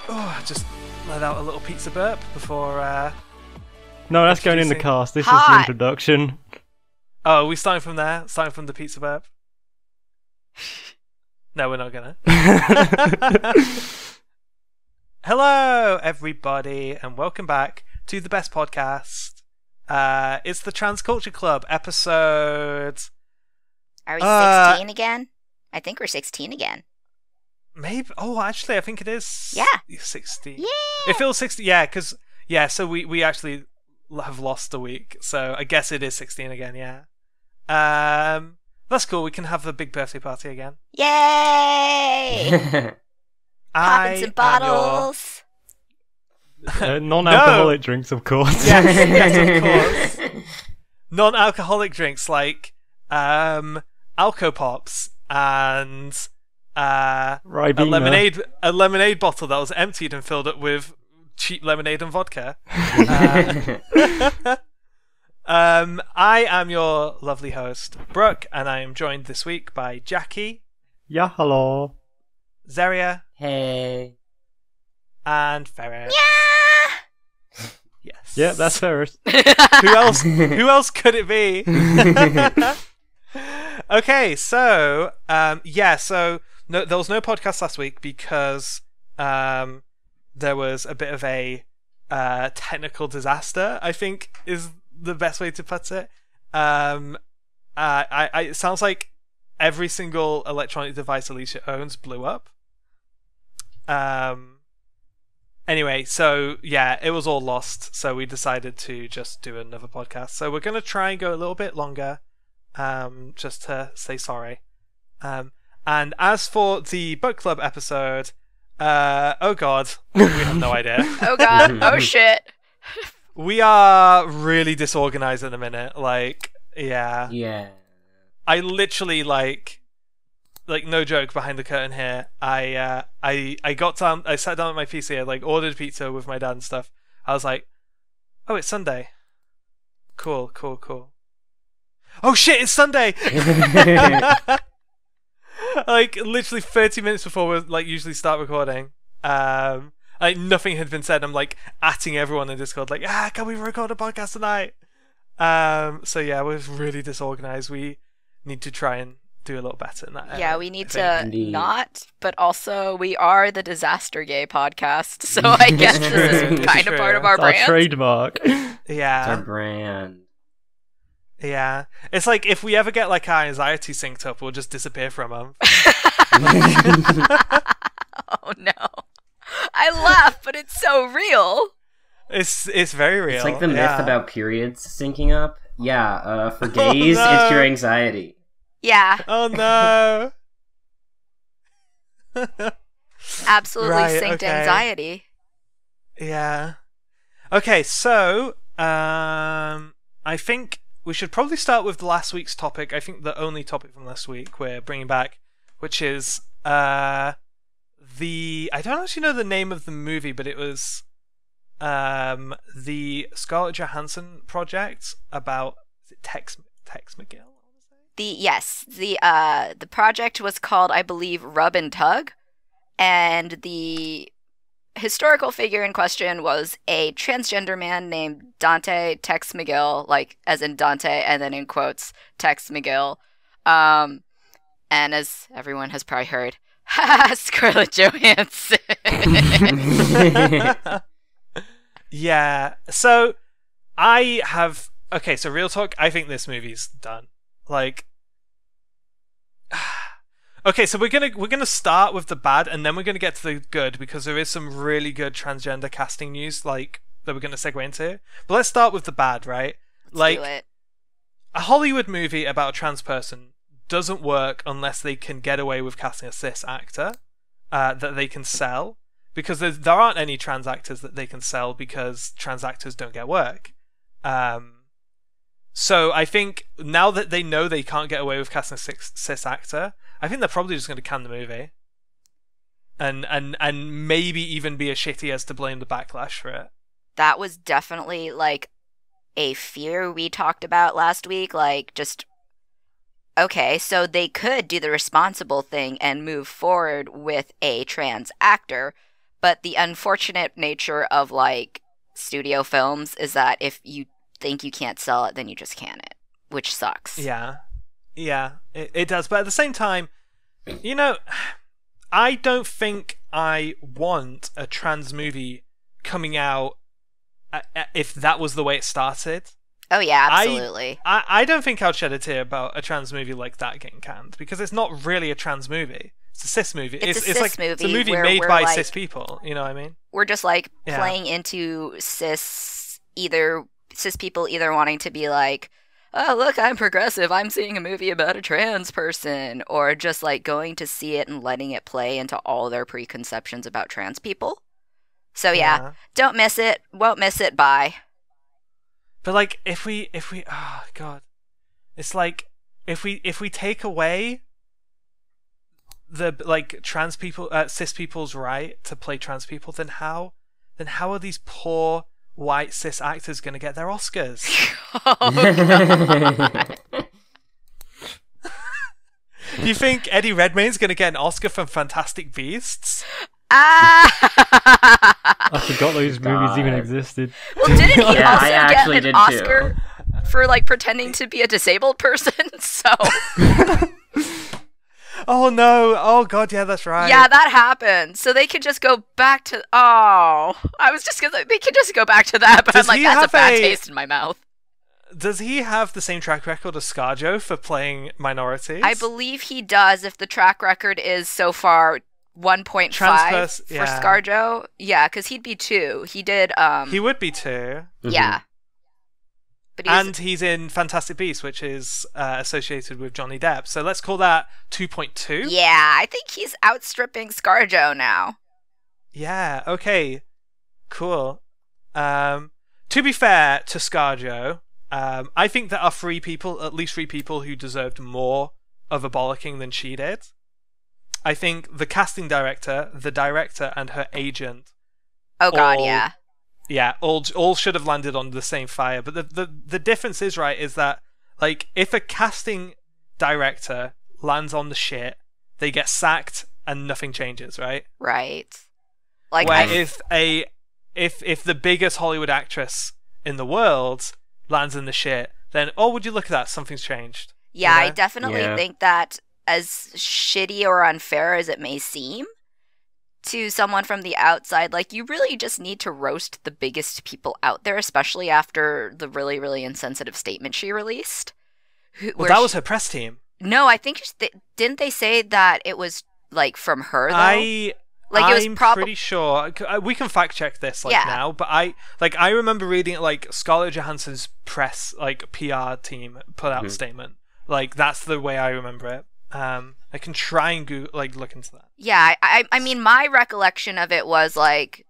Oh, just let out a little pizza burp before. No, that's going in the cast. This is the introduction. Oh, are we starting from there? Starting from the pizza burp? No, we're not gonna. Hello, everybody, and welcome back to the best podcast. It's the Transculture Club episode. Are we 16 again? I think we're 16 again. Maybe. Oh, actually, I think it is. Yeah. 60. Yeah. It feels 60. Yeah, because so we actually have lost a week, so I guess it is 16 again. Yeah. That's cool. We can have the big birthday party again. Yay! Popping some bottles. Non-alcoholic drinks, of course. Yes, of course. Non-alcoholic drinks like Alco Pops and a lemonade bottle that was emptied and filled up with cheap lemonade and vodka. I am your lovely host, Brooke, and I am joined this week by Jackie. Yeah, hello. Zeria. Hey. And Ferris. Yeah. Yes. Yeah, that's Ferris. Who else could it be? Okay, so no, there was no podcast last week because there was a bit of a technical disaster, I think is the best way to put it. It sounds like every single electronic device Alicia owns blew up. Anyway, so yeah, it was all lost, so we decided to just do another podcast. So we're going to try and go a little bit longer, just to say sorry. And as for the book club episode, oh god, we have no idea. Oh god, oh shit. We are really disorganized at the minute. Like, yeah. Yeah. I literally like no joke behind the curtain here. I got down. I sat down at my PC. I ordered pizza with my dad and stuff. I was like, oh, it's Sunday. Cool. Oh shit, it's Sunday. Literally 30 minutes before we usually start recording. Nothing had been said. I'm atting everyone in Discord can we record a podcast tonight? So yeah, we're really disorganized. We need to try and do a little better in that. Yeah, we need to not, but also we are the Disaster Gay podcast, so I guess this is kind of part of our brand. Our trademark. Yeah. It's our brand. Yeah. It's like if we ever get our anxiety synced up, we'll just disappear for a month. Oh no. I laugh, but it's so real. It's very real. It's like the myth about periods syncing up. Yeah, for gays, it's your anxiety. Yeah. Oh no. Absolutely Right, synced okay. anxiety. Yeah. Okay, so I think we should probably start with last week's topic. I think the only topic from last week we're bringing back, which is I don't actually know the name of the movie, but it was the Scarlett Johansson project about, is it Tex McGill? The project was called, I believe, Rub and Tug, and the historical figure in question was a transgender man named Dante Tex McGill, as in Dante, and then in quotes, Tex McGill. And as everyone has probably heard, Scarlett Johansson. Yeah. So so real talk, I think this movie's done. Okay, so we're gonna start with the bad, and then we're gonna get to the good, because there is some really good transgender casting news that we're gonna segue into. But let's start with the bad, right? Let's do it. A Hollywood movie about a trans person doesn't work unless they can get away with casting a cis actor that they can sell, because there aren't any trans actors that they can sell because trans actors don't get work. So I think now that they know they can't get away with casting a cis actor, I think they're probably just going to can the movie, and maybe even be as shitty as to blame the backlash for it. That was definitely a fear we talked about last week. Okay, so they could do the responsible thing and move forward with a trans actor, But the unfortunate nature of, like, studio films is that if you think you can't sell it, then you just can't it, which sucks. Yeah, it does. But at the same time, you know, I don't think I want a trans movie coming out if that was the way it started. Oh yeah, absolutely. I don't think I'd shed a tear about a trans movie like that getting canned, because it's not really a trans movie. It's a cis movie. It's a cis movie. It's a movie made by like, cis people. You know what I mean? We're just like playing into cis people either wanting to be like, oh look, I'm progressive, I'm seeing a movie about a trans person, or just like going to see it and letting it play into all their preconceptions about trans people. So yeah, don't miss it. Won't miss it. Bye. But like, if we, oh god, it's like if we take away the like trans people, cis people's right to play trans people, then how are these poor white cis actors going to get their Oscars? Do you think Eddie Redmayne's going to get an Oscar from Fantastic Beasts? I forgot those movies even existed. Well, didn't he also get an Oscar for like pretending to be a disabled person? So. Oh no! Oh god, yeah, that's right. Yeah, that happened. So they could just go back to. Oh, I was just gonna. They could just go back to that, but I'm like, that's a bad taste in my mouth. Does he have the same track record as ScarJo for playing minorities? I believe he does. If the track record is so far 1.5 for ScarJo, yeah, because he'd be 2. He did. He would be 2. Yeah. But he's in Fantastic Beasts, which is associated with Johnny Depp. So let's call that 2.2. Yeah, I think he's outstripping ScarJo now. Yeah, okay. Cool. To be fair to ScarJo, I think there are at least 3 people who deserved more of a bollocking than she did. I think the casting director, the director, and her agent. Oh god, yeah. Yeah, all should have landed on the same fire. But the difference is, right, is that, like, if a casting director lands on the shit, they get sacked and nothing changes, right? Right. Like, where if the biggest Hollywood actress in the world lands in the shit, then, oh, would you look at that? Something's changed. Yeah, you know? I definitely think that, as shitty or unfair as it may seem to someone from the outside, like, you really just need to roast the biggest people out there, especially after the really, really insensitive statement she released. Well, that was her press team. No, I think didn't they say that it was like from her though? I'm pretty sure we can fact check this now, but I remember reading it, like, Scarlett Johansson's press, like, PR team put out a statement. Like, that's the way I remember it. I can try and look into that. Yeah, I mean, my recollection of it was, like,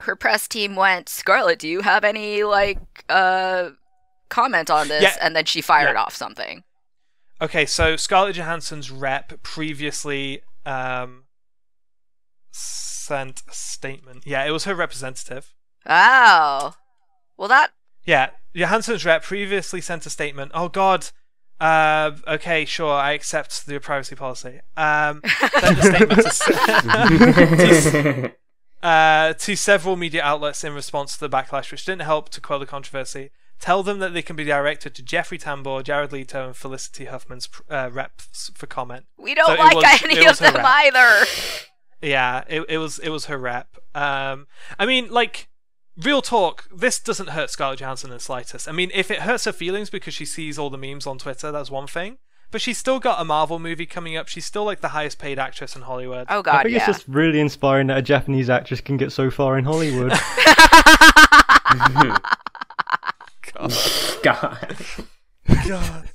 her press team went, Scarlett, do you have any, like, comment on this? Yeah. And then she fired off something. Okay, so Scarlett Johansson's rep previously sent a statement. Yeah, it was her representative. Oh. Well, that... Yeah, Johansson's rep previously sent a statement. Oh, God. Okay, sure, I accept the privacy policy. Sent a statement to several media outlets in response to the backlash, which didn't help to quell the controversy. Tell them that they can be directed to Jeffrey Tambor, Jared Leto, and Felicity Huffman's reps for comment. We don't like any of them either. Yeah, it was her rep. I mean, like, real talk, this doesn't hurt Scarlett Johansson in the slightest. I mean, if it hurts her feelings because she sees all the memes on Twitter, that's one thing. But she's still got a Marvel movie coming up. She's still, like, the highest paid actress in Hollywood. Oh, God, I think it's just really inspiring that a Japanese actress can get so far in Hollywood. God. I'm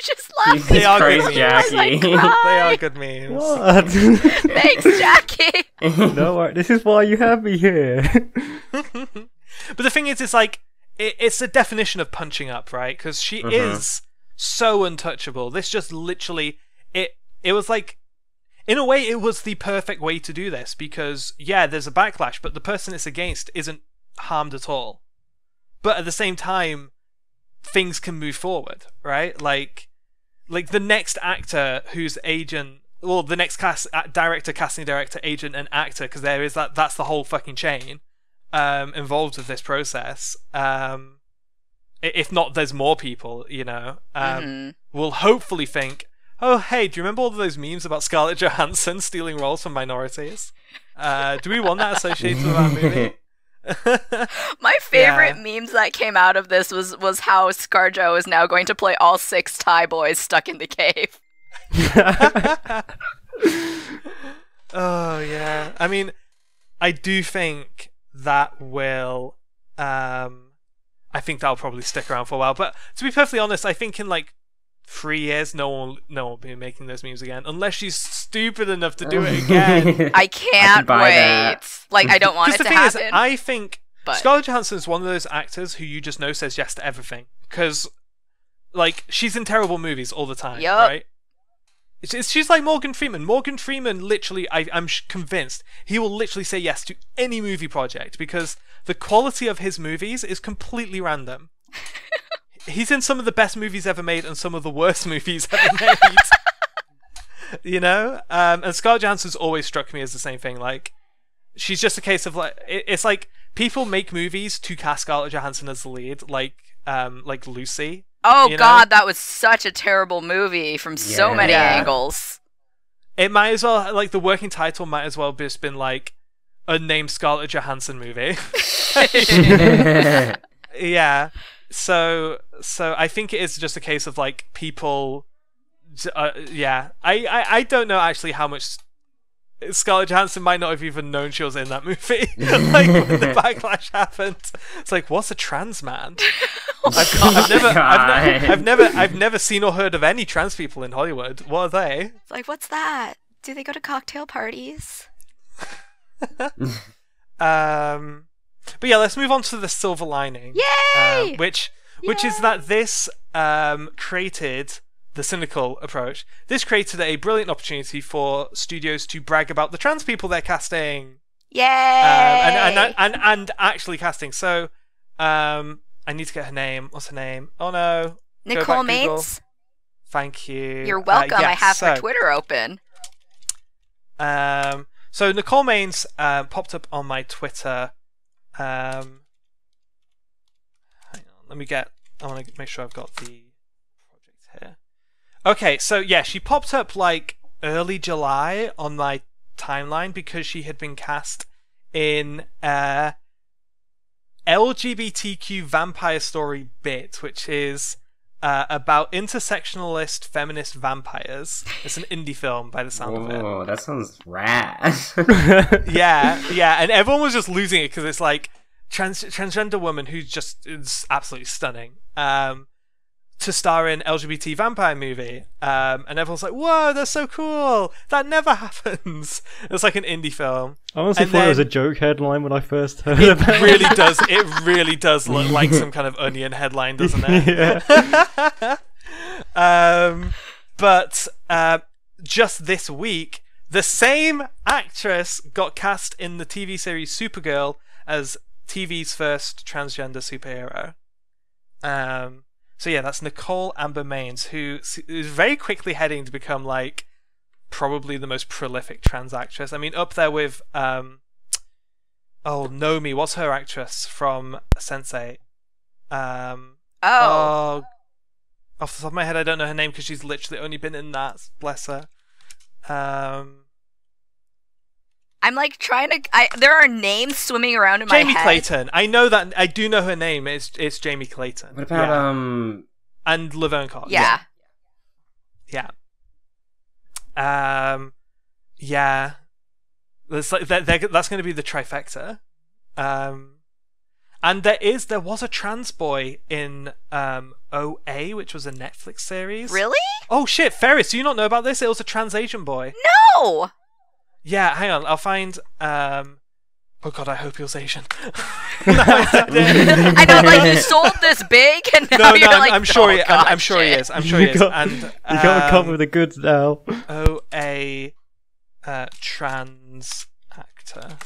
just laughing. They are Christ, good Jackie. memes. They are good memes. What? Thanks, Jackie. No, this is why you have me here. But the thing is, it's like, it's the definition of punching up, right? Because she is so untouchable. This just literally, it was like, in a way, it was the perfect way to do this, because, yeah, there's a backlash, but the person it's against isn't harmed at all. But at the same time, things can move forward, right? Like the next actor whose agent well, the next director, casting director, agent, and actor, because there is that's the whole fucking chain involved with this process. If not, there's more people, will hopefully think, oh, hey, do you remember all of those memes about Scarlett Johansson stealing roles from minorities? Do we want that associated with our movie? My favorite memes that came out of this was how ScarJo is now going to play all 6 Thai boys stuck in the cave. Oh, yeah. I mean, I do think that will... I think that'll probably stick around for a while. But to be perfectly honest, I think in 3 years, no one will be making those memes again, unless she's stupid enough to do it again. I can't wait. I don't want it to happen. Is, I think Scarlett Johansson is one of those actors who you just know says yes to everything, because she's in terrible movies all the time, right? She's like Morgan Freeman. Morgan Freeman, literally, I'm convinced he will literally say yes to any movie project because the quality of his movies is completely random. He's in some of the best movies ever made and some of the worst movies ever made. And Scarlett Johansson's always struck me as the same thing. She's just a case of it's like people make movies to cast Scarlett Johansson as the lead, like Lucy. Oh God, that was such a terrible movie from so many angles. It might as well, the working title might as well have just been unnamed Scarlett Johansson movie. Yeah. So I think it is just a case of people. I don't know actually how much Scarlett Johansson might not have even known she was in that movie. When the backlash happened, it's what's a trans man? I've never seen or heard of any trans people in Hollywood. What are they? It's what's that? Do they go to cocktail parties? But yeah, let's move on to the silver lining. Yay! Which is that this created the cynical approach. This created a brilliant opportunity for studios to brag about the trans people they're casting. Yay! And actually casting. So, I need to get her name. What's her name? Oh no. Nicole Maines. Thank you. You're welcome. I have her Twitter open. So Nicole Maines popped up on my Twitter. Hang on, I want to make sure I've got the project here. Okay, so yeah, she popped up early July on my timeline because she had been cast in LGBTQ Vampire Story Bit, which is about intersectionalist feminist vampires. It's an indie film by the sound of it. Oh, that sounds rad. yeah, and everyone was just losing it because it's transgender woman who just is absolutely stunning to star in LGBT vampire movie, and everyone's whoa, that's so cool, that never happens. It's an indie film. I honestly thought it was a joke headline when I first heard it. About It really does look like some kind of Onion headline, doesn't it? Yeah. But just this week, the same actress got cast in the TV series Supergirl as TV's first transgender superhero. So yeah, that's Nicole Amber Maines, who is very quickly heading to become probably the most prolific trans actress. I mean, up there with Nomi. What's her actress from Sense8? Off the top of my head, I don't know her name because she's literally only been in that. Bless her. I'm trying to. There are names swimming around in my head. Jamie Clayton. I know that. I do know her name. It's Jamie Clayton. What about and Laverne Cox. Yeah. Yeah. Yeah. That's that's going to be the trifecta. And there was a trans boy in OA, which was a Netflix series. Really? Oh shit, Ferris, do you not know about this? It was a trans Asian boy. No! Yeah, hang on, I'll find oh god, I hope he was Asian. I know, you sold this big and now you're I'm sure he is. I'm sure he is. And you got to come with the goods now. OA trans actor.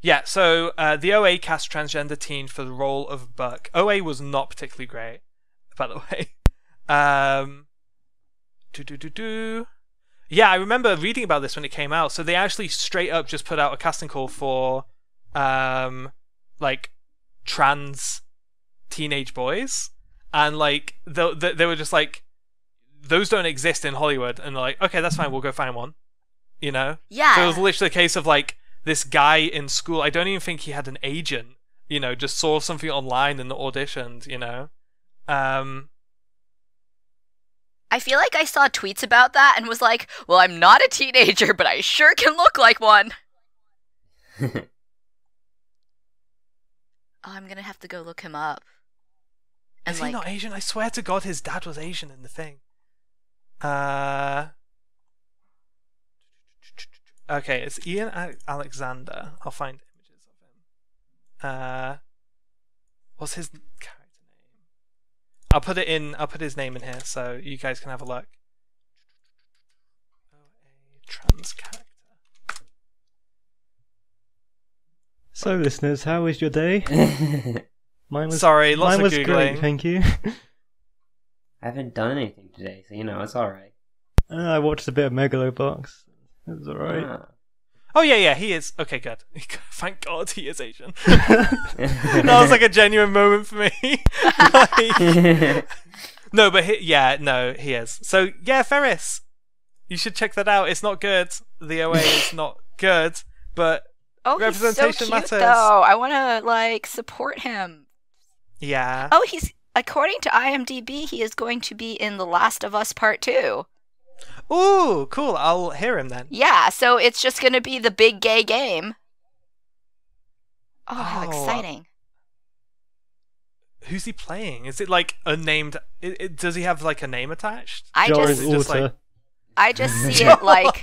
Yeah, so the OA cast transgender teen for the role of Buck. OA was not particularly great, by the way. Yeah, I remember reading about this when it came out. So they actually straight up just put out a casting call for like trans teenage boys, and like they were just like, those don't exist in Hollywood, and they're like, okay, that's fine, we'll go find one, you know? Yeah. So it was literally a case of like this guy in school, I don't even think he had an agent, you know, just saw something online and auditioned, you know? I feel like I saw tweets about that and was like, well, I'm not a teenager, but I sure can look like one. Oh, I'm gonna have to go look him up. And Is he not Asian? I swear to God, his dad was Asian in the thing. Okay, it's Ian Alexander. I'll find images of him. What's his character name? I'll put his name in here so you guys can have a look. A trans character. So, listeners, how was your day? Mine was Sorry, lots mine of was Googling. great, thank you. I haven't done anything today, so it's alright. I watched a bit of Megalobox. It was alright. Ah. Oh yeah, he is. Okay, good. Thank God he is Asian. That was like a genuine moment for me. Like, no, but he is. So yeah, Ferris, you should check that out. It's not good. The OA is not good, but representation he's so cute, matters. though. I want to like support him. Yeah. Oh, he's according to IMDb, he is going to be in The Last of Us Part 2. Ooh, cool. I'll hear him then. Yeah, so it's just going to be the big gay game. Oh, how exciting. Who's he playing? Is it like a named... does he have like a name attached? I just see it like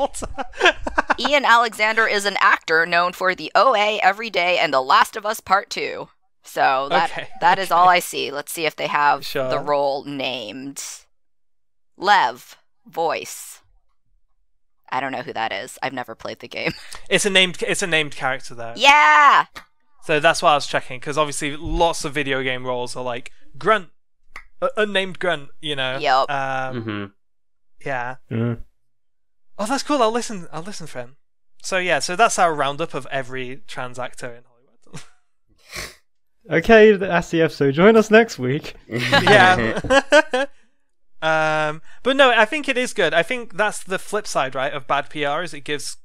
Ian Alexander is an actor known for the OA Every Day and The Last of Us Part 2. So that is all I see. Let's see if they have the role named. Lev, voice. I don't know who that is. I've never played the game. It's a named character though. Yeah. So that's why I was checking, because obviously lots of video game roles are like grunt, unnamed grunt, you know. Yep. Yeah. Mm. Oh, that's cool. I'll listen for him. So yeah, so that's our roundup of every trans actor in Hollywood. Okay, that's the episode. Join us next week. Yeah. But no, I think it is good. I think that's the flip side, right, of bad PR, is it gives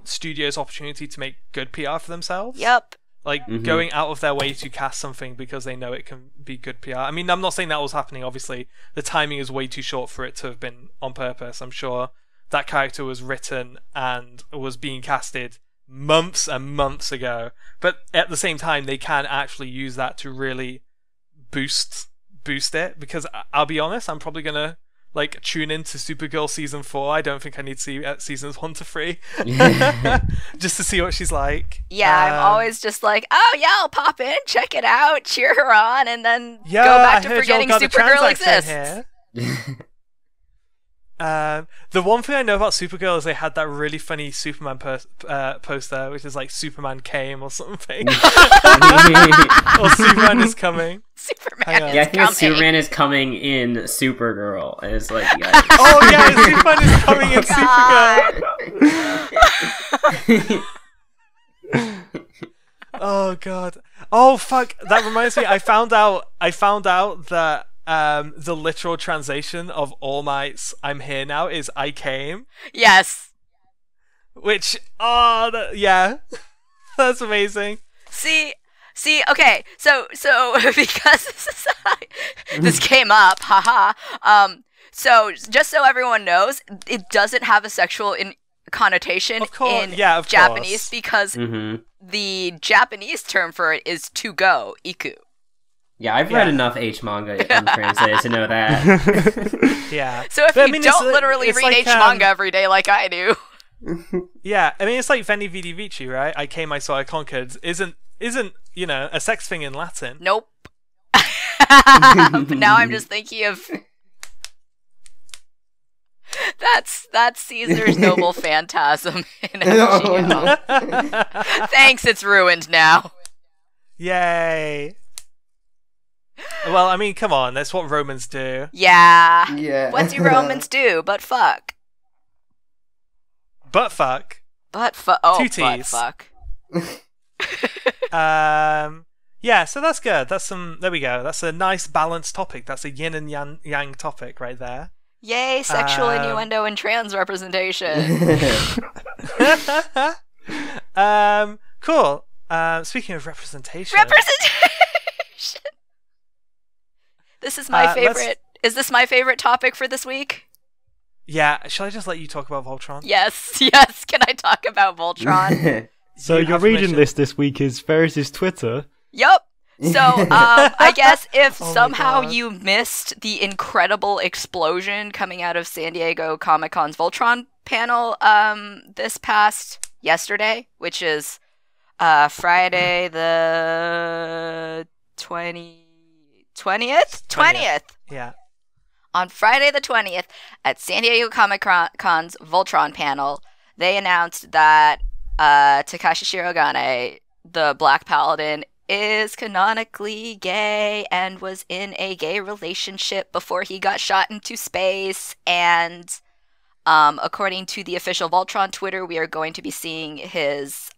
studios opportunity to make good PR for themselves. Yep. Like going out of their way to cast something because they know it can be good PR. I mean, I'm not saying that was happening, obviously. The timing is way too short for it to have been on purpose. I'm sure that character was written and was being casted months and months ago. But at the same time, they can actually use that to really boost it, because I'll be honest, I'm probably gonna like tune into Supergirl season 4. I don't think I need to see seasons 1 to 3 just to see what she's like. Yeah, I'm always just like, oh yeah, I'll pop in, check it out, cheer her on, and then go back to forgetting Supergirl exists. The one thing I know about Supergirl is they had that really funny Superman poster, which is like Superman came or something. Or Superman is coming. Superman Yeah, I think Superman is coming in Supergirl. And it's like, oh yeah, Superman is coming in Supergirl. Oh god. Oh fuck. That reminds me. I found out that the literal translation of All Might's "I'm here now" is "I came." Yes. Which, yeah, that's amazing. See, okay, so because this came up, haha. So just so everyone knows, it doesn't have a sexual connotation in Japanese because the Japanese term for it is to go, iku. Yeah, I've read enough H manga untranslated to know that. Yeah. So if you don't literally read H manga every day like I do. Yeah, I mean, it's like Veni Vidi Vici, right? I came, I saw, I conquered. Isn't a sex thing in Latin? Nope. Now I'm just thinking of... That's Caesar's noble phantasm in FGO. Thanks, it's ruined now. Yay. Well, I mean, come on, that's what Romans do. Yeah. Yeah. What do Romans do? But fuck. But fuck. But fuck. Oh, Two but T's. fuck. Yeah, so that's good. There we go. That's a nice balanced topic. That's a yin and yang topic right there. Yay, sexual innuendo and trans representation. Cool. Speaking of representation. This is my favorite. let's- Is this my favorite topic for this week? Yeah, shall I just let you talk about Voltron? Yes, yes. Can I talk about Voltron? So You your have reading permission. list this week is Ferris's Twitter. Yup. So, I guess if Oh my somehow God. you missed the incredible explosion coming out of San Diego Comic-Con's Voltron panel this past yesterday, which is Friday the 20th? 20th! Yeah. On Friday the 20th, at San Diego Comic-Con's Voltron panel, they announced that Takashi Shirogane, the Black Paladin, is canonically gay and was in a gay relationship before he got shot into space. And according to the official Voltron Twitter, we are going to be seeing his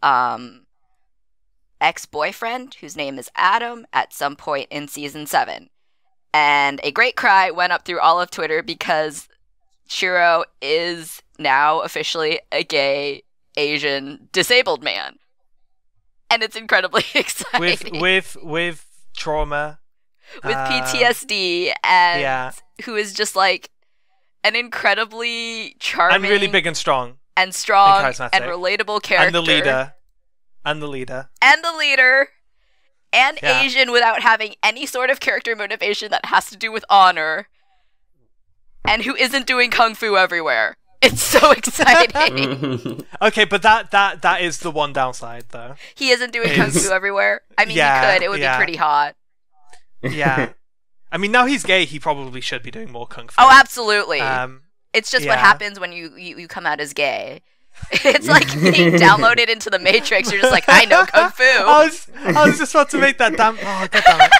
ex-boyfriend, whose name is Adam, at some point in Season 7. And a great cry went up through all of Twitter because Shiro is now officially a gay Asian disabled man. And it's incredibly exciting. With trauma. With PTSD, and yeah. who is just like an incredibly charming And really big and strong. and strong and charismatic. and relatable character. And the leader. And the leader. And the leader. And Yeah. Asian without having any sort of character motivation that has to do with honor. And who isn't doing kung fu everywhere. It's so exciting. Okay, but that is the one downside, though. He isn't doing kung fu everywhere. I mean, Yeah, he could. It would yeah. be pretty hot. Yeah. I mean, now he's gay, he probably should be doing more kung fu. Oh, absolutely. It's just what yeah. happens when you come out as gay. It's like being downloaded into the Matrix. You're just like, I know kung fu. I was just about to make that damn. Oh, God damn it.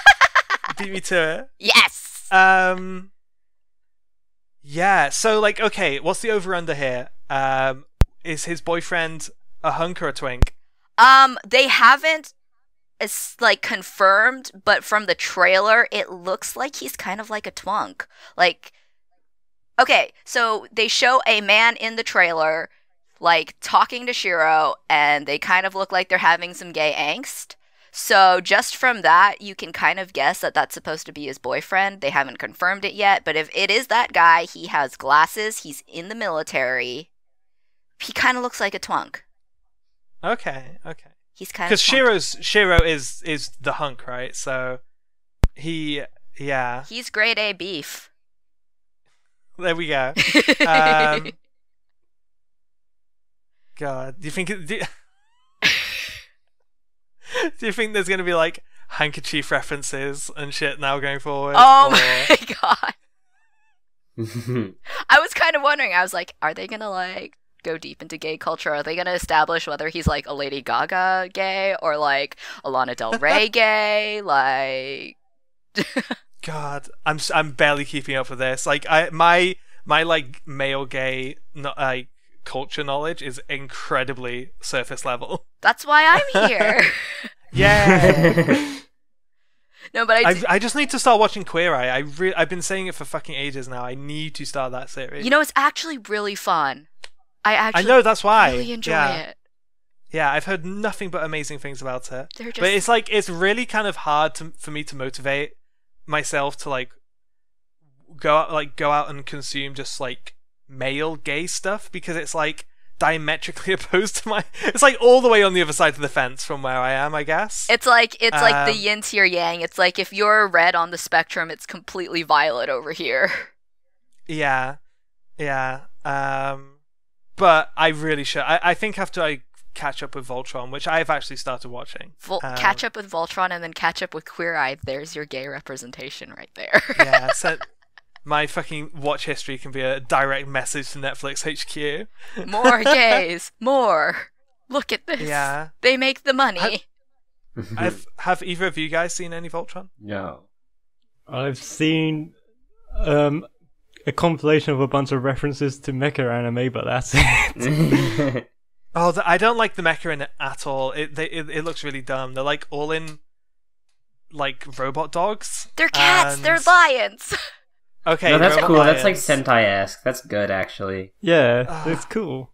Beat me to it. Yes. Yeah, so, like, okay, what's the over-under here? Is his boyfriend a hunk or a twink? They haven't like confirmed, but from the trailer, it looks like he's kind of like a twunk. Like, okay, so they show a man in the trailer, like, talking to Shiro, and they kind of look like they're having some gay angst. So just from that, you can kind of guess that that's supposed to be his boyfriend. They haven't confirmed it yet, but if it is that guy, he has glasses, he's in the military. He kind of looks like a twunk. Okay. He's kind of Because Shiro is the hunk, right? So yeah. He's grade A beef. There we go. God, do you think do you think there's gonna be like handkerchief references and shit now going forward? Oh or... my god. I was kind of wondering, I was like, are they gonna like go deep into gay culture? Are they gonna establish whether he's like a Lady Gaga gay or like a Lana Del Rey gay? Like God, I'm barely keeping up with this. Like my like male gay like culture knowledge is incredibly surface level. that's why I'm here. Yeah. No, but I just need to start watching Queer Eye. I've been saying it for fucking ages now. I need to start that series. you know, it's actually really fun. I know, that's why. really enjoy it. Yeah, I've heard nothing but amazing things about it. They're just But it's like it's really kind of hard for me to motivate myself to like go out and consume just like male gay stuff, because it's like diametrically opposed to my. It's like all the way on the other side of the fence from where I am, I guess. It's like the yin to your yang. It's like if you're red on the spectrum, it's completely violet over here. Yeah. But I really should. I think after I catch up with Voltron, which I've actually started watching. Catch up with Voltron and then catch up with Queer Eye. There's your gay representation right there. Yeah, so my fucking watch history can be a direct message to Netflix HQ. More gays. More. Look at this. Yeah. They make the money. Have either of you guys seen any Voltron? No. I've seen a compilation of a bunch of references to mecha anime, but that's it. Oh, I don't like the mecha in it at all. It looks really dumb. They're like all in like robot dogs. They're cats. and- They're lions. Okay, No, that's robot cool. That's like lions. Sentai-esque. That's good, actually. Yeah, it's cool.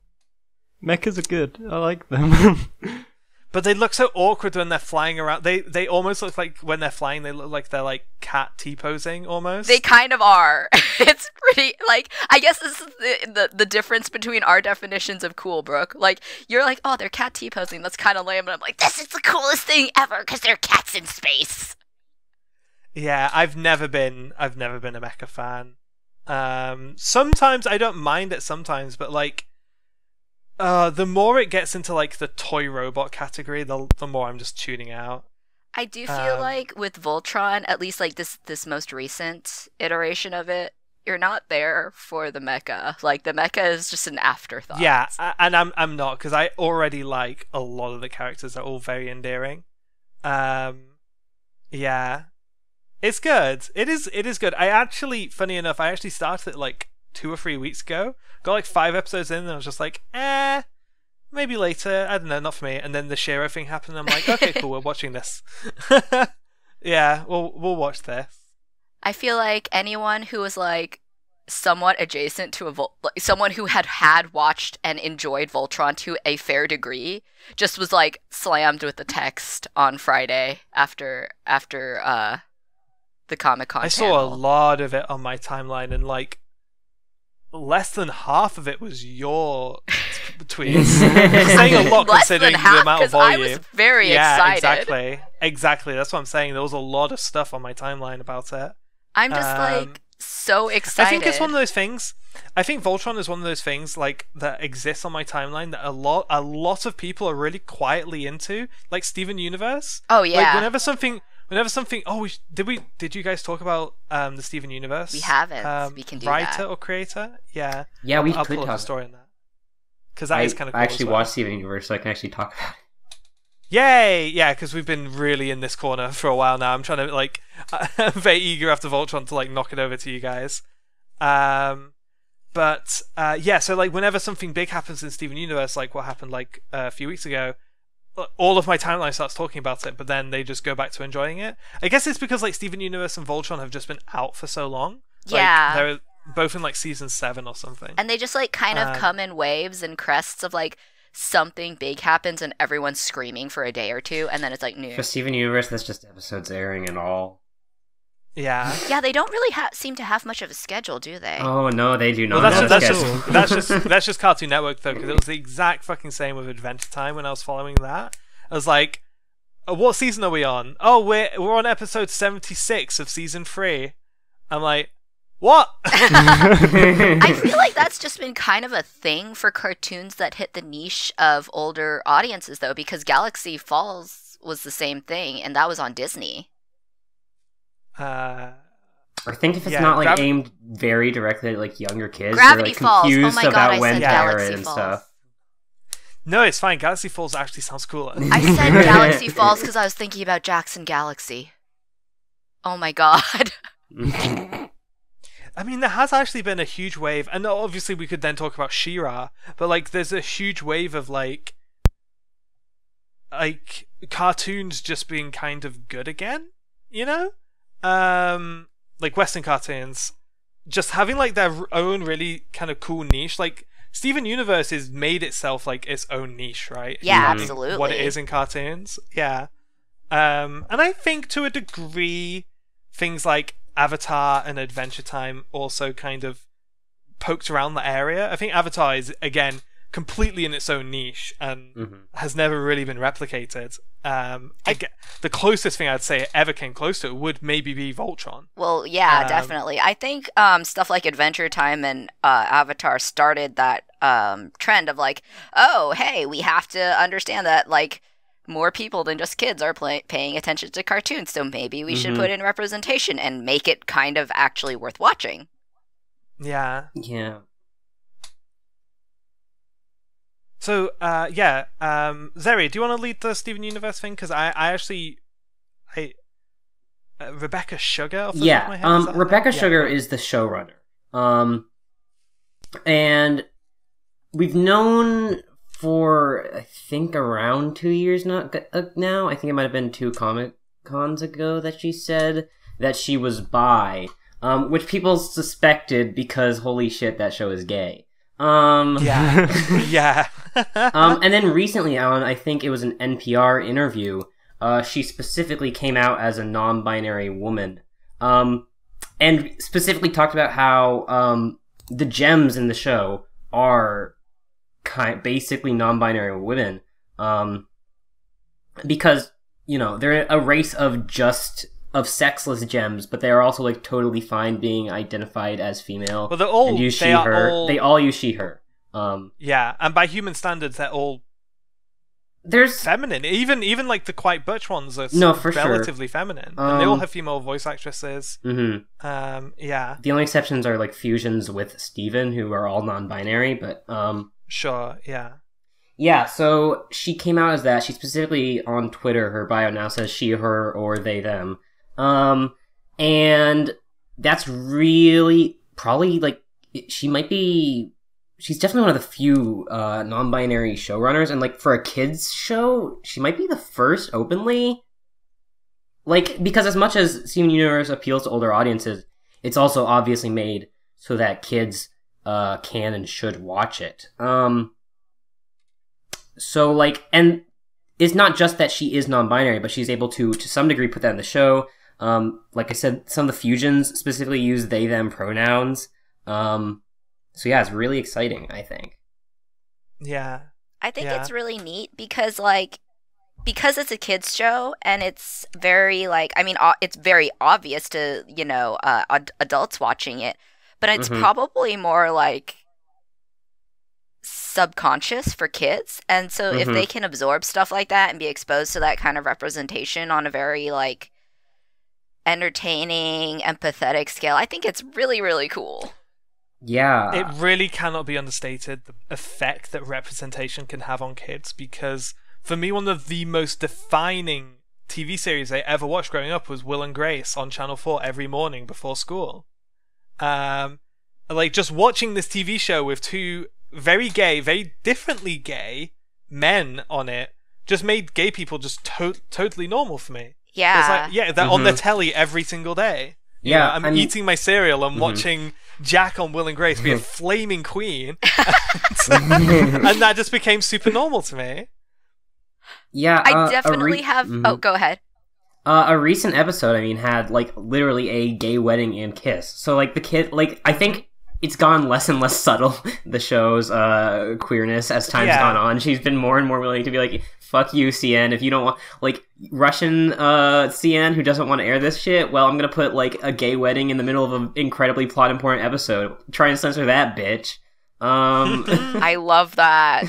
Mechas are good. I like them. But they look so awkward when they're flying around. They almost look like when they're flying, they look like they're like cat T-posing almost. They kind of are. It's pretty, like, I guess this is the difference between our definitions of cool, Brooke. Like, you're like, oh, they're cat T-posing, that's kind of lame, and I'm like, this is the coolest thing ever, because they're cats in space. Yeah, I've never been a mecha fan. Sometimes I don't mind it sometimes, but like the more it gets into like the toy robot category, the more I'm just tuning out. I do feel like with Voltron, at least like this most recent iteration of it, you're not there for the mecha. Like the mecha is just an afterthought. Yeah, and I'm not, because I already like a lot of the characters. They're all very endearing. Yeah, it's good. It is good. Funny enough, I actually started it like 2 or 3 weeks ago. Got like 5 episodes in, and I was just like, maybe later. I don't know, not for me. And then the Shiro thing happened, and I'm like, okay, cool, we're watching this. Yeah, we'll watch this. I feel like anyone who was like somewhat adjacent to someone who had watched and enjoyed Voltron to a fair degree just was like slammed with the text on Friday after the Comic-Con I saw a lot of it on my timeline, and like less than half of it was your tweets. Saying a lot Less considering than half, the amount of 'cause I volume. was very excited. Exactly. That's what I'm saying. There was a lot of stuff on my timeline about it. I'm just like so excited. I think it's one of those things. I think Voltron is one of those things like that exists on my timeline that a lot of people are really quietly into, like Steven Universe. Oh yeah. Like whenever something. Oh, did you guys talk about the Steven Universe? We haven't. We can do writer that. or creator? Yeah. Yeah, we I'll could pull up talk. a story on that. Because that is kind of cool. I actually as well. watched Steven Universe, so I can actually talk about it. Yay! Yeah, because we've been really in this corner for a while now. I'm trying to like, I'm very eager after Voltron to like knock it over to you guys. Yeah, so like whenever something big happens in Steven Universe, like what happened like a few weeks ago, all of my timeline starts talking about it, but then they just go back to enjoying it. I guess it's because like Steven Universe and Voltron have just been out for so long. Yeah. Like, they're both in like season 7 or something. And they just like kind of come in waves and crests of like something big happens and everyone's screaming for a day or two, and then it's like new. For Steven Universe, that's just episodes airing and all. Yeah. Yeah, they don't really seem to have much of a schedule, do they? Oh no, they do not. Well, have a schedule. that's just Cartoon Network though, because it was the exact fucking same with Adventure Time when I was following that. I was like, what season are we on? Oh, we're on episode 76 of season 3. I'm like, what? I feel like that's just been kind of a thing for cartoons that hit the niche of older audiences though, because Galaxy Falls was the same thing, and that was on Disney. I think if it's Yeah, not like aimed very directly at like younger kids, Gravity they're like Falls. confused Oh my God, about I when said to air Galaxy it and Falls. stuff. No, it's fine. Galaxy Falls actually sounds cooler. I said Galaxy Falls because I was thinking about Jackson Galaxy. Oh my god. I mean, there has actually been a huge wave, and obviously we could then talk about She-Ra, but like there's a huge wave of like cartoons just being kind of good again, you know? Like Western cartoons just having like their own really kind of cool niche. Like Steven Universe has made itself like its own niche, right? Yeah, In absolutely. what it is in cartoons. Yeah. And I think to a degree things like Avatar and Adventure Time also kind of poked around the area. I think Avatar is again completely in its own niche and has never really been replicated. The closest thing I'd say it ever came close to it would maybe be Voltron. Well, yeah, definitely. I think stuff like Adventure Time and Avatar started that trend of like, oh, hey, we have to understand that like more people than just kids are paying attention to cartoons, so maybe we should put in representation and make it kind of actually worth watching. Yeah. Yeah. So, Zeri, do you want to lead the Steven Universe thing? Because I Rebecca Sugar. Off the top of my head, is that her Rebecca name? Sugar is the showrunner. And we've known for, I think, around 2 years now. I think it might have been 2 Comic Cons ago that she said that she was bi, which people suspected because holy shit, that show is gay. Yeah. And then recently on, I think it was an NPR interview, she specifically came out as a non-binary woman, and specifically talked about how the gems in the show are basically non-binary women, because, you know, they're a race of sexless gems, but they are also like totally fine being identified as female. Well, they're all and use she, her. They all use she, her. Yeah, and by human standards, they're all feminine. Even like the quite butch ones are relatively feminine, and they all have female voice actresses. Mm-hmm. Yeah. The only exceptions are like fusions with Steven, who are all non-binary, but sure, yeah. Yeah, so she came out as that. She specifically on Twitter, her bio now says she, her, or they, them. And that's really probably like she's definitely one of the few non-binary showrunners, and like for a kids show, she might be the first openly. Like, because as much as Steven Universe appeals to older audiences, it's also obviously made so that kids can and should watch it. So like, and it's not just that she is non-binary, but she's able to some degree put that in the show. Like I said, some of the fusions specifically use they, them pronouns. So yeah, it's really exciting, I think. Yeah. I think it's really neat because it's a kids show and it's very it's very obvious to, you know, adults watching it, but it's probably more like subconscious for kids. And so if they can absorb stuff like that and be exposed to that kind of representation on a very like entertaining, empathetic scale, I think it's really, really cool. Yeah. It really cannot be understated, the effect that representation can have on kids, because for me, one of the most defining TV series I ever watched growing up was Will and Grace on Channel 4 every morning before school. Like, just watching this TV show with 2 very gay, very differently gay men on it just made gay people just totally normal for me. Yeah. It's like, they're on the telly every single day. You know, I'm eating my cereal and watching Jack on Will and Grace be a flaming queen. And that just became super normal to me. Yeah. I definitely have... Oh, go ahead. A recent episode, had, like, literally a gay wedding and kiss. So, like, the kid... Like, I think it's gone less and less subtle, the show's queerness, as time's gone on. She's been more and more willing to be like, fuck you, CN, if you don't want... Like, Russian CN who doesn't want to air this shit, well, I'm gonna put, like, a gay wedding in the middle of an incredibly plot-important episode. Try and censor that, bitch. I love that.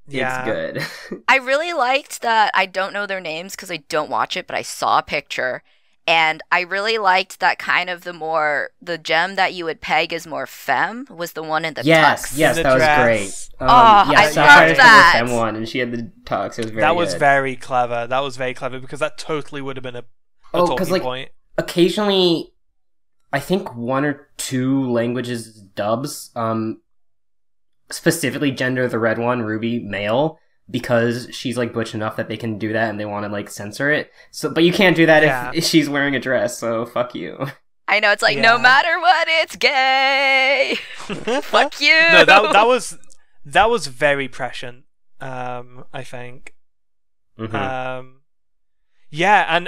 It's good. I really liked that. I don't know their names because I don't watch it, but I saw a picture. And I really liked that kind of the gem that you would peg as more femme was the one in the tux. Yes, that was great. I love that. Femme one, and she had the tux. It was very That was good. very clever. That was very clever because that totally would have been a talking point. Occasionally, I think 1 or 2 languages dubs, specifically gender the red one, Ruby, male, because she's like butch enough that they can do that and they want to like censor it. So, but you can't do that if she's wearing a dress, so fuck you. I know, it's like, no matter what, it's gay. Fuck you. No, that was very prescient, I think. Yeah,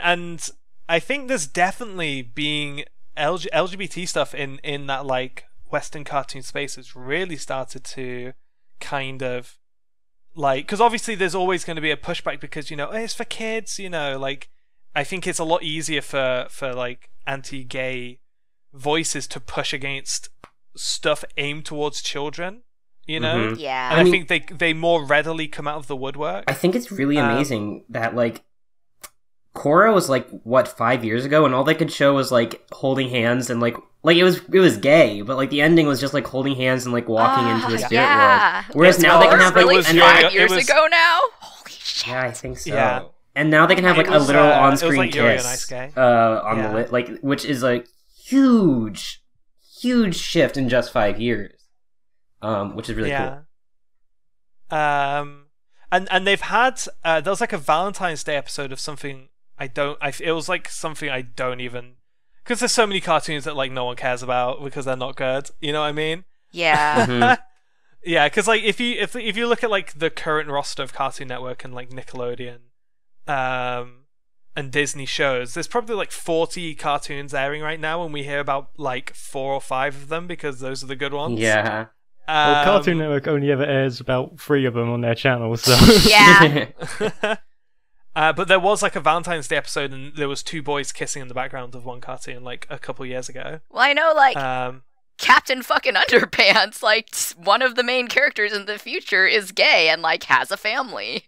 and I think there's definitely being LGBT stuff in that like Western cartoon space has really started to kind of like, because obviously there's always going to be a pushback because, you know, it's for kids, you know, like I think it's a lot easier for like anti-gay voices to push against stuff aimed towards children, you know? Yeah. And I think they more readily come out of the woodwork. I think it's really amazing that like Korra was like, what, 5 years ago, and all they could show was like holding hands and like it was gay, but like the ending was just like holding hands and like walking into the spirit world. Whereas now they can have like really 5 years ago now. Holy shit! Yeah, I think so. Yeah. And now they can have like It a was, literal it was on-screen like Yuri on kiss Ice Gay. on Yeah. the like, which is a huge shift in just 5 years, which is really cool. And they've had there was like a Valentine's Day episode of something it was like something I don't even, because there's so many cartoons that like no one cares about because they're not good. You know what I mean? Yeah. Mhm. Yeah, because like if you look at like the current roster of Cartoon Network and like Nickelodeon, and Disney shows, there's probably like 40 cartoons airing right now, and we hear about like 4 or 5 of them because those are the good ones. Yeah. Well, Cartoon Network only ever airs about 3 of them on their channel, so... Yeah. But there was like a Valentine's Day episode, and there was 2 boys kissing in the background of one cartoon like a couple years ago. Well, I know, like, Um, Captain fucking Underpants, like, one of the main characters in the future is gay and, like, has a family.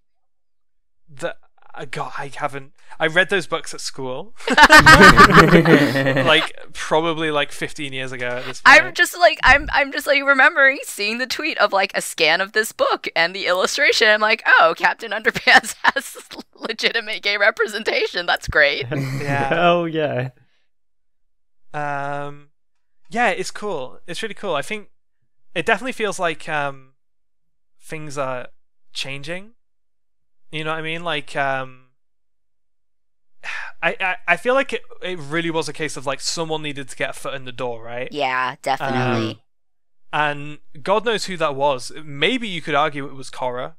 God, I read those books at school, like probably like 15 years ago at this point. I'm just like remembering seeing the tweet of like a scan of this book and the illustration. I'm like, oh, Captain Underpants has legitimate gay representation. That's great. Yeah. Oh, yeah. Yeah, it's cool. It's really cool. I think it definitely feels like things are changing. You know what I mean? Like, I feel like it really was a case of like someone needed to get a foot in the door, right? Yeah, definitely. And God knows who that was. Maybe you could argue it was Korra,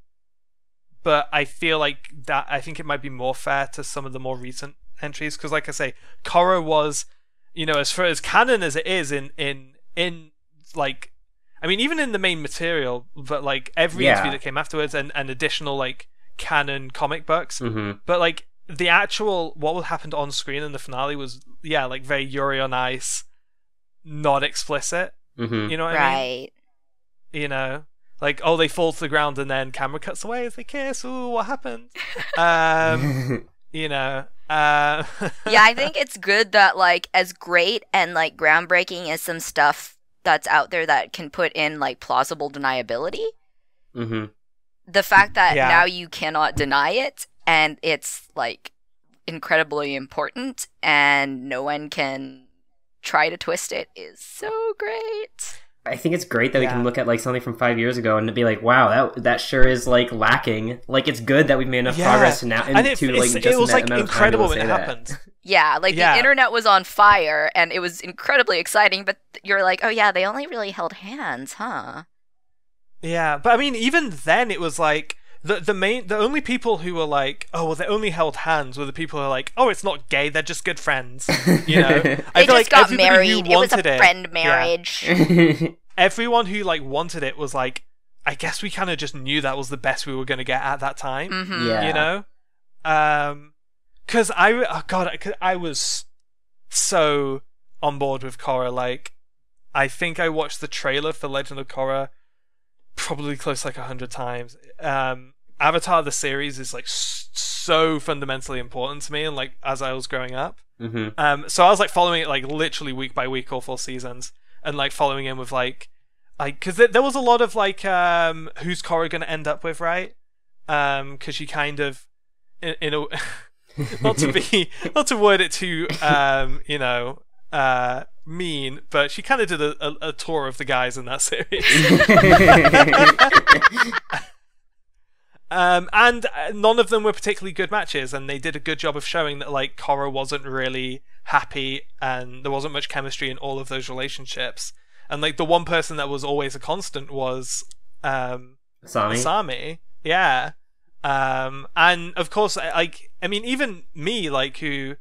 but I feel like that. I think it might be more fair to some of the more recent entries, because, like I say, Korra was, you know, as far as canon as it is in like, I mean, even in the main material, but like every interview that came afterwards and additional like canon comic books, but like the actual what happened on screen in the finale was like very Yuri on Ice, not explicit. You know what I mean? Right. You know, like, oh, they fall to the ground and then camera cuts away as they kiss. Ooh, what happened? You know. Yeah, I think it's good that, like, as great and like groundbreaking as some stuff that's out there that can put in like plausible deniability, the fact that now you cannot deny it and it's like incredibly important and no one can try to twist it is so great. I think it's great that we can look at like something from 5 years ago and be like, wow, that sure is like lacking. Like, it's good that we've made enough progress now. And it was like incredible when it happened. Yeah, like the internet was on fire and it was incredibly exciting, but you're like, oh yeah, they only really held hands, huh? Yeah, but I mean, even then it was like the only people who were like, oh well, they only held hands were the people who are like, oh, it's not gay, they're just good friends. You know, they just got married. It was a friend marriage. Everyone who like wanted it was like, I guess we kind of just knew that was the best we were going to get at that time. You know, because I was so on board with Korra. Like, I think I watched the trailer for Legend of Korra probably close to like 100 times. Avatar the series is like so fundamentally important to me, and like as I was growing up, so I was like following it like literally week by week, all 4 seasons, and like following in with like because there was a lot of like who's Korra gonna end up with, right? Because she kind of in a not to word it too you know, mean, but she kind of did a tour of the guys in that series. And none of them were particularly good matches, and they did a good job of showing that like Korra wasn't really happy and there wasn't much chemistry in all of those relationships, and like the one person that was always a constant was Asami. Yeah. And of course, like, I mean, even me, like, who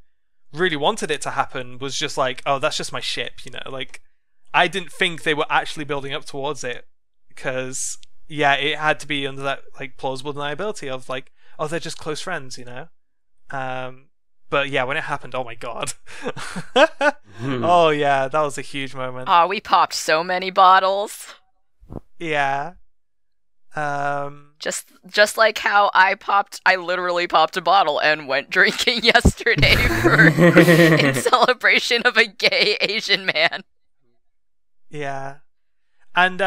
really wanted it to happen, was just like, oh, that's just my ship, you know, like, I didn't think they were actually building up towards it, because it had to be under that like plausible deniability of like, oh, they're just close friends, you know. But yeah, when it happened, oh my god. Oh yeah, that was a huge moment. Oh, we popped so many bottles. Yeah. Just like how I literally popped a bottle and went drinking yesterday in celebration of a gay Asian man. Yeah. And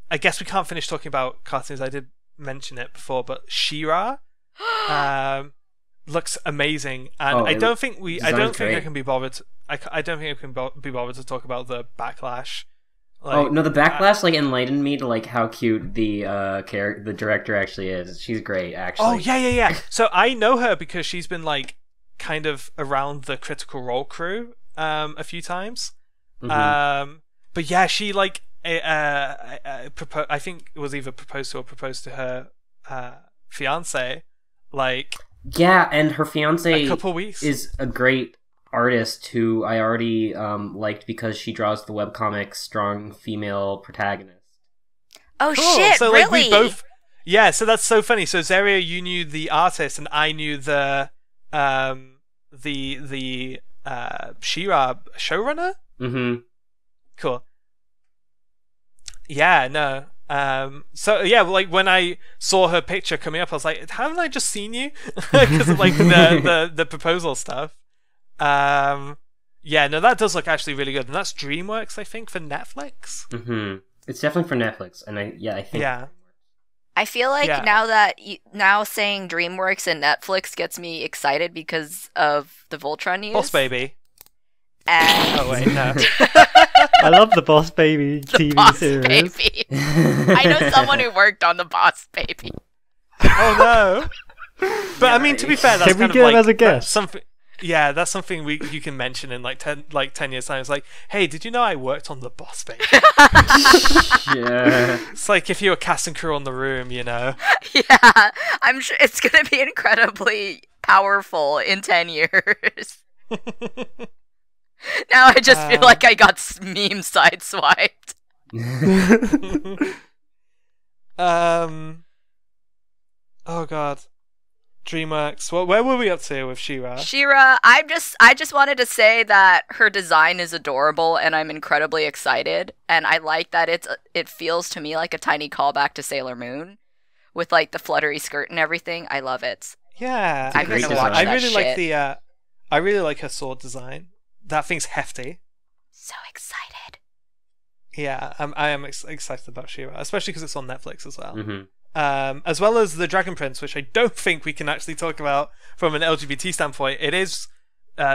I guess we can't finish talking about cartoons. I did mention it before, but She-Ra. looks amazing, and Oh, I don't think I don't think I great. can be bothered. I don't think I can be bothered to talk about the backlash. Oh no, the backlash like enlightened me to like how cute the the director actually is. She's great, actually. Oh yeah. So I know her because she's been like kind of around the Critical Role crew a few times. Mhm. But yeah, she like I think it was either proposed to or proposed to her fiance like Yeah, and her fiance a couple weeks. is a great artist who I already liked because she draws the webcomic strong female protagonist. Oh Cool. shit! So really? like we both. Yeah, so that's so funny. So Zaria, you knew the artist, and I knew the She-Ra showrunner. Mm-hmm. Cool. Yeah, no. So yeah, like when I saw her picture coming up, I was like, haven't I just seen you? Because of like the proposal stuff. Yeah, no, that does look actually really good, and that's DreamWorks, I think, for Netflix. Mm-hmm. It's definitely for Netflix, and I think Yeah. I feel like Yeah. now saying DreamWorks and Netflix gets me excited because of the Voltron news. Boss Baby. And Oh wait, no. I love the Boss Baby the TV Boss series. Baby. I know someone who worked on the Boss Baby. Oh no. But I mean, to be fair, that's Can we kind get of him like as a guest? something. Yeah, that's something you can mention in like 10 years time. It's like, hey, did you know I worked on the Boss Baby? Yeah. It's like if you were cast and crew on The Room, you know. Yeah, I'm sure it's gonna be incredibly powerful in 10 years. Now I just feel like I got meme sideswiped. Oh god. DreamWorks. Well, where were we up to with She-Ra? She-Ra, I just wanted to say that her design is adorable, and I'm incredibly excited. And I like that it feels to me like a tiny callback to Sailor Moon, with like the fluttery skirt and everything. I love it. Yeah, a I great guess design. I that really like shit. the. I really like her sword design. That thing's hefty. So excited. Yeah, I am excited about She-Ra, especially because it's on Netflix as well. Mm-hmm. As well as the Dragon Prince, which I don't think we can actually talk about from an LGBT standpoint. It is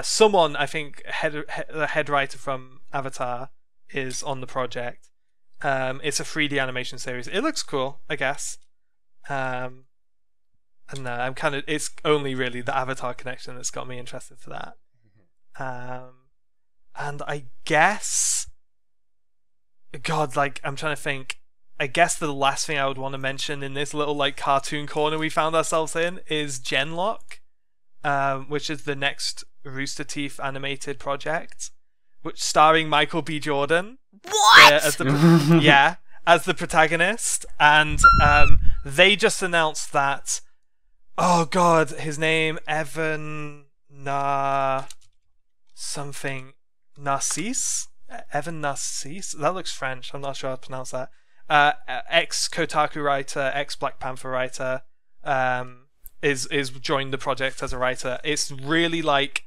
someone, I think, the head writer from Avatar is on the project. It's a 3D animation series. It looks cool, I guess. And I'm kind of. It's only really the Avatar connection that's got me interested for that. And I guess, God, like I'm trying to think. I guess the last thing I would want to mention in this little like cartoon corner we found ourselves in is Genlock, which is the next Rooster Teeth animated project, which starring Michael B. Jordan. What? As the protagonist, and they just announced that. Oh God, his name Evan something Narcisse. Evan Narcisse. That looks French. I'm not sure how to pronounce that. Ex Kotaku writer, ex Black Panther writer, is joined the project as a writer. It's really like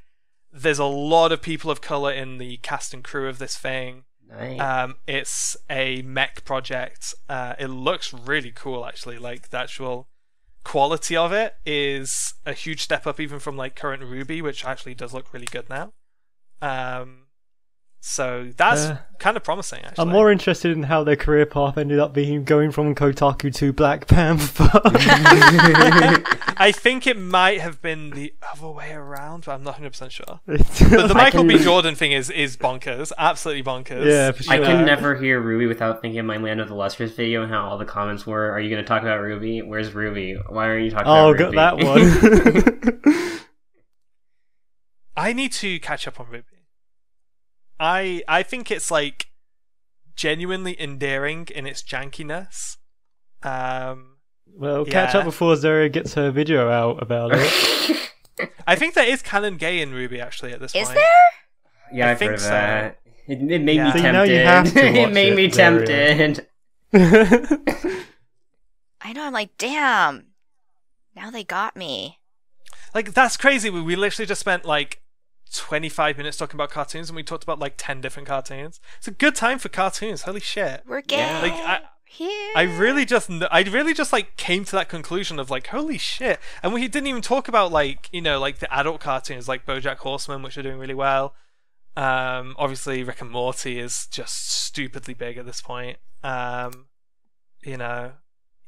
there's a lot of people of color in the cast and crew of this thing. Nice. It's a mech project. It looks really cool, actually. Like the actual quality of it is a huge step up, even from like current Ruby, which actually does look really good now. So that's kind of promising, actually. I'm more interested in how their career path ended up being going from Kotaku to Black Panther. I think it might have been the other way around, but I'm not 100% sure. But But the Michael B. Jordan thing is bonkers. Absolutely bonkers. Yeah, for sure. I can never hear Ruby without thinking of my Land of the Lustrous video and how all the comments were, "Are you going to talk about Ruby? Where's Ruby? Why are you talking about Ruby?" got that one. I need to catch up on Ruby. I think it's like genuinely endearing in its jankiness. Well, catch up before Zara gets her video out about it. I think there is canon gay in Ruby actually at this point. Is there? Yeah, I I've think heard of so. that. It made me Yeah. So tempted. now you have to It watch made me it, Zaria. tempted. I know. I'm like, damn. Now they got me. Like that's crazy. We literally just spent like 25 minutes talking about cartoons, and we talked about like 10 different cartoons. It's a good time for cartoons. Holy shit! We're gay. Yeah. Like Yeah. I really just like came to that conclusion of like, holy shit. And we didn't even talk about like, you know, like the adult cartoons like BoJack Horseman, which are doing really well. Obviously Rick and Morty is just stupidly big at this point. You know,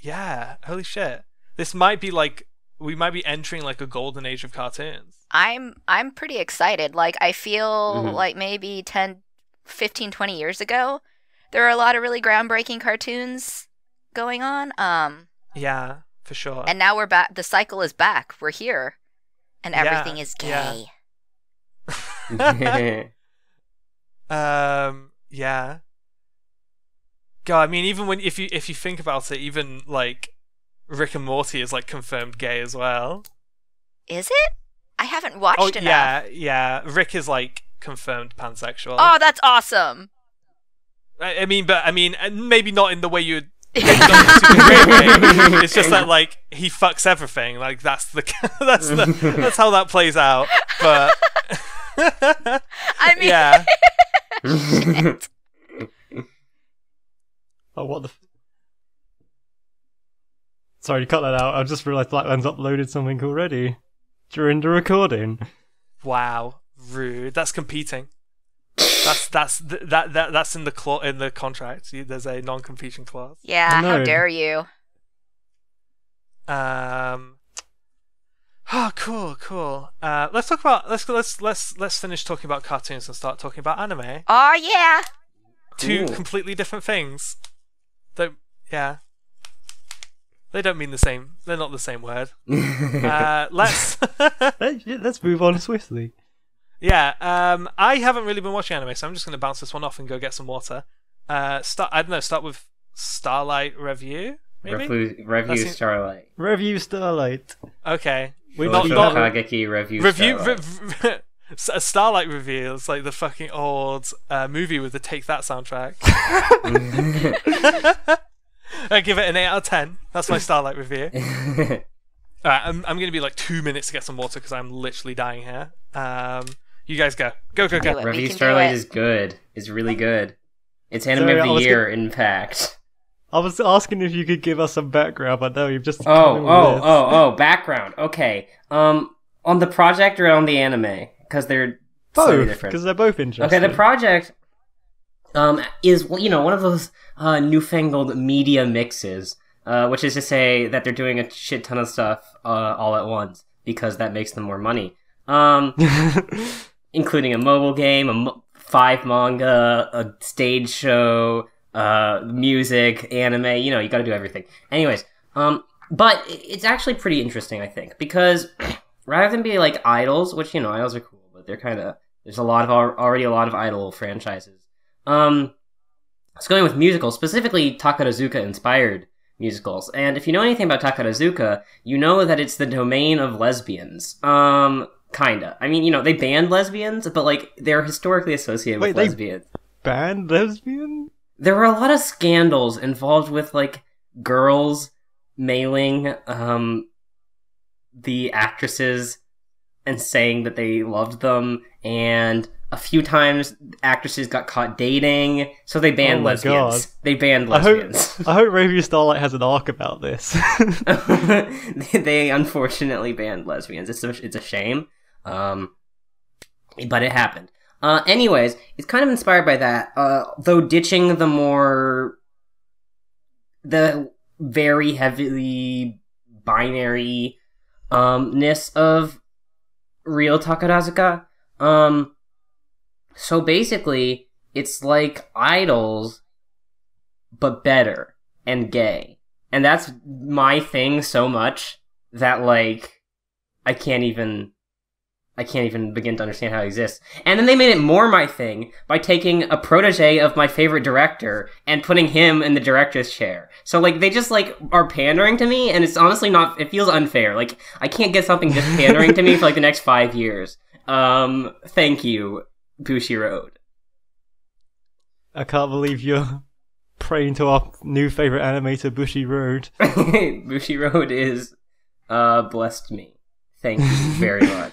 yeah, holy shit. This might be like, we might be entering like a golden age of cartoons. I'm pretty excited. Like, I feel like maybe 10, 15, 20 years ago, there are a lot of really groundbreaking cartoons going on. Yeah, for sure. And now we're back. The cycle is back. We're here. And everything is gay. Yeah. God, I mean, even when if you think about it, even like Rick and Morty is like confirmed gay as well. Is it? I haven't watched enough. Yeah. Rick is like confirmed pansexual. Oh, that's awesome. I mean, maybe not in the way you'd. Maybe not in a super great way. It's just that like he fucks everything. Like that's how that plays out. But I mean, yeah. Shit. Oh, what the... Sorry, cut that out. I just realised Blackland's uploaded something already during the recording. Wow, rude. That's competing. That's in the contract. There's a non-competing clause. Yeah, how dare you? Oh, cool. Let's talk about let's finish talking about cartoons and start talking about anime. Oh yeah. Two completely different things. They don't mean the same. They're not the same word. Let's move on swiftly. Yeah. I haven't really been watching anime, so I'm just going to bounce this one off and go get some water. Start with Starlight Review. Maybe Starlight. Review Starlight. Okay. We're not Kageki Review Starlight. A Starlight Review is like the fucking old movie with the Take That soundtrack. I give it an 8 out of 10. That's my Starlight Review. Alright, I'm going to be like 2 minutes to get some water because I'm literally dying here. You guys go. Go. Review Starlight is good. It's really good. It's anime of the year, in fact. I was asking if you could give us some background, but no, you've just... background. Okay. On the project or on the anime? Because they're both, different. Because they're both interesting. Okay, the project is, one of those newfangled media mixes, which is to say that they're doing a shit ton of stuff all at once, because that makes them more money. Including a mobile game, 5 manga, a stage show, music, anime, you gotta do everything. Anyways, but it's actually pretty interesting, I think, because rather than be like idols, which, idols are cool, but they're kind of, there's already a lot of idol franchises. It's going with musicals, specifically Takarazuka-inspired musicals. And if you know anything about Takarazuka, you know that it's the domain of lesbians. Kinda. I mean, they banned lesbians, but, like, they're historically associated with lesbians. Banned lesbian? There were a lot of scandals involved with, like, girls mailing, the actresses and saying that they loved them, and a few times actresses got caught dating, so they banned lesbians. God. They banned lesbians. I hope Review Starlight has an arc about this. They unfortunately banned lesbians. It's a shame. But it happened. Anyways, it's kind of inspired by that, though ditching the very heavily binary ness of real Takarazuka. So basically, it's like idols, but better and gay. And that's my thing so much that, like, I can't even begin to understand how it exists. And then they made it more my thing by taking a protege of my favorite director and putting him in the director's chair. So, like, they just, like, are pandering to me, and it's honestly it feels unfair. Like, I can't get something just pandering to me for, like, the next 5 years. Thank you, Bushi Road. I can't believe you're praying to our new favorite animator, Bushi Road. Bushi Road is, blessed me. Thank you very much.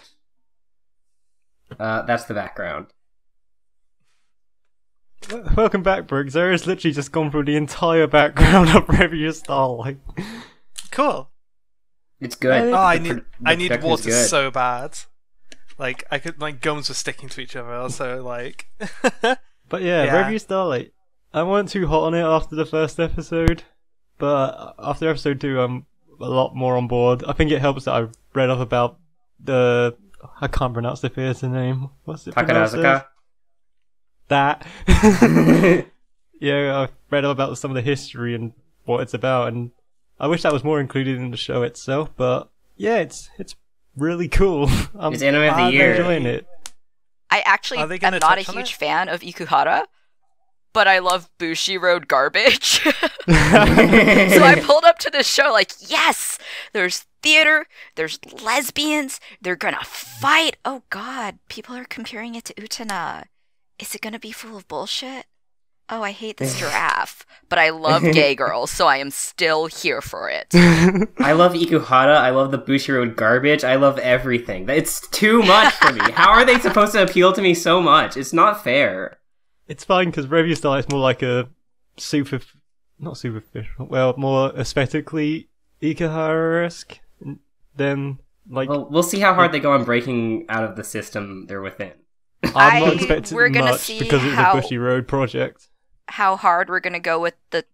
That's the background. Welcome back, Brooke. Zara's literally just gone through the entire background of Review Starlight. Cool. It's good. Oh, I The need production is water good. so bad. Like I could, like gums were sticking to each other. So like. But yeah, Yeah. Review Starlight. I weren't too hot on it after the first episode, but after episode 2, I'm a lot more on board. I think it helps that I read up about the... I can't pronounce the theatre name. What's it pronounced as? Takarazuka. That. Yeah, I've read up about some of the history and what it's about, and I wish that was more included in the show itself, but yeah, it's really cool. It's anime of the year. I'm enjoying it. I actually Are they am gonna not a touch on huge it? fan of Ikuhara, but I love Bushi Road garbage. So I pulled up to this show like, yes, there's theater, there's lesbians, they're gonna fight. Oh god, people are comparing it to Utena. Is it gonna be full of bullshit? Oh, I hate this giraffe, but I love gay girls, so I am still here for it. I love Ikuhara. I love the Bushiroad garbage. I love everything. It's too much for me. How are they supposed to appeal to me so much? It's not fair. It's fine because Review Starlight's more like a not superficial, well, more aesthetically Ikuhara-esque than like. Well, we'll see how hard they go on breaking out of the system they're within. I'm not expecting we're gonna much see because it's how- a Bushy Road project. How hard we're gonna go with the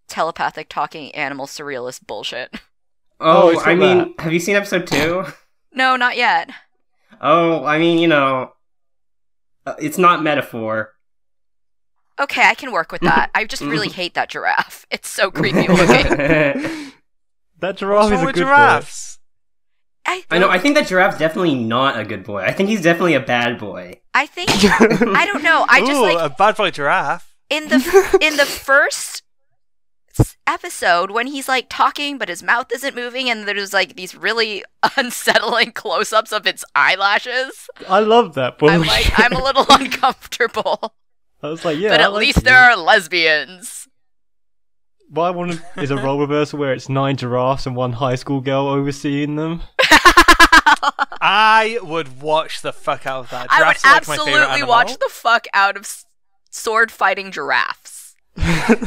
telepathic talking animal surrealist bullshit. Oh, it's I got mean, have you seen episode 2? No, not yet. Oh, I mean, it's not metaphor. Okay, I can work with that. I just really hate that giraffe. It's so creepy looking. That giraffe What's is wrong a with good giraffes? I know, I think that giraffe's definitely not a good boy. I think he's definitely a bad boy. I think I don't know. I just Ooh, like a bad boy giraffe. in the first episode when he's like talking but his mouth isn't moving and there's like these really unsettling close-ups of its eyelashes. I love that boy. I'm a little uncomfortable. I was like, yeah, but I at like least it. there are lesbians. What I want is a role reversal where it's 9 giraffes and 1 high school girl overseeing them. I would watch the fuck out of that. I would Giraffes are, like, my favorite absolutely animal. watch the fuck out of sword fighting giraffes.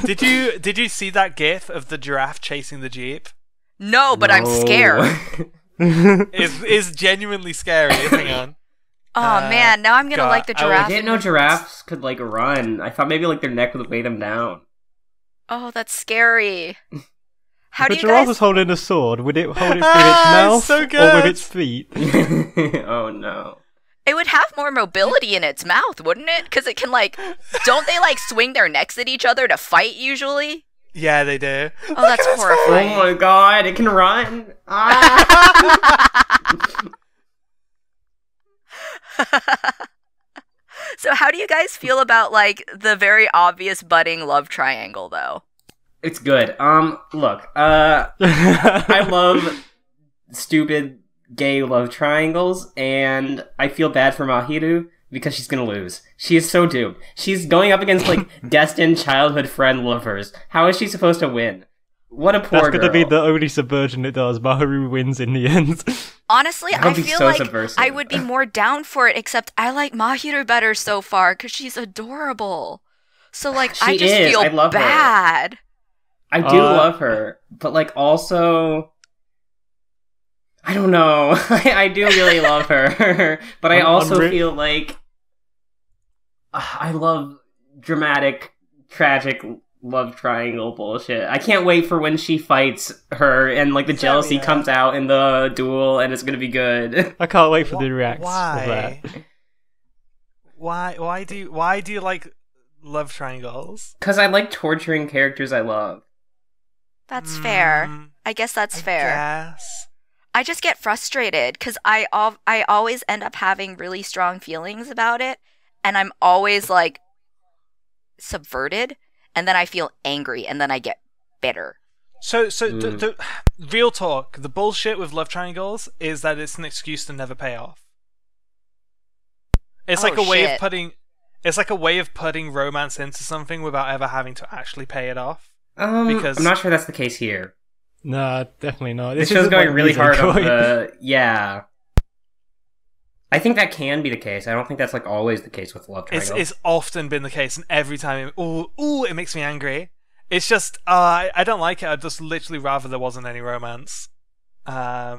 Did you see that gif of the giraffe chasing the jeep? No, but I'm No. scared. It's genuinely scary. Hang on. Oh man, now I'm gonna God, like the I would- giraffe. I didn't know giraffes could, like, run. I thought maybe, like, their neck would weigh them down. Oh, that's scary. How If do a you giraffe guys? was holding a sword, would it hold it with its mouth so or with good. its feet? Oh, no. It would have more mobility in its mouth, wouldn't it? Because it can like, don't they like swing their necks at each other to fight usually? Yeah, they do. Oh, that's Oh horrifying. my god, it can run! Ah! So how do you guys feel about like the very obvious budding love triangle though? It's good. Look, I love stupid gay love triangles, and I feel bad for Mahiru because she's gonna lose. She is so doomed. She's going up against, like, destined childhood friend lovers. How is she supposed to win? What a poor That's girl. going to be the only subversion it does. Maharu wins in the end. Honestly, That would I be feel so like subversive. I would be more down for it, except I like Mahiru better so far because she's adorable. So like, I She just is. feel I love her. bad. I do love her, but, like, also... I don't know. I do really love her, but I I'm also re- feel like I love dramatic, tragic love triangle bullshit. I can't wait for when she fights her and, like, the jealousy yeah. comes out in the duel and it's gonna be good. I can't wait for the reacts of Why? that. Why do you like love triangles? Because I like torturing characters I love. That's fair. Mm, I guess that's I fair. guess. I just get frustrated because I always end up having really strong feelings about it, and I'm always like subverted, and then I feel angry, and then I get bitter. So the real talk, the bullshit with love triangles is that it's an excuse to never pay off. It's Oh, like a way shit. of putting. It's like a way of putting romance into something without ever having to actually pay it off. Because- I'm not sure that's the case here. Nah, definitely not. This show's isn't going like really hard on Nisekoi. the... Yeah. I think that can be the case. I don't think that's like always the case with love triangles. It's often been the case, and every time, it makes me angry. It's just, I don't like it. I'd just literally rather there wasn't any romance. Yeah.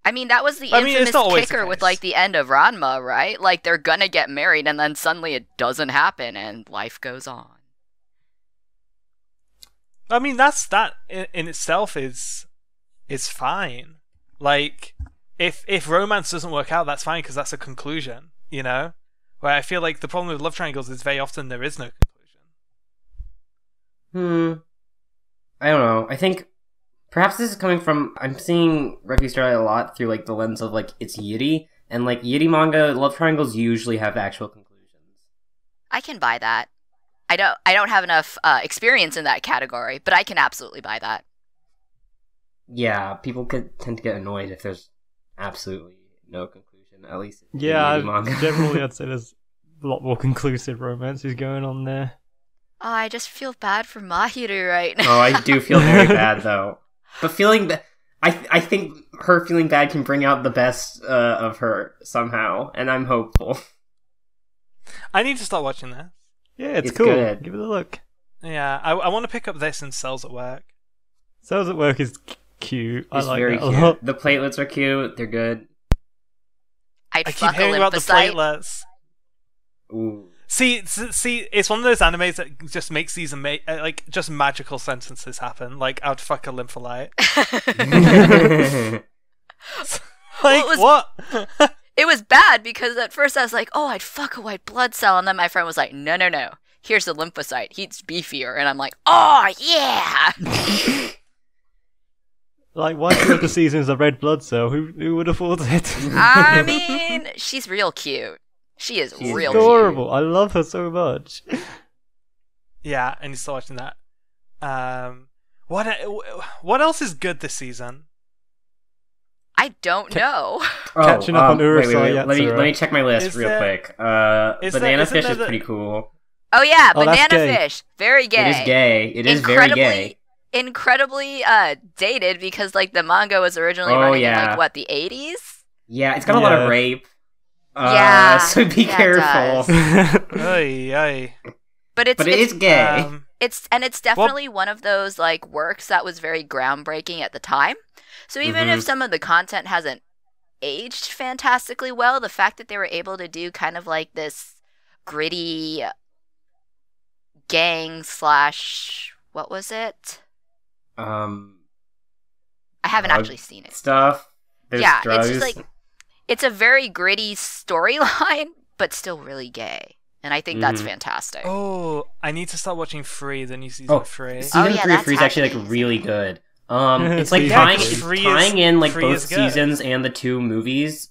I mean, that was the infamous kicker with like the end of Ranma, right? Like they're gonna get married, and then suddenly it doesn't happen, and life goes on. I mean, that in itself is fine. Like, if romance doesn't work out, that's fine because that's a conclusion, you know. Where I feel like the problem with love triangles is very often there is no conclusion. I don't know. I think perhaps this is coming from I'm seeing Refugee Starlight a lot through like the lens of like it's Yuri, and like Yuri manga love triangles usually have actual conclusions. I can buy that. I don't have enough experience in that category, but I can absolutely buy that. Yeah, people could tend to get annoyed if there's absolutely no conclusion, at least in Yeah, manga. Generally I'd say there's a lot more conclusive romances going on there. Oh, I just feel bad for Mahiru right now. Oh, I do feel very bad, though. But feeling that... I think her feeling bad can bring out the best of her somehow, and I'm hopeful. I need to start watching this. Yeah, it's cool. Good. Give it a look. Yeah, I want to pick up this in Cells at Work. Cells at Work is cute. It's I like very that a cute. lot. The platelets are cute. They're good. I'd I keep fuck a hearing about the lymphocyte. platelets. Ooh. See, it's one of those animes that just makes these like just magical sentences happen. Like, I'd fuck a lympholyte. Like, Well, what? It was bad because at first I was like, oh, I'd fuck a white blood cell. And then my friend was like, no. Here's the lymphocyte. He's beefier. And I'm like, oh, yeah. Like, why two of the seasons of red blood cell? Who would have thought it? I mean, she's real cute. She is She's real Adorable. cute. I love her so much. Yeah, and you're still watching that. What else is good this season? I don't know. Catching up on wait, Urusei Let Yatsura. me check my list real quick. Banana Fish is pretty cool. Oh, yeah. Oh, that's Banana gay. Fish. Very gay. It is gay. It is very gay. Incredibly dated because, like, the manga was originally running in, like, what, the 80s? Yeah, it's got a lot of rape. Yeah. So be Yeah, it careful. does. Ay. But it is gay. It's definitely one of those like works that was very groundbreaking at the time. So even if some of the content hasn't aged fantastically well, the fact that they were able to do kind of like this gritty gang / what was it? I haven't actually seen it. Stuff. There's drugs. It's just like it's a very gritty storyline, but still really gay. And I think that's fantastic. Oh, I need to start watching Free, the new season of Free. Season yeah, 3 of that's Free is actually like happening. really good. It's like Yeah, tying in like Free both is good. seasons and the 2 movies.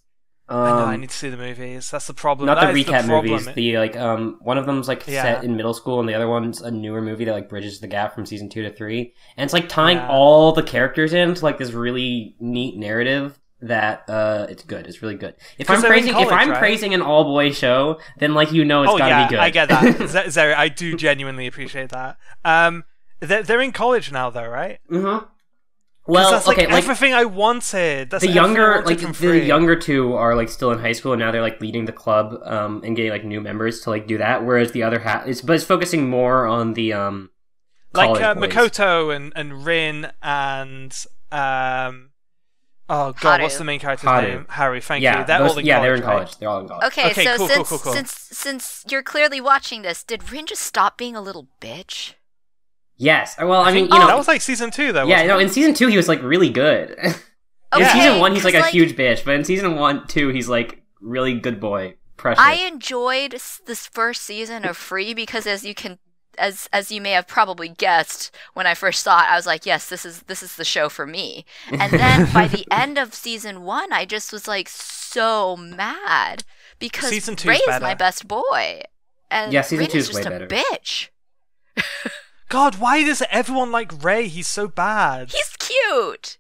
I know, I need to see the movies. That's the problem. Not That the is recap problem. movies. The like one of them's like set in middle school, and the other one's a newer movie that like bridges the gap from season 2 to 3. And it's like tying all the characters into like this really neat narrative that it's good. It's really good. If I'm praising an all boy show, then like it's gotta be good. I get that. Zeri, I do genuinely appreciate that. They're in college now, though, right? Mm-hmm. Well, that's okay, like everything I wanted. That's the everything I younger, wanted like from the Free. younger 2 are like still in high school, and now they're like leading the club, and getting like new members to like do that. Whereas the other half, it's focusing more on the like college boys. Makoto and Rin and oh god, Haru. what's the main character's Haru. name? Harry. Thank Yeah, you. They're all in college. they're in right? college. They're all in college. Okay, Okay, so cool. since you're clearly watching this, did Rin just stop being a little bitch? Yes. Well, I mean, that was like season 2, though. Yeah, wasn't no. it? In season 2, he was like really good. In Okay, season 1, he's like a 'cause, huge bitch, but in season 2, he's like really good boy. Precious. I enjoyed this first season of Free because as you may have probably guessed, when I first saw it, I was like, yes, this is the show for me. And then by the end of season 1, I just was like so mad because Season 2's Ray is better. my best boy. And Yeah, season Rin 2 is is way just better. a bitch. God, why does everyone like Ray? He's so bad. He's cute.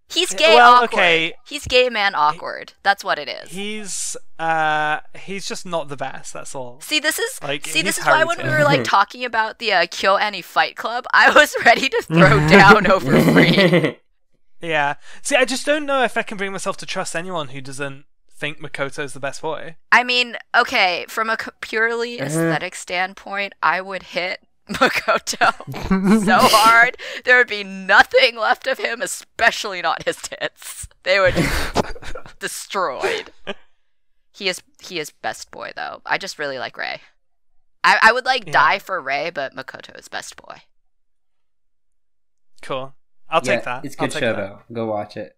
He's gay Well, awkward. okay. He's gay man awkward. That's what it is. He's just not the best. That's all. See, this is he's why when we Harrington. were like talking about the Kyo Annie Fight Club, I was ready to throw down over Free. Yeah. See, I just don't know if I can bring myself to trust anyone who doesn't think Makoto's the best boy. I mean, okay, from a purely aesthetic standpoint, I would hit Makoto so hard there would be nothing left of him, especially not his tits. They would just destroyed. He is best boy though. I just really like Rei. I would die for Rei, but Makoto is best boy. Cool. I'll take that. It's a good show though. Go watch it.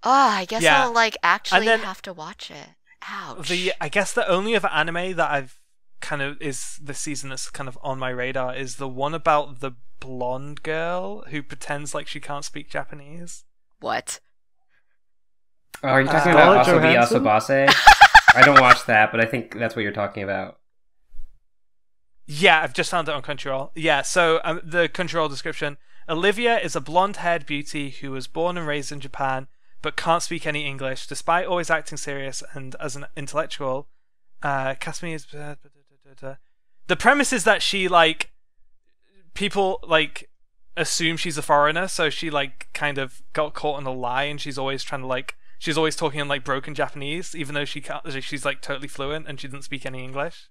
Oh, I guess I'll actually have to watch it. Ouch. I guess the only other anime that I've kind of is this season that's kind of on my radar is the one about the blonde girl who pretends like she can't speak Japanese. What? Are you talking about Asobi Asobase? I don't watch that, but I think that's what you're talking about. Yeah, I've just found it on Crunchyroll. Yeah, so the Crunchyroll description: Olivia is a blonde-haired beauty who was born and raised in Japan, but can't speak any English, despite always acting serious and as an intellectual. Kasumi is... The premise is that she, people, assume she's a foreigner, so she, kind of got caught in a lie, and she's always trying to, she's always talking in, broken Japanese, even though she's, totally fluent, and she doesn't speak any English.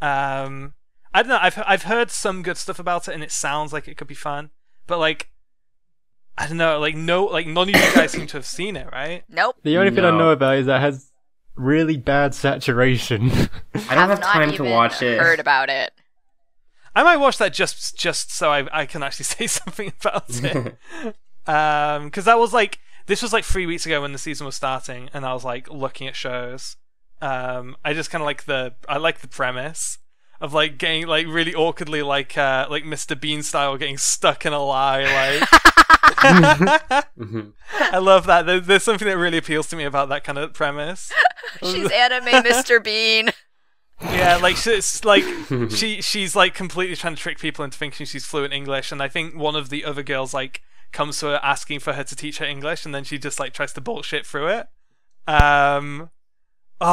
I don't know, I've heard some good stuff about it, and it sounds like it could be fun, but, I don't know, none of you guys seem to have seen it, right? Nope. The only thing I know about is that it has really bad saturation. I don't have time to watch it. Heard about it. I might watch that just so I can actually say something about it. Because that was this was 3 weeks ago when the season was starting, and I was looking at shows. I just kind of I like the premise of getting really awkwardly Mr. Bean style getting stuck in a lie. I love that. There's something that really appeals to me about that kind of premise. She's anime Mr. Bean. Yeah, she's she's completely trying to trick people into thinking she's fluent English, and I think one of the other girls comes to her asking for her to teach her English, and then she just tries to bullshit through it.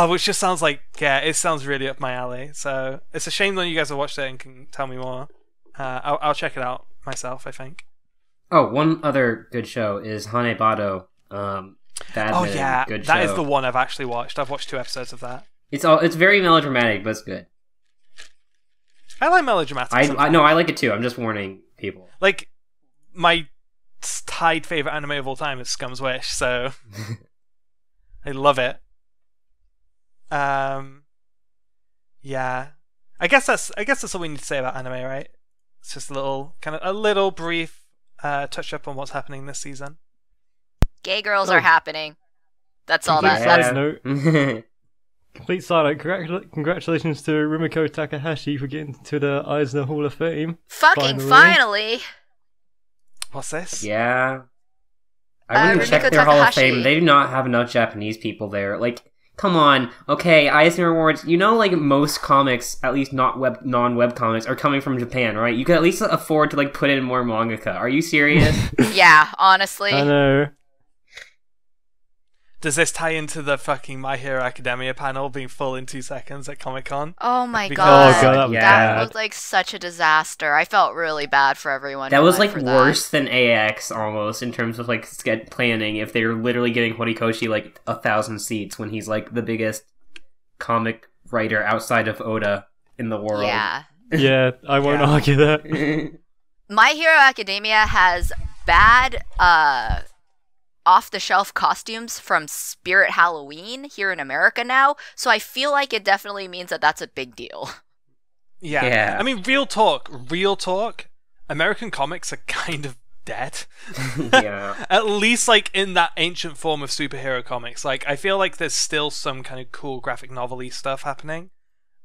Which just sounds it sounds really up my alley. So it's a shame that you guys have watched it and can tell me more. I'll check it out myself, I think. Oh, one other good show is Hanebado. Good show. That is the one I've actually watched. I've watched 2 episodes of that. It's very melodramatic, but it's good. I like melodramatic. I like it too. I'm just warning people. My tied favorite anime of all time is Scum's Wish, so I love it. Yeah. I guess that's all we need to say about anime, right? It's just a little brief touch up on what's happening this season. Gay girls are happening. That's all that's. Complete side note. Congratulations to Rumiko Takahashi for getting to the Eisner Hall of Fame. Fucking finally. What's this? Yeah. I wouldn't check their Hall of Fame. They do not have enough Japanese people there. Come on. Okay, Eisner Awards. Most comics, at least non-web comics, are coming from Japan, right? You could at least afford to put in more mangaka. Are you serious? Yeah, honestly. I know. Does this tie into the fucking My Hero Academia panel being full in 2 seconds at Comic-Con? Oh my god. Oh god, that was such a disaster. I felt really bad for everyone. That was worse than AX almost in terms of planning. If they were literally getting Horikoshi 1,000 seats when he's the biggest comic writer outside of Oda in the world. Yeah. Yeah, I won't argue that. My Hero Academia has bad off-the-shelf costumes from Spirit Halloween here in America now, so I feel like it definitely means that that's a big deal. Yeah. I mean, real talk, American comics are kind of dead. Yeah. At least in that ancient form of superhero comics. I feel like there's still some kind of cool graphic novel-y stuff happening.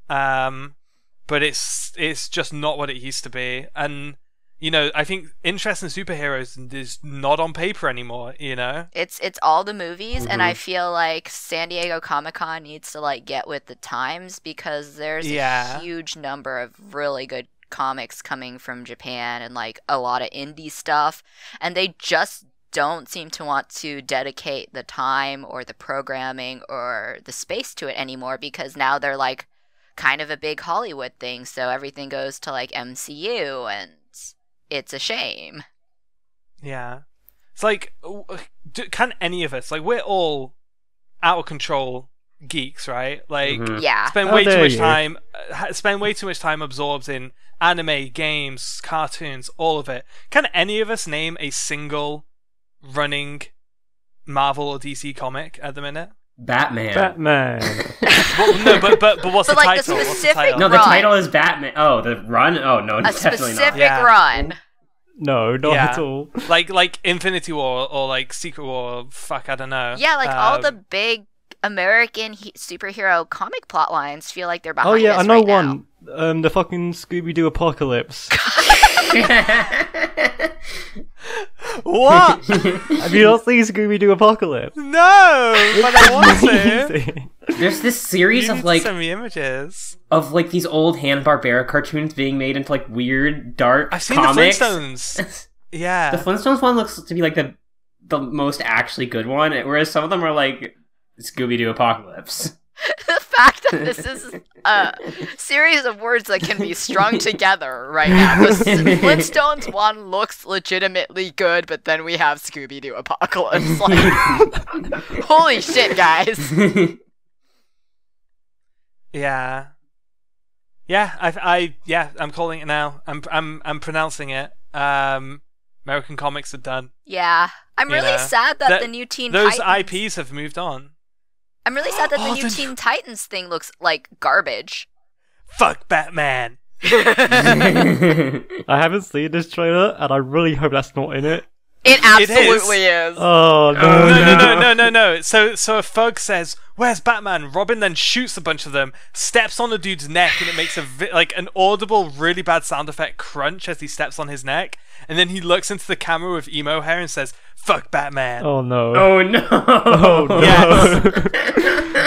But it's just not what it used to be. And I think interest in superheroes is not on paper anymore, It's all the movies, and I feel like San Diego Comic-Con needs to get with the times, because there's a huge number of really good comics coming from Japan and a lot of indie stuff, and they just don't seem to want to dedicate the time or the programming or the space to it anymore, because now they're kind of a big Hollywood thing, so everything goes to MCU, and it's a shame. Yeah. It's can any of us, we're all out of control geeks, right? Like, Yeah. spend How way too dare much you. time, spend way too much time absorbed in anime, games, cartoons, all of it. Can any of us name a single running Marvel or DC comic at the minute? Batman. Batman. Well, no, but what's But, the like, the title? What's the specific title? No, the Run. title is Batman. Oh, the run? Oh, no, A definitely specific not. Yeah. run. No, not Yeah. at all. like Infinity War or like Secret War. Fuck, I don't know. Yeah, like all the Um, big American superhero comic plot lines feel like they're behind Oh yeah, us I know right now. one. The fucking Scooby-Doo Apocalypse. What? Have you not seen Scooby-Doo Apocalypse? No, but I want to. Amazing. There's this series You of need like to send me images. these old Hanna-Barbera cartoons being made into like weird dark I've seen comics. the Flintstones. Yeah. The Flintstones one looks to be like the most actually good one, whereas some of them are like Scooby-Doo Apocalypse. The fact that this is a series of words that can be strung together right now. The Flintstones one looks legitimately good, but then we have Scooby-Doo Apocalypse. Like, holy shit, guys. Yeah. Yeah, I'm calling it now. I'm pronouncing it. American comics are done. Yeah. I'm You really know, sad that the new Teen Those Titans... IPs have moved on. I'm really sad that the Oh, new the- Teen Titans thing looks like garbage. Fuck Batman. I haven't seen this trailer, and I really hope that's not in it. It absolutely is. Oh no! No. So a thug says, "Where's Batman?" Robin then shoots a bunch of them, steps on a dude's neck, and it makes like an audible, really bad sound effect crunch as he steps on his neck. And then he looks into the camera with emo hair and says, "Fuck Batman." Oh no! Oh no! Oh no!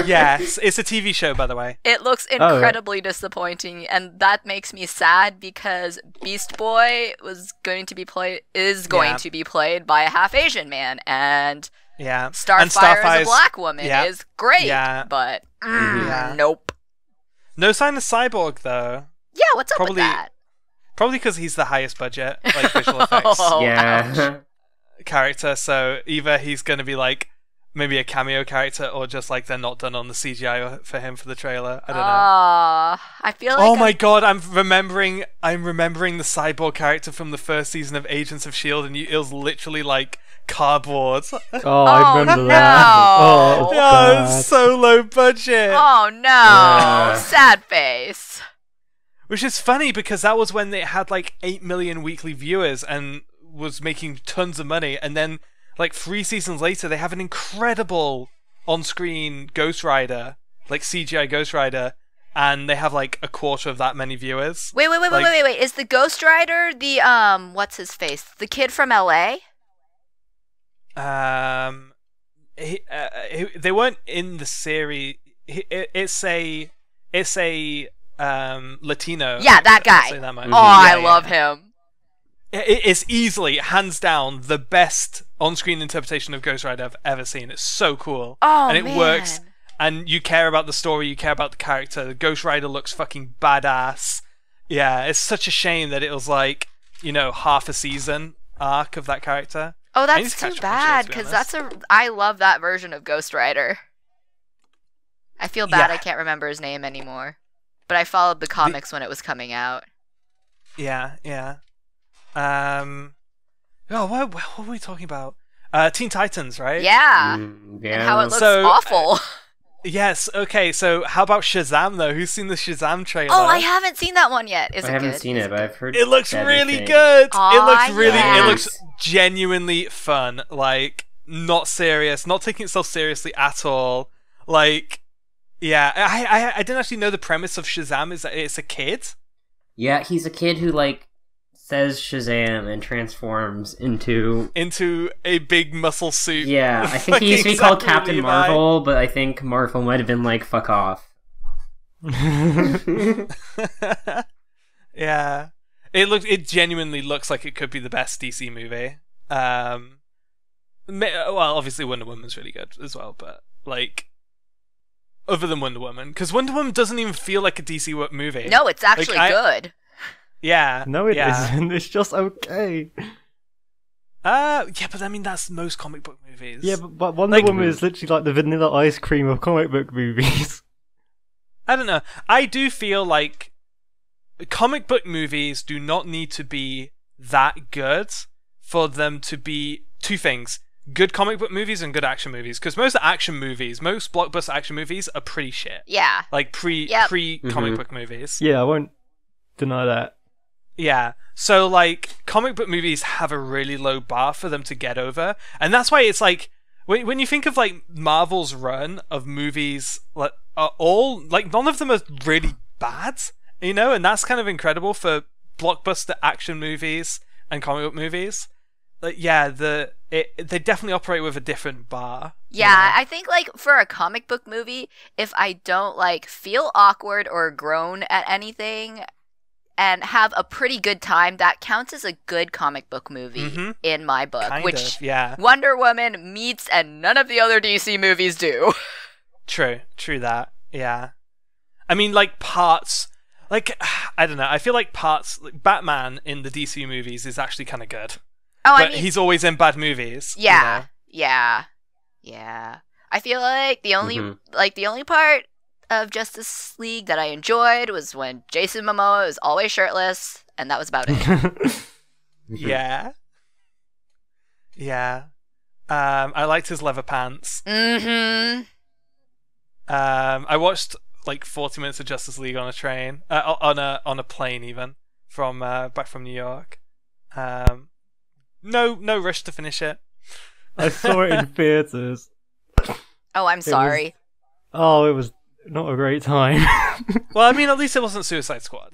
Yes, it's a TV show, by the way. It looks incredibly disappointing, and that makes me sad because Beast Boy is going to be played by a half Asian man, and Yeah. And Starfire as a Starfire's- black woman yeah. is great. Yeah. But Yeah. nope. No sign of Cyborg though. Yeah, what's up Probably- with that? Probably because he's the highest budget, like visual effects Oh, Yeah. character. So either he's going to be like maybe a cameo character, or just like they're not done on the CGI for him for the trailer. I don't know. I feel like Oh my god, I'm remembering the cyborg character from the first season of Agents of S.H.I.E.L.D. and it was literally like cardboard. Oh, I remember no. that. Oh, Oh, bad. it's so low budget. Oh no, Yeah. sad face. Which is funny because that was when it had like 8 million weekly viewers and was making tons of money, and then like 3 seasons later they have an incredible on-screen Ghost Rider, like CGI Ghost Rider, and they have like a quarter of that many viewers. Wait. Like- Is the Ghost Rider the what's his face? The kid from LA? They weren't in the series. It's a Latino. Yeah, that I'll guy. say that much. Oh, I Yeah. love him. It's easily, hands down, the best on-screen interpretation of Ghost Rider I've ever seen. It's so cool. Oh, and it man. works. And you care about the story, you care about the character. Ghost Rider looks fucking badass. Yeah, it's such a shame that it was like, half a season arc of that character. Oh, I need that's to too catch up on bad shows, to be because I love that version of Ghost Rider. I feel bad Yeah. I can't remember his name anymore, but I followed the comics when it was coming out. Yeah. What were we talking about? Teen Titans, right? Yeah, Yeah. and how it looks So, awful. Yes, okay, so how about Shazam, though? Who's seen the Shazam trailer? Oh, I haven't seen that one yet. Is I it haven't good? seen it, but I've heard It looks better really things. good! Aw, It looks yes. genuinely fun. Like, not serious, not taking itself seriously at all. Like, yeah, I didn't actually know the premise of Shazam is that it's a kid. Yeah, he's a kid who says Shazam and transforms into. A big muscle suit. Yeah, I think he used to be called Fucking Captain Levi. Marvel, but I think Marvel might have been like, fuck off. Yeah, it genuinely looks like it could be the best DC movie. Well, obviously Wonder Woman's really good as well, but like, other than Wonder Woman, because Wonder Woman doesn't even feel like a DC movie. No, it's actually I- good. Yeah. No, it yeah. not It's just okay. Yeah, but I mean that's most comic book movies. Yeah, but Wonder Woman is literally like the vanilla ice cream of comic book movies. I don't know. I do feel like comic book movies do not need to be that good for them to be two things: good comic book movies and good action movies. Because most blockbuster action movies are pretty shit. Yeah. Like pre comic book movies. Yeah, I won't deny that. Yeah. So like comic book movies have a really low bar for them to get over, and that's why it's like when you think of like Marvel's run of movies, like all like none of them are really bad, you know, and that's kind of incredible for blockbuster action movies and comic book movies. Like yeah, they definitely operate with a different bar. Yeah, you know? I think like for a comic book movie, if I don't like feel awkward or groan at anything and have a pretty good time, that counts as a good comic book movie in my book, yeah. Wonder Woman meets and none of the other DC movies do. True that. Yeah. I mean like parts like I don't know, I feel like parts like Batman in the DC movies is actually kind of good. Oh, but he's always in bad movies. Yeah. You know? Yeah. I feel like the only part of Justice League that I enjoyed was when Jason Momoa was always shirtless, and that was about it. Yeah. I liked his leather pants. I watched like 40 minutes of Justice League on a train, on a plane even from back from New York. No rush to finish it. I saw it in theaters. Oh, I'm sorry. It was not a great time. Well, I mean, at least it wasn't Suicide Squad.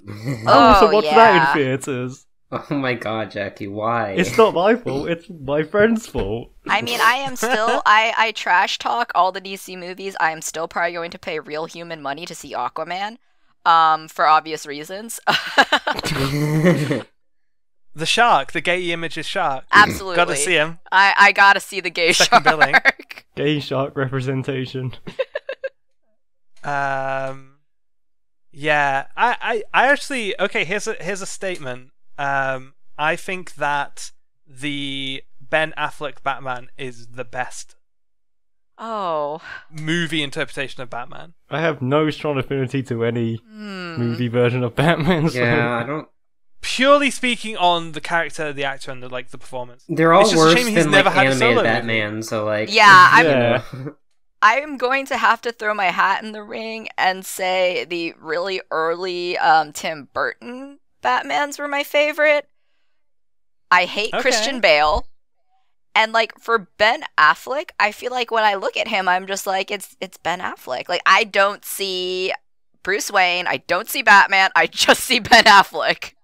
I also watched that in theaters. Oh my god, Jackie, why? It's not my fault, it's my friend's fault. I mean, I am still, I trash talk all the DC movies. I am still probably going to pay real human money to see Aquaman, for obvious reasons. The shark, the gay images shark. Absolutely. Gotta see him. I gotta see the gay Second shark. billing. Gay shark representation. Yeah, I actually, okay, here's a statement. I think that the Ben Affleck Batman is the best movie interpretation of Batman. I have no strong affinity to any movie version of Batman. So. Yeah, I don't. Purely speaking on the character, the actor, and the performance. They're all worse he's than never like had a animated solo Batman. movie. So like, yeah, I'm going to have to throw my hat in the ring and say the really early Tim Burton Batmans were my favorite. I hate Christian Bale. And like for Ben Affleck, I feel like when I look at him, I'm just like, it's Ben Affleck. Like I don't see Bruce Wayne, I don't see Batman, I just see Ben Affleck.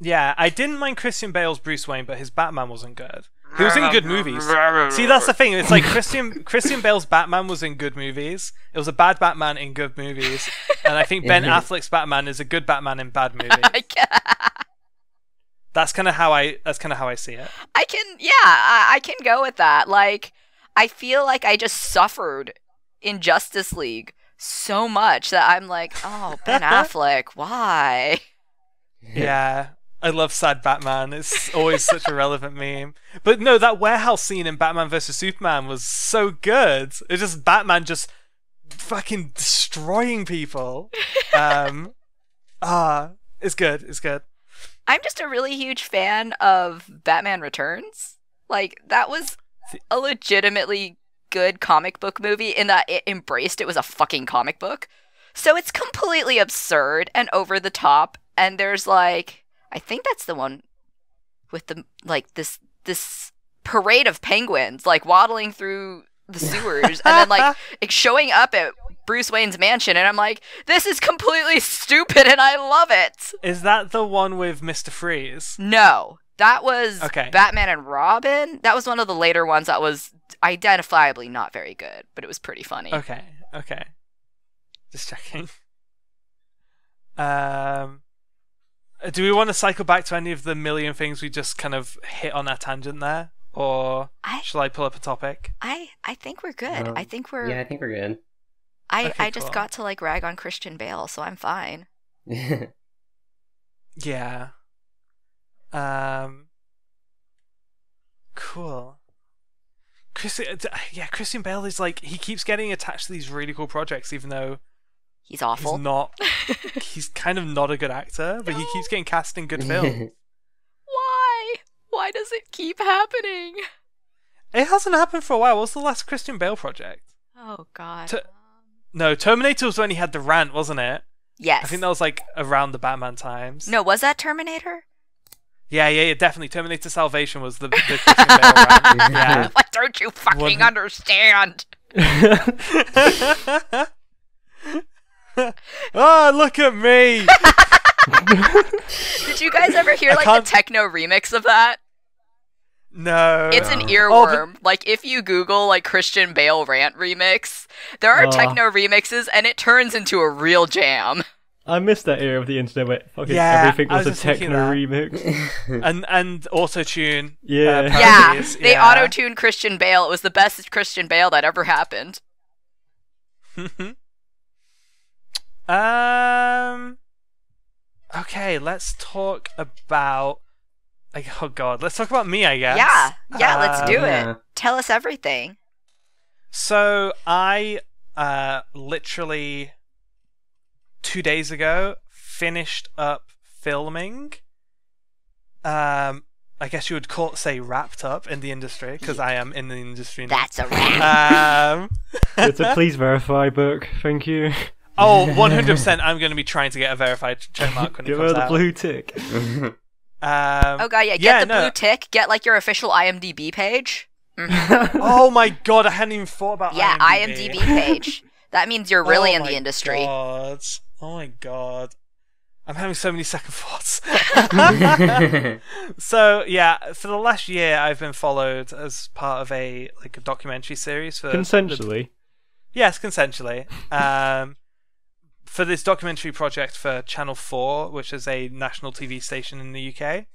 Yeah, I didn't mind Christian Bale's Bruce Wayne, but his Batman wasn't good. He was in good movies. See, that's the thing. It's like Christian Bale's Batman was in good movies. It was a bad Batman in good movies, and I think Ben Affleck's Batman is a good Batman in bad movies. That's kind of how I see it. I can go with that. Like, I feel like I just suffered in Justice League so much that I'm like, oh, Ben Affleck, why? Yeah. I love sad Batman. It's always such a relevant meme. But no, that warehouse scene in Batman vs Superman was so good. It's just Batman just fucking destroying people. It's good. It's good. I'm just a really huge fan of Batman Returns. Like, that was a legitimately good comic book movie in that it embraced it was a fucking comic book. So it's completely absurd and over the top, and there's like, I think that's the one with the like this parade of penguins like waddling through the sewers and then like showing up at Bruce Wayne's mansion, and I'm like, this is completely stupid and I love it. Is that the one with Mr. Freeze? No, that was Batman and Robin. That was one of the later ones that was identifiably not very good, but it was pretty funny. Okay. Just checking. Do we want to cycle back to any of the million things we just kind of hit on our tangent there? Or shall I pull up a topic? I think we're good. I think we're good. I just got to like rag on Christian Bale, so I'm fine. Yeah. Cool. Christian Bale is like, he keeps getting attached to these really cool projects, even though He's awful. he's not. He's kind of not a good actor, but he keeps getting cast in good films. Why? Why does it keep happening? It hasn't happened for a while. What's the last Christian Bale project? Oh God. No, Terminator was when he had the rant, wasn't it? Yes. I think that was like around the Batman times. No, was that Terminator? Yeah, definitely. Terminator Salvation was the Christian Bale rant. Yeah. What don't you fucking understand? Oh, look at me! Did you guys ever hear the techno remix of that? No. It's an earworm. Like, if you Google, like, Christian Bale rant remix, there are techno remixes, and it turns into a real jam. I missed that era of the internet where fucking everything was a techno remix. and auto-tune. Yeah. They auto-tuned Christian Bale. It was the best Christian Bale that ever happened. Okay, let's talk about... oh god, let's talk about me, I guess. Yeah, let's do it. Tell us everything. So, I literally 2 days ago finished up filming. I guess you would say wrapped up in the industry, because I am in the industry now. That's a wrap. It's a please verify book, thank you. Oh, 100% I'm going to be trying to get a verified checkmark when it comes out. Give her the blue tick. Oh god, yeah, get the blue tick, get like your official IMDb page. Oh my god, I hadn't even thought about IMDb page. That means you're really in the industry. God. Oh my god. I'm having so many second thoughts. So, yeah, for the last year I've been followed as part of a documentary series for Consensually. Yes, consensually. For this documentary project for Channel 4, which is a national TV station in the UK,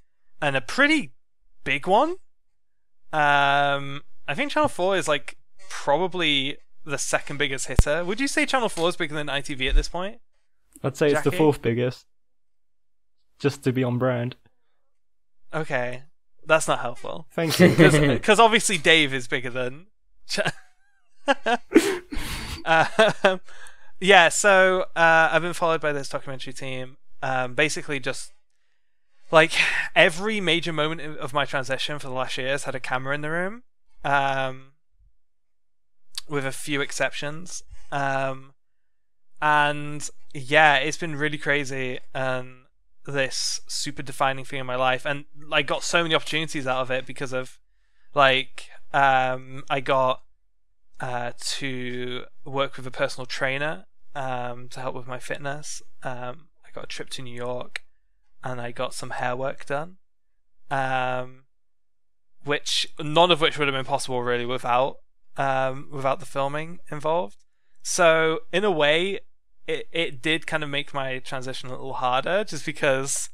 and a pretty big one. I think Channel 4 is probably the second biggest hitter. Would you say Channel 4 is bigger than ITV at this point? I'd say it's the fourth biggest. Just to be on brand. Okay, that's not helpful. Thank you. Because obviously Dave is bigger than... Yeah, so I've been followed by this documentary team. Basically just every major moment of my transition for the last year has had a camera in the room, with a few exceptions. And yeah, it's been really crazy and this super defining thing in my life, and I got so many opportunities out of it because of I got to work with a personal trainer to help with my fitness. I got a trip to New York, and I got some hair work done, which none of which would have been possible really without the filming involved. So in a way, it did kind of make my transition a little harder, just because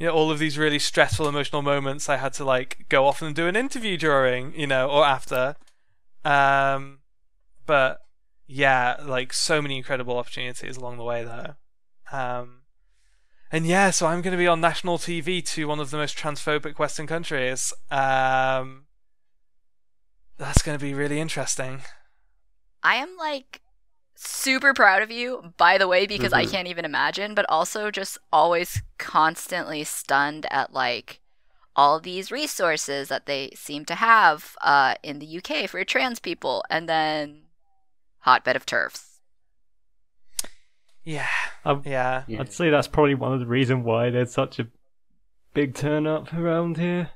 all of these really stressful emotional moments I had to go off and do an interview during, or after. But yeah, so many incredible opportunities along the way though. And yeah, so I'm going to be on national TV to one of the most transphobic Western countries. That's going to be really interesting. I am super proud of you, by the way, because I can't even imagine, but also just always constantly stunned at all these resources that they seem to have in the UK for trans people, and then hotbed of TERFs. Yeah. I'd say that's probably one of the reasons why there's such a big turn up around here.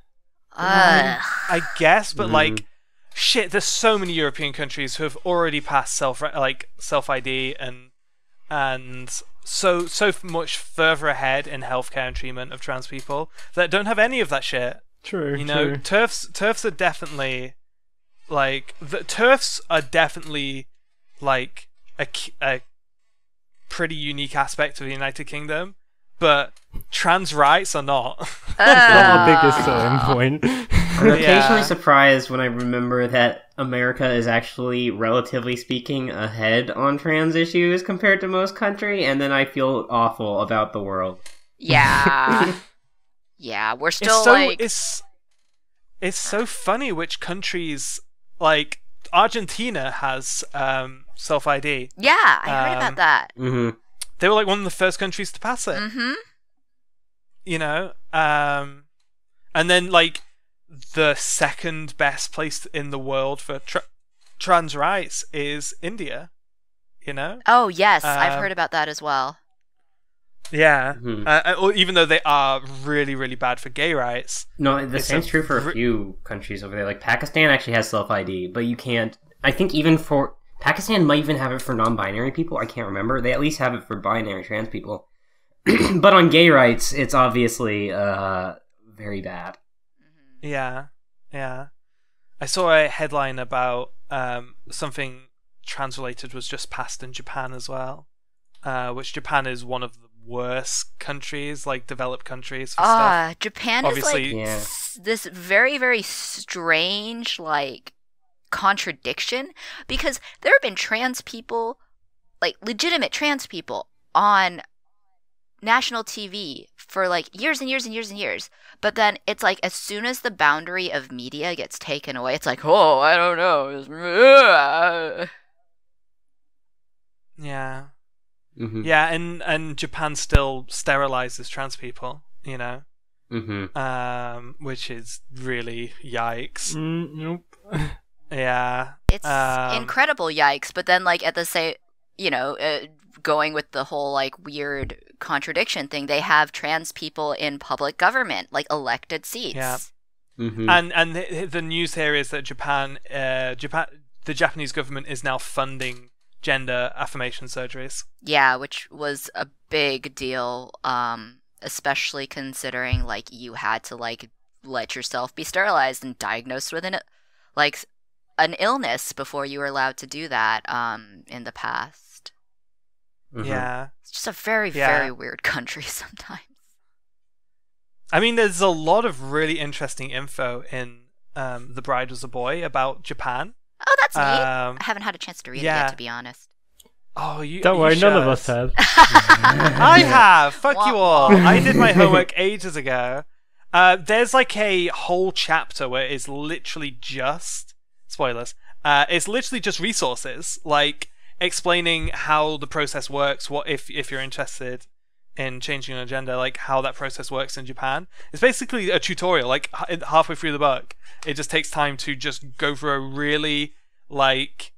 I guess, but shit, there's so many European countries who have already passed self ID and so much further ahead in healthcare and treatment of trans people that don't have any of that shit. True. TERFs are definitely the TERFs are definitely a pretty unique aspect of the United Kingdom, but trans rights are not. It's not our biggest selling point. I'm occasionally surprised when I remember that America is actually, relatively speaking, ahead on trans issues compared to most country, and then I feel awful about the world. Yeah. Yeah, we're still it's so funny which countries, like Argentina has self-ID. Yeah, I heard about that. Mm-hmm. They were like one of the first countries to pass it. Mm-hmm. You know, and then like the second best place in the world for trans rights is India. You know? Oh yes, I've heard about that as well. Yeah. Mm-hmm. Even though they are really, really bad for gay rights. No, the same's true for a few countries over there. Like Pakistan actually has self-ID, but you can't. I think even for Pakistan might even have it for non-binary people. I can't remember. They at least have it for binary trans people. But on gay rights, it's obviously very bad. Yeah, yeah. I saw a headline about something trans-related was just passed in Japan as well, which Japan is one of the worst countries, like developed countries for stuff. Japan Obviously, is like this very, very strange, like, contradiction, because there have been trans people, like legitimate trans people, on national TV for like years and years and years and years. But then it's like as soon as the boundary of media gets taken away, it's like, oh, I don't know. Yeah. Mm-hmm. Yeah, and Japan still sterilizes trans people, you know? Mm-hmm. Which is really yikes. Nope. Yeah. It's incredible yikes, but then like at the same, going with the whole like weird contradiction thing, they have trans people in public government, like elected seats. Yeah. Mm-hmm. And the news here is that the Japanese government is now funding gender affirmation surgeries. Yeah, which was a big deal, especially considering like you had to like let yourself be sterilized and diagnosed with an illness before you were allowed to do that in the past. Mm-hmm. Yeah. It's just a very, very weird country sometimes. I mean, there's a lot of really interesting info in The Bride Was a Boy about Japan. Oh, that's neat. I haven't had a chance to read it yet, to be honest. Oh, you Don't worry, none of us have. I have. Fuck you all. I did my homework ages ago. There's like a whole chapter where it's literally just spoilers. It's literally just resources, like explaining how the process works. What if you're interested in changing your gender, like how that process works in Japan. It's basically a tutorial. Like halfway through the book, it just takes time to just go through a really like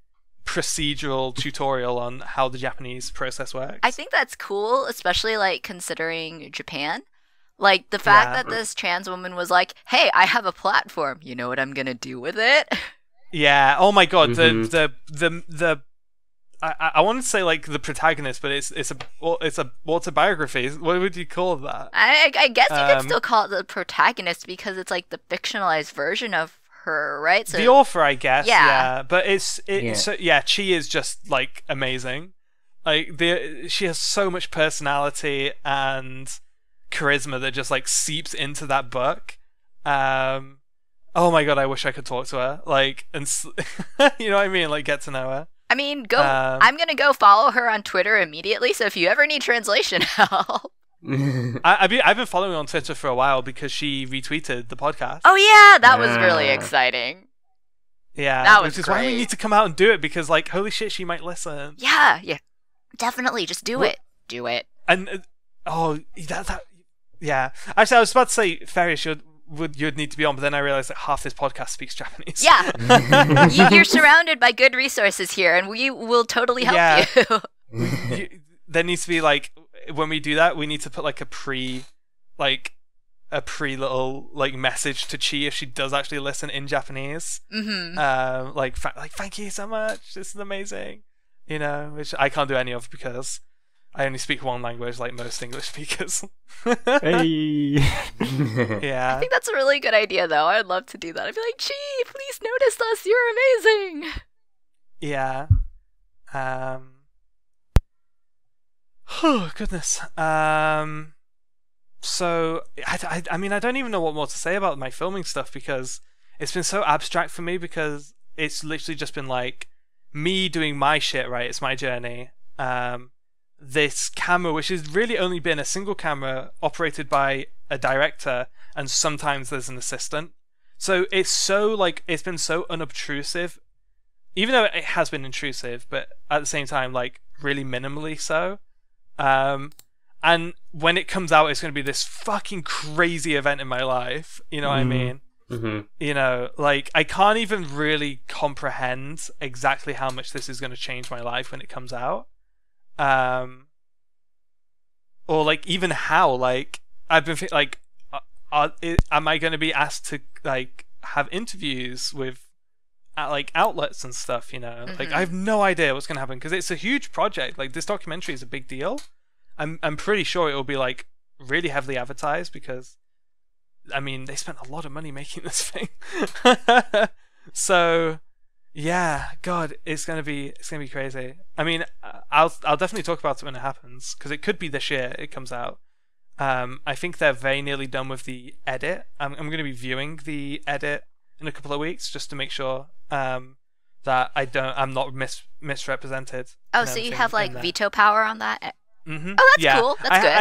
procedural tutorial on how the Japanese process works. I think that's cool, especially like considering Japan. Like the fact that this trans woman was like, "Hey, I have a platform. You know what I'm gonna do with it?" Yeah. Oh my god. Mm-hmm. The I want to say like the protagonist, but it's a autobiography. What would you call that? I guess you could still call it the protagonist because it's like the fictionalized version of her, right? So the author, I guess. Yeah. Yeah. But she is just like amazing. Like she has so much personality and charisma that just like seeps into that book. Oh my god, I wish I could talk to her. Like, and you know what I mean? Like, get to know her. I mean, I'm gonna go follow her on Twitter immediately. So if you ever need translation help, I've been following her on Twitter for a while because she retweeted the podcast. Oh yeah, that was really exciting. Yeah, that was which is great. why we need to come out and do it because, like, holy shit, she might listen. Yeah, definitely, just do it. Do it. And yeah. Actually, I was about to say, Farish, you'd need to be on, but then I realized that half this podcast speaks Japanese. Yeah, you're surrounded by good resources here, and we will totally help you. There needs to be like, when we do that, we need to put like a pre little like message to Chi if she does actually listen in Japanese. Mm-hmm. Like thank you so much. This is amazing. You know, which I can't do any of because I only speak one language, like most English speakers. Hey. Yeah. I think that's a really good idea, though. I'd love to do that. I'd be like, "Gee, please notice us. You're amazing." Yeah. Oh goodness. So I mean, I don't even know what more to say about my filming stuff because it's been so abstract for me because it's literally just been like me doing my shit. Right, it's my journey. This camera, which has really only been a single camera operated by a director, and sometimes there's an assistant. So it's so like it's been so unobtrusive, even though it has been intrusive, but at the same time like really minimally so. And when it comes out, it's going to be this fucking crazy event in my life. You know what I mean? Mm-hmm. You know, like I can't even really comprehend exactly how much this is going to change my life when it comes out. Or like even how like I've been like, am I going to be asked to like have interviews with like outlets and stuff? You know, like I have no idea what's going to happen because it's a huge project. Like this documentary is a big deal. I'm pretty sure it will be like really heavily advertised because, I mean, they spent a lot of money making this thing. So, yeah, God, it's gonna be crazy. I mean, I'll definitely talk about it when it happens because it could be this year it comes out. I think they're very nearly done with the edit. I'm going to be viewing the edit in a couple of weeks just to make sure that I'm not misrepresented. Oh, so you have like veto power on that? Mm-hmm. Oh, that's cool. That's good.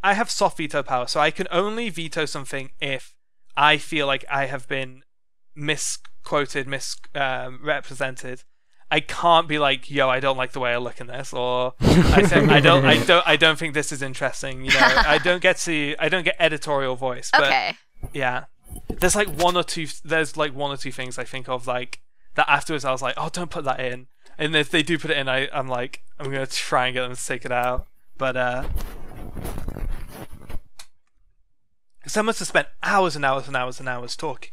I have soft veto power, so I can only veto something if I feel like I have been misquoted, misrepresented. I can't be like, yo, I don't like the way I look in this, or I don't think this is interesting. You know, I don't get editorial voice. But, okay. Yeah, there's like one or two things I think of like that afterwards. I was like, oh, don't put that in. And if they do put it in, I'm like, I'm going to try and get them to take it out. But, because I must have spent hours and hours and hours and hours talking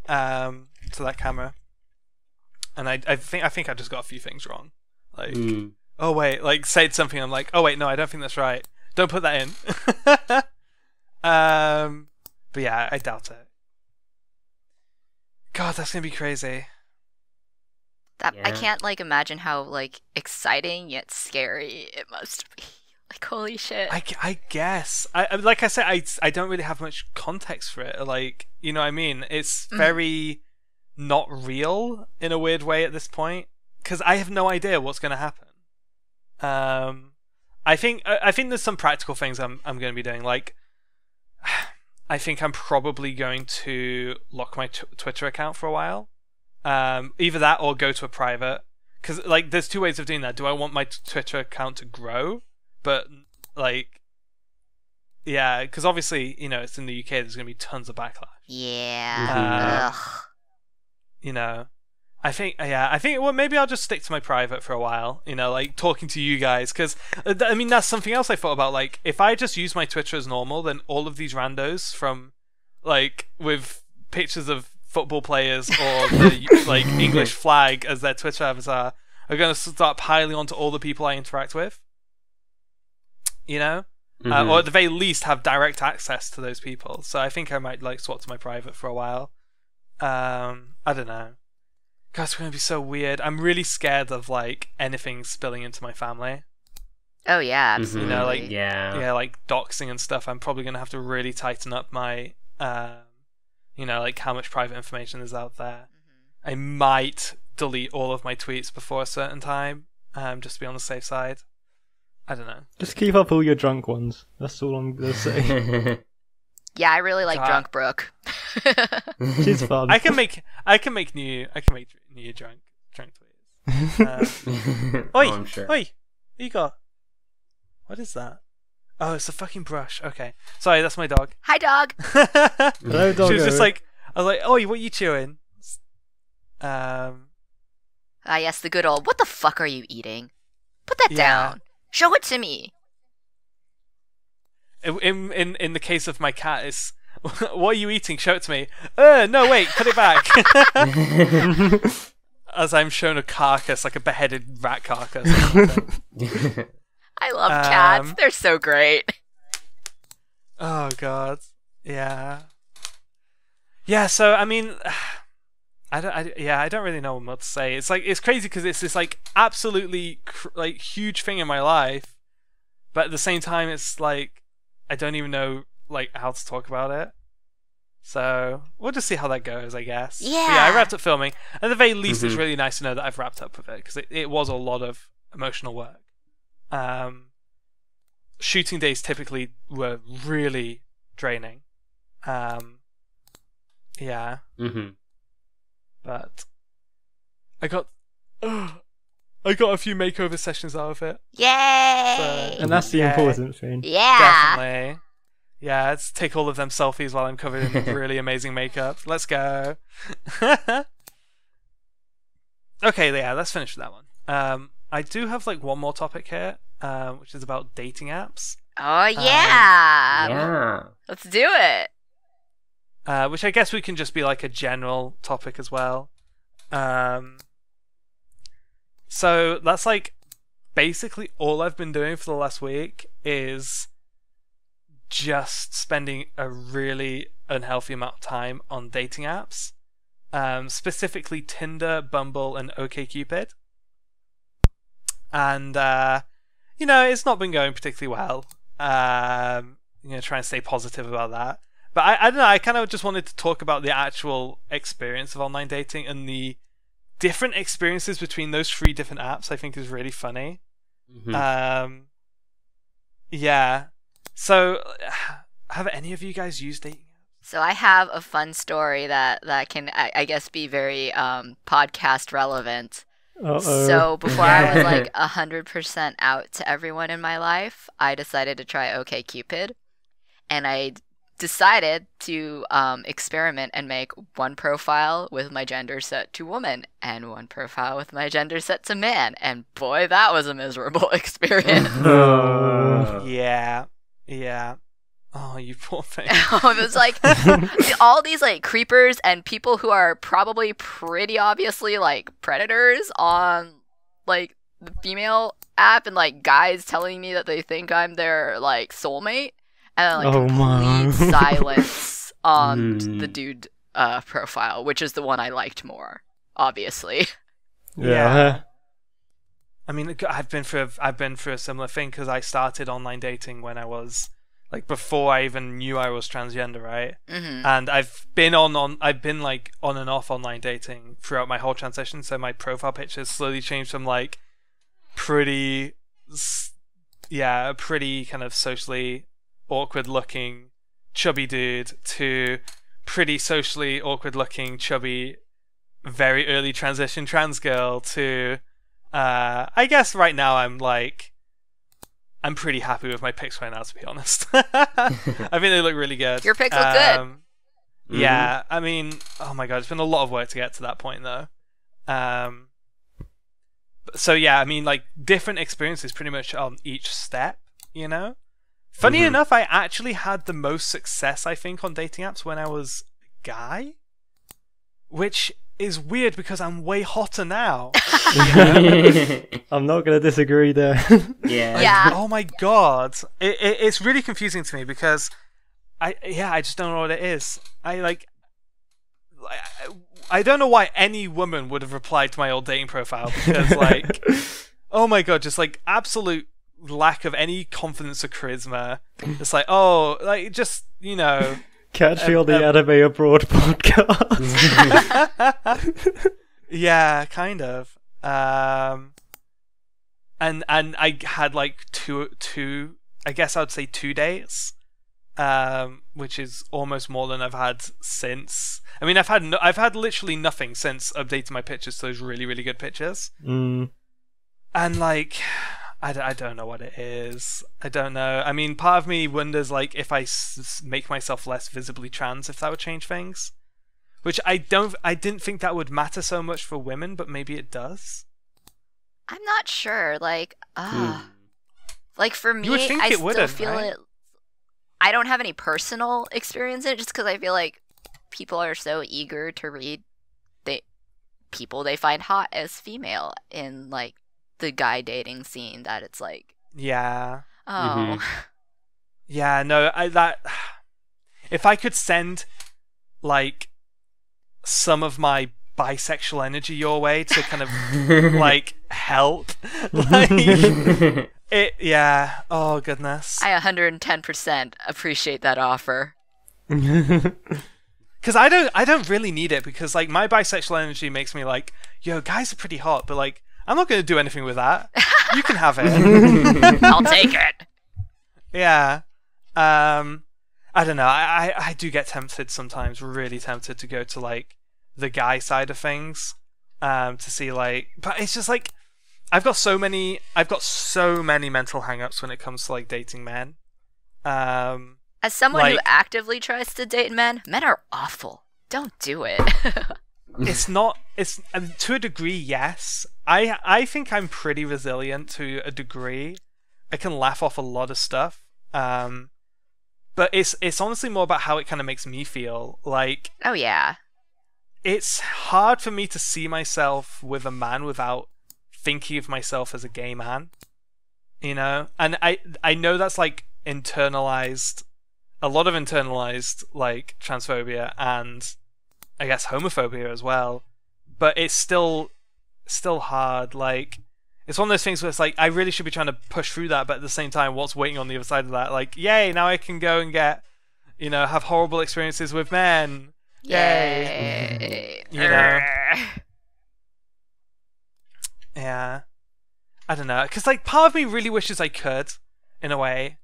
to that camera. And I think I just got a few things wrong. Like, oh wait, like said something, I'm like, oh wait, no, I don't think that's right. Don't put that in. But yeah, I doubt it. God, that's going to be crazy. I can't like imagine how like exciting yet scary it must be. Like holy shit. I guess. Like I said, I don't really have much context for it. Like, you know what I mean? It's very not real in a weird way at this point because I have no idea what's going to happen. I think there's some practical things I'm going to be doing. Like, I think I'm probably going to lock my Twitter account for a while. Either that or go to a private, because like there's two ways of doing that. Do I want my Twitter account to grow, but like, yeah, because obviously, you know, it's in the UK, there's gonna be tons of backlash. Yeah. You know, I think well, maybe I'll just stick to my private for a while, you know, like talking to you guys, because I mean that's something else I thought about. Like, if I just use my Twitter as normal, then all of these randos from like with pictures of football players or the like English flag as their Twitter avatar are going to start piling onto all the people I interact with, you know, or at the very least have direct access to those people. So I think I might like swap to my private for a while. I don't know. God, it's going to be so weird. I'm really scared of like anything spilling into my family. Oh yeah, absolutely. You know, like yeah, like doxing and stuff. I'm probably going to have to really tighten up my you know, like how much private information is out there. I might delete all of my tweets before a certain time, just to be on the safe side. I don't know. Just keep up all your drunk ones. That's all I'm gonna say. Yeah, I really like Drunk Brooke. She's fun. I can make new drunk tweets. Oi, I'm sure. Oi, what you got? What is that? Oh, it's a fucking brush. Okay. Sorry, that's my dog. Hi, dog. Hello, dog. She was just like, I was like, "Oh, what are you chewing?" Yes, the good old, what the fuck are you eating? Put that down. Show it to me. In the case of my cat, it's, what are you eating? Show it to me. No, wait, put it back. As I'm shown a carcass, like a beheaded rat carcass. I love cats. They're so great. Oh god, yeah. So I mean, I don't really know what to say. It's like it's crazy because it's this like absolutely like huge thing in my life, but at the same time, it's like I don't even know like how to talk about it. So we'll just see how that goes, I guess. Yeah. But yeah, I wrapped up filming. At the very least, it's really nice to know that I've wrapped up with it because it was a lot of emotional work. Shooting days typically were really draining. Yeah. Mm-hmm. But I got a few makeover sessions out of it. Yay! And that's the important thing. Yeah. Definitely. Yeah, let's take all of them selfies while I'm covered in really amazing makeup. Let's go. Okay, yeah, let's finish with that one. I do have like one more topic here, which is about dating apps. Oh yeah. Yeah. Let's do it. Which I guess we can just be like a general topic as well. So that's like basically all I've been doing for the last week is just spending a really unhealthy amount of time on dating apps, specifically Tinder, Bumble, and OkCupid. And it's not been going particularly well. Trying to stay positive about that. But I don't know, I kind of just wanted to talk about the actual experience of online dating and the different experiences between those 3 different apps. I think is really funny. Mm-hmm. Yeah. So, have any of you guys used dating apps? So I have a fun story that can, I guess, be very podcast relevant. Uh-oh. So before I was like 100% out to everyone in my life, I decided to try OkCupid, and I decided to experiment and make one profile with my gender set to woman and one profile with my gender set to man, and boy, that was a miserable experience. Yeah. Oh, you poor thing. It was like all these like creepers and people who are probably pretty obviously like predators on like the female app, and like guys telling me that they think I'm their like soulmate, and like complete silence on the dude profile, which is the one I liked more, obviously. Yeah. I mean, I've been through a similar thing because I started online dating when I was like before I even knew I was transgender, right? Mm-hmm. And I've been like on and off online dating throughout my whole transition. So my profile pictures slowly changed from like pretty kind of socially awkward looking chubby dude to pretty socially awkward looking chubby very early transition trans girl to I guess right now I'm pretty happy with my pics right now, to be honest. I think they look really good. Your pics look good. Yeah, I mean, oh my god, it's been a lot of work to get to that point though. So yeah, I mean, like different experiences pretty much on each step, you know? Funny enough, I actually had the most success, I think, on dating apps when I was a guy, which is weird because I'm way hotter now. I'm not going to disagree there. Yeah. Oh my god, it's really confusing to me because I just don't know what it is. I don't know why any woman would have replied to my old dating profile because like, oh my god, just like absolute lack of any confidence or charisma. It's like, oh, like just Catch me on the Anime Abroad podcast. Yeah, kind of. And I had like two I guess I would say 2 dates, which is almost more than I've had since. I mean, I've had literally nothing since updating my pictures to those really, really good pictures. And like, I don't know what it is. I don't know. I mean, part of me wonders like if I make myself less visibly trans, if that would change things. Which I didn't think that would matter so much for women, but maybe it does. I'm not sure. Like, like for me, You would think I it still wouldn't, feel right? it. I don't have any personal experience in it, just because I feel like people are so eager to read people they find hot as female in like the guy dating scene that it's like, Yeah. oh, Yeah, no, if I could send like some of my bisexual energy your way to kind of like help, like yeah. Oh goodness. I 110% appreciate that offer. Because I don't really need it because like my bisexual energy makes me like, yo, guys are pretty hot, but like I'm not going to do anything with that. You can have it. I'll take it. Yeah. And I don't know. I do get tempted sometimes, really tempted to go to like the guy side of things, to see like. But it's just like I've got so many mental hang-ups when it comes to like dating men. As someone who actively tries to date men are awful. Don't do it. It's not. It's to a degree, yes. I think I'm pretty resilient to a degree. I can laugh off a lot of stuff. But it's honestly more about how it kind of makes me feel. Like, oh yeah, it's hard for me to see myself with a man without thinking of myself as a gay man. You know, and I know that's like internalized. A lot of internalized like transphobia and I guess homophobia as well, but it's still hard. Like, it's one of those things where it's like I really should be trying to push through that, but at the same time, what's waiting on the other side of that? Like, yay! Now I can go and get, have horrible experiences with men. Yay! You know. Yeah. I don't know, because like part of me really wishes I could, in a way.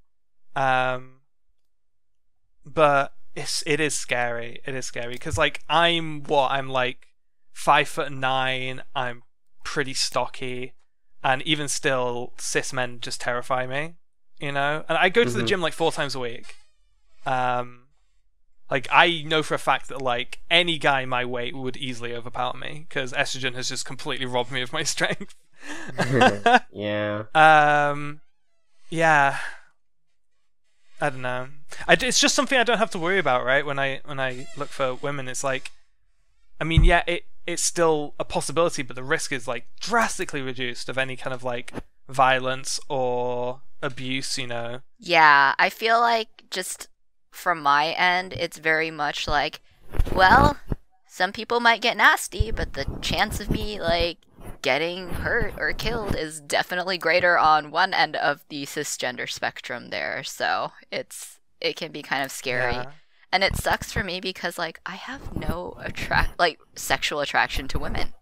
But it is scary. It is scary because like I'm like 5'9". I'm pretty stocky, and even still, cis men just terrify me. And I go to the gym like 4 times a week. Like I know for a fact that like any guy my weight would easily overpower me because estrogen has just completely robbed me of my strength. Yeah. Yeah. I don't know. It's just something I don't have to worry about, right? When I look for women, it's like, I mean, yeah, it's still a possibility, but the risk is like drastically reduced of any kind of like violence or abuse, Yeah, I feel like just from my end, it's very much like, well, some people might get nasty, but the chance of me like getting hurt or killed is definitely greater on one end of the cisgender spectrum there, so it can be kind of scary. Yeah. And it sucks for me because like I have no sexual attraction to women.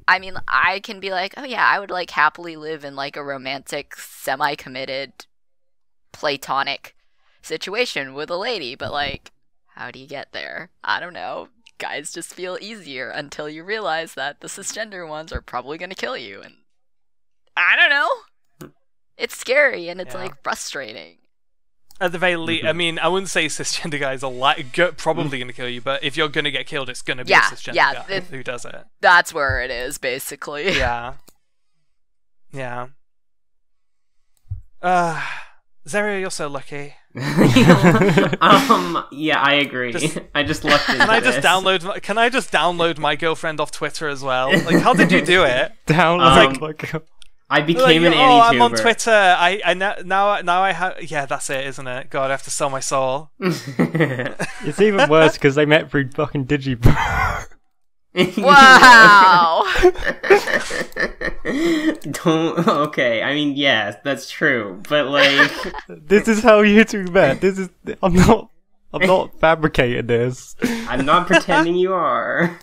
I mean, I can be like, oh yeah, I would like happily live in like a romantic, semi-committed, platonic situation with a lady, but like, how do you get there? I don't know. Guys just feel easier until you realize that the cisgender ones are probably going to kill you, and I don't know. It's scary and it's like frustrating. At the very least, I mean, I wouldn't say cisgender guys are probably going to kill you, but if you're going to get killed, it's going to be a cisgender guy who does it. That's where it is, basically. Yeah. Yeah. Zeria, you're so lucky. Yeah, I agree. I just looked into Can I just download my girlfriend off Twitter as well? Like, how did you do it? I became an anti-tuber. I'm on Twitter. I now I have. Yeah, that's it, isn't it? God, I have to sell my soul. It's even worse because they met through fucking Digibro. Wow. Okay, I mean, yes, that's true, but like, this is how you two met. I'm not fabricating this. I'm not pretending you are.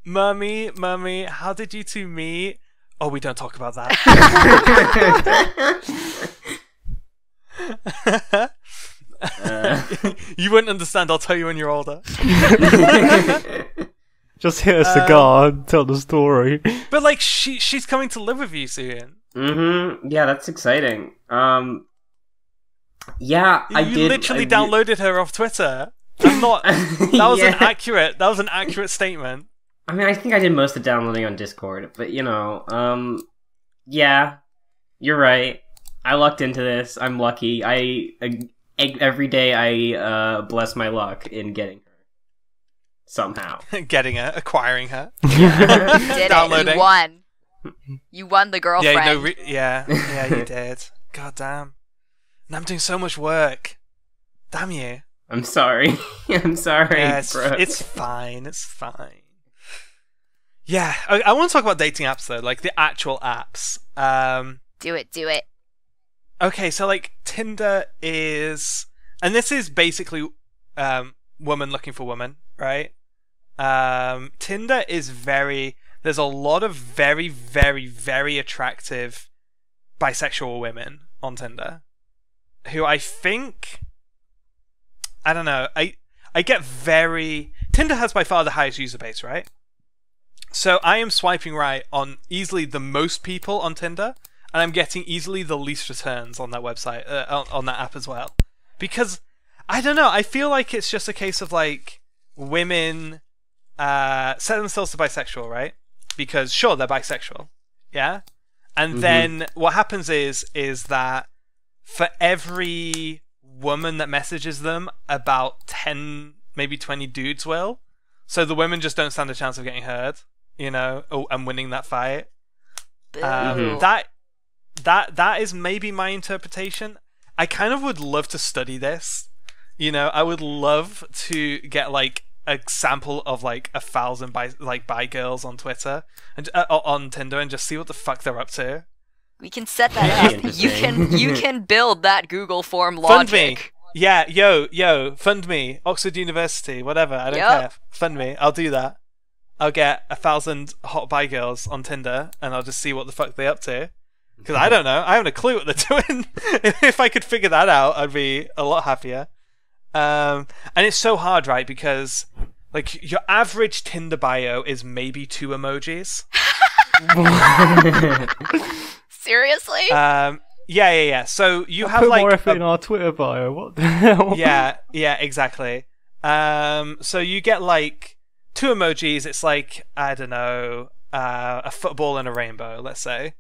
Mummy, how did you two meet? Oh, we don't talk about that. You wouldn't understand. I'll tell you when you're older. Just hit a cigar and tell the story. But like, she's coming to live with you soon. Yeah, that's exciting. Yeah, you literally downloaded her off Twitter. I'm not. That was an accurate. That was an accurate statement. I mean, I think I did most of the downloading on Discord, but yeah, you're right. I lucked into this. I'm lucky. Every day I bless my luck in getting her somehow. Acquiring her. You did it. You won. You won the girlfriend. Yeah, you did. God damn. And I'm doing so much work. Damn you. I'm sorry. I'm sorry, bro. It's fine. It's fine. Yeah, I want to talk about dating apps though, like the actual apps. Do it. Okay, so like Tinder is, and this is basically woman looking for woman, right? Tinder is there's a lot of very, very, very attractive bisexual women on Tinder who I think I don't know. I get very... Tinder has by far the highest user base, right? So I am swiping right on easily the most people on Tinder, and I'm getting easily the least returns on that website, on that app as well. Because, I don't know, I feel like it's just a case of, like, women set themselves to bisexual, right? Because, sure, they're bisexual, yeah? And then what happens is that for every woman that messages them, about 10, maybe 20 dudes will. So the women just don't stand a chance of getting heard, you know, and winning that fight. That is maybe my interpretation. I kind of would love to study this. You know, I would love to get like a sample of like 1,000 bi girls on Twitter and on Tinder and just see what the fuck they're up to. We can set that up. You can build that Google form logic. Fund me. Yeah, yo, fund me. Oxford University, whatever. I don't care. Fund me. I'll do that. I'll get 1,000 hot bi girls on Tinder and I'll just see what the fuck they're up to. Because I don't know. I haven't a clue what they're doing. If I could figure that out, I'd be a lot happier. And it's so hard, right? Because like your average Tinder bio is maybe 2 emojis. Seriously? Yeah. So you have put like more effort in our Twitter bio. What the hell? Yeah, exactly. So you get like 2 emojis. It's like, I don't know, a football and a rainbow, let's say.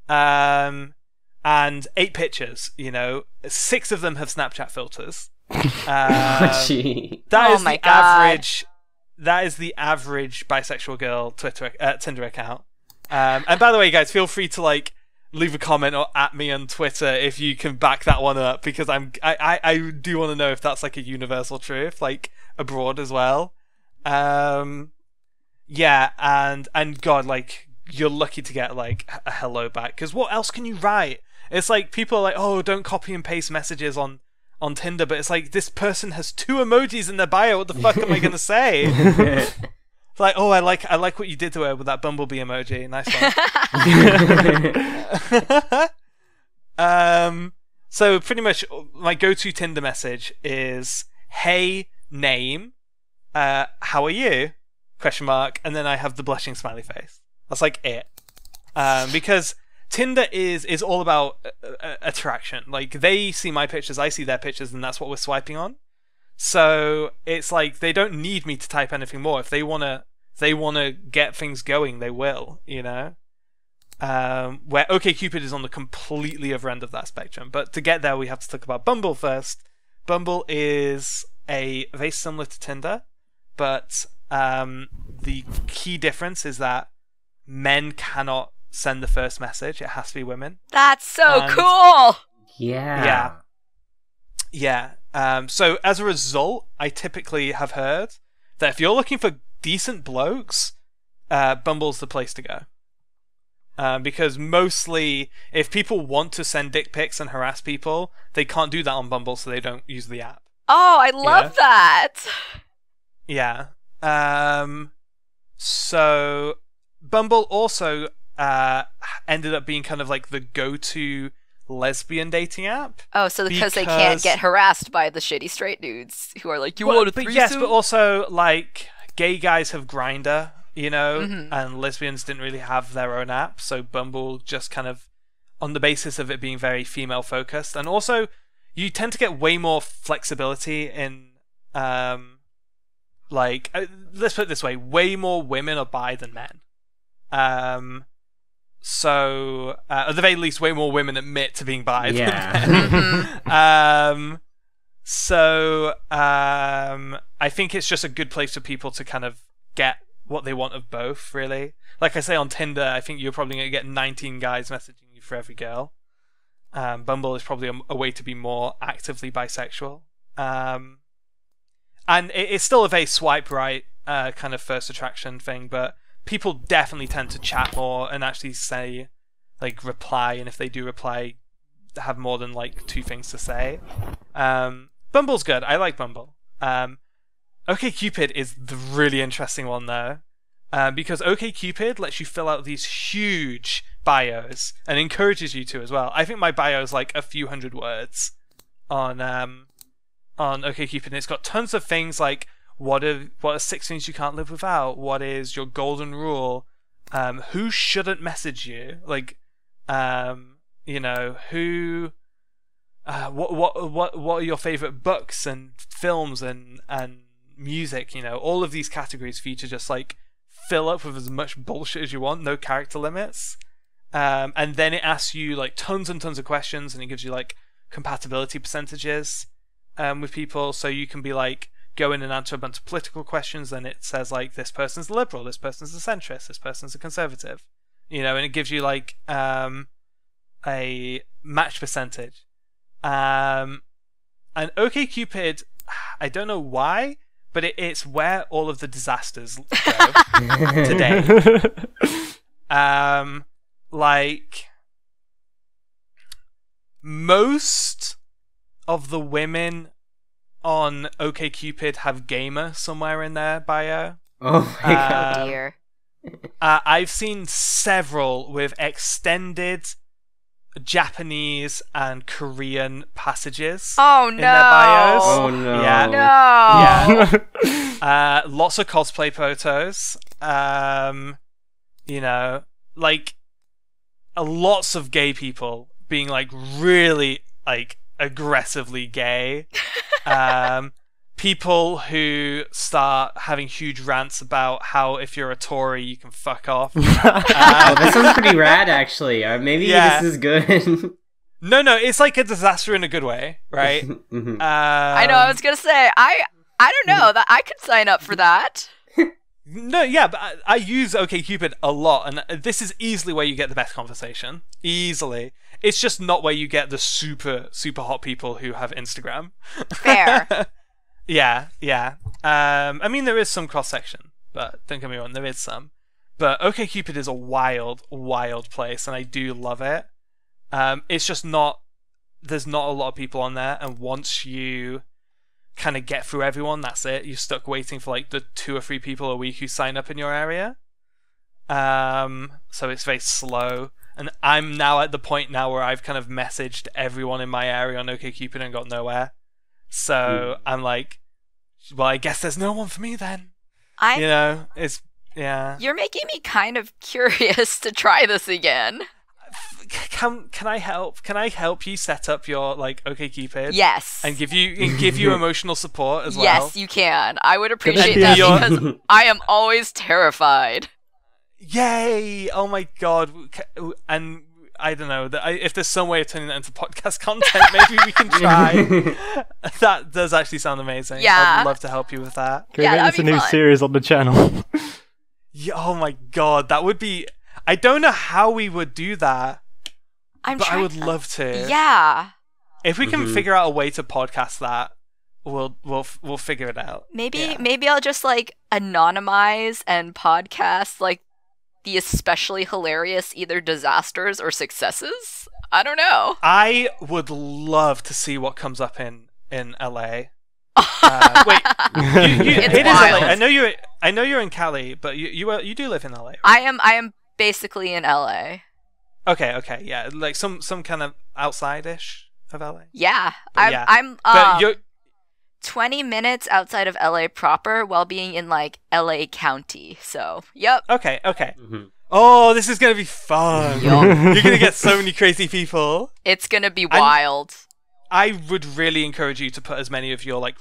And 8 pictures, you know. 6 of them have Snapchat filters. That is the average. That is the average bisexual girl Tinder account. And by the way, guys, feel free to like leave a comment or at me on Twitter if you can back that one up, because I do want to know if that's like a universal truth, like abroad as well. Yeah, and God, like you're lucky to get like a hello back, because what else can you write? It's like people are like, oh, don't copy and paste messages on Tinder, but it's like this person has 2 emojis in their bio. What the fuck am I gonna say? It's like, oh, I like what you did to her with that bumblebee emoji. Nice one. So pretty much my go-to Tinder message is, "Hey, name, how are you?" ? And then I have the blushing smiley face. That's like it. Because Tinder is all about attraction. Like, they see my pictures, I see their pictures, and that's what we're swiping on. So it's like they don't need me to type anything more. If they wanna get things going, they will, you know. Where OkCupid is on the completely other end of that spectrum. But to get there, we have to talk about Bumble first. Bumble is very similar to Tinder, but the key difference is that men cannot send the first message. It has to be women. That's so cool. Yeah. So as a result, I typically have heard that if you're looking for decent blokes, Bumble's the place to go. Because mostly, if people want to send dick pics and harass people, they can't do that on Bumble, so they don't use the app. Oh, I love that. Yeah. So Bumble also ended up being kind of like the go-to lesbian dating app. Oh, so because they can't get harassed by the shitty straight dudes who are like, you want a threesome? Yes, but also like gay guys have Grindr, you know, and lesbians didn't really have their own app, so Bumble just kind of on the basis of it being very female focused, and also you tend to get way more flexibility in like let's put it this way, way more women are bi than men. So at the very least, way more women admit to being bi than men. So I think it's just a good place for people to kind of get what they want of both, really. Like I say, on Tinder, I think you're probably going to get 19 guys messaging you for every girl. Bumble is probably a way to be more actively bisexual. And it's still a very swipe right kind of first attraction thing, but people definitely tend to chat more and actually say, like, reply, and if they do reply, have more than like 2 things to say. Bumble's good. I like Bumble. OkCupid is the really interesting one though, because OkCupid lets you fill out these huge bios and encourages you to as well. I think my bio is like a few hundred words on on OkCupid, and it's got tons of things like what are 6 things you can't live without? What is your golden rule? Who shouldn't message you? Like, you know, who. What are your favorite books and films and music? You know, all of these categories for you to just like fill up with as much bullshit as you want, no character limits. And then it asks you like tons and tons of questions, and it gives you like compatibility percentages with people, so you can be like go in and answer a bunch of political questions. Then it says like this person's a liberal, this person's a centrist, this person's a conservative, you know, and it gives you like a match percentage. And OkCupid, I don't know why, but it's where all of the disasters go today. Like, most of the women on OkCupid have gamer somewhere in their bio. Oh my god. Oh dear. I've seen several with extended Japanese and Korean passages Oh in their bios. no. Oh no. Yeah. No. Yeah. Lots of cosplay photos. You know, like lots of gay people being like really like aggressively gay. People who start having huge rants about how if you're a Tory you can fuck off. Oh, that sounds pretty rad, actually. Maybe Yeah. this is good. No, it's like a disaster in a good way, right? Mhm. I know. I was gonna say I don't know that I could sign up for that. No, yeah, but I use OkCupid a lot, and this is easily where you get the best conversation. Easily. It's just not where you get the super, super hot people who have Instagram. Fair. Yeah. I mean, there is some cross-section, but don't get me wrong, there is some. But OkCupid is a wild, wild place, and I do love it. It's just not... There's not a lot of people on there, and once you kind of get through everyone, that's it. You're stuck waiting for like the 2 or 3 people a week who sign up in your area. So it's very slow. And I'm now at the point now where I've kind of messaged everyone in my area on OkCupid and got nowhere. So I'm like, well, I guess there's no one for me then. You know, it's, yeah. You're making me kind of curious to try this again. Can I help? Can I help you set up your like OkCupid? Yes. And give you emotional support as well. Yes, you can. I would appreciate be that your- because I am always terrified. Yay! Oh my god! And I don't know if there's some way of turning that into podcast content. Maybe we can try. That does actually sound amazing. Yeah. I'd love to help you with that. Can we Yeah, make that'd this a be new fun. series on the channel? Yeah, oh my god, that would be. I don't know how we would do that, but I would love to. Yeah. If we can figure out a way to podcast that, we'll figure it out. Maybe I'll just like anonymize and podcast like the especially hilarious either disasters or successes. I don't know. I would love to see what comes up in LA. Wait, It's it is wild. LA. I know you're in Cali, but you do live in LA. Right? I am basically in LA. Okay, yeah, like some kind of outside-ish of LA. Yeah. Yeah. I'm But you're 20 minutes outside of LA proper while being in like LA County. So, yep. okay. Mhm. Oh, this is gonna be fun. Yup. You're gonna get so many crazy people. It's going to be wild. I would really encourage you to put as many of your like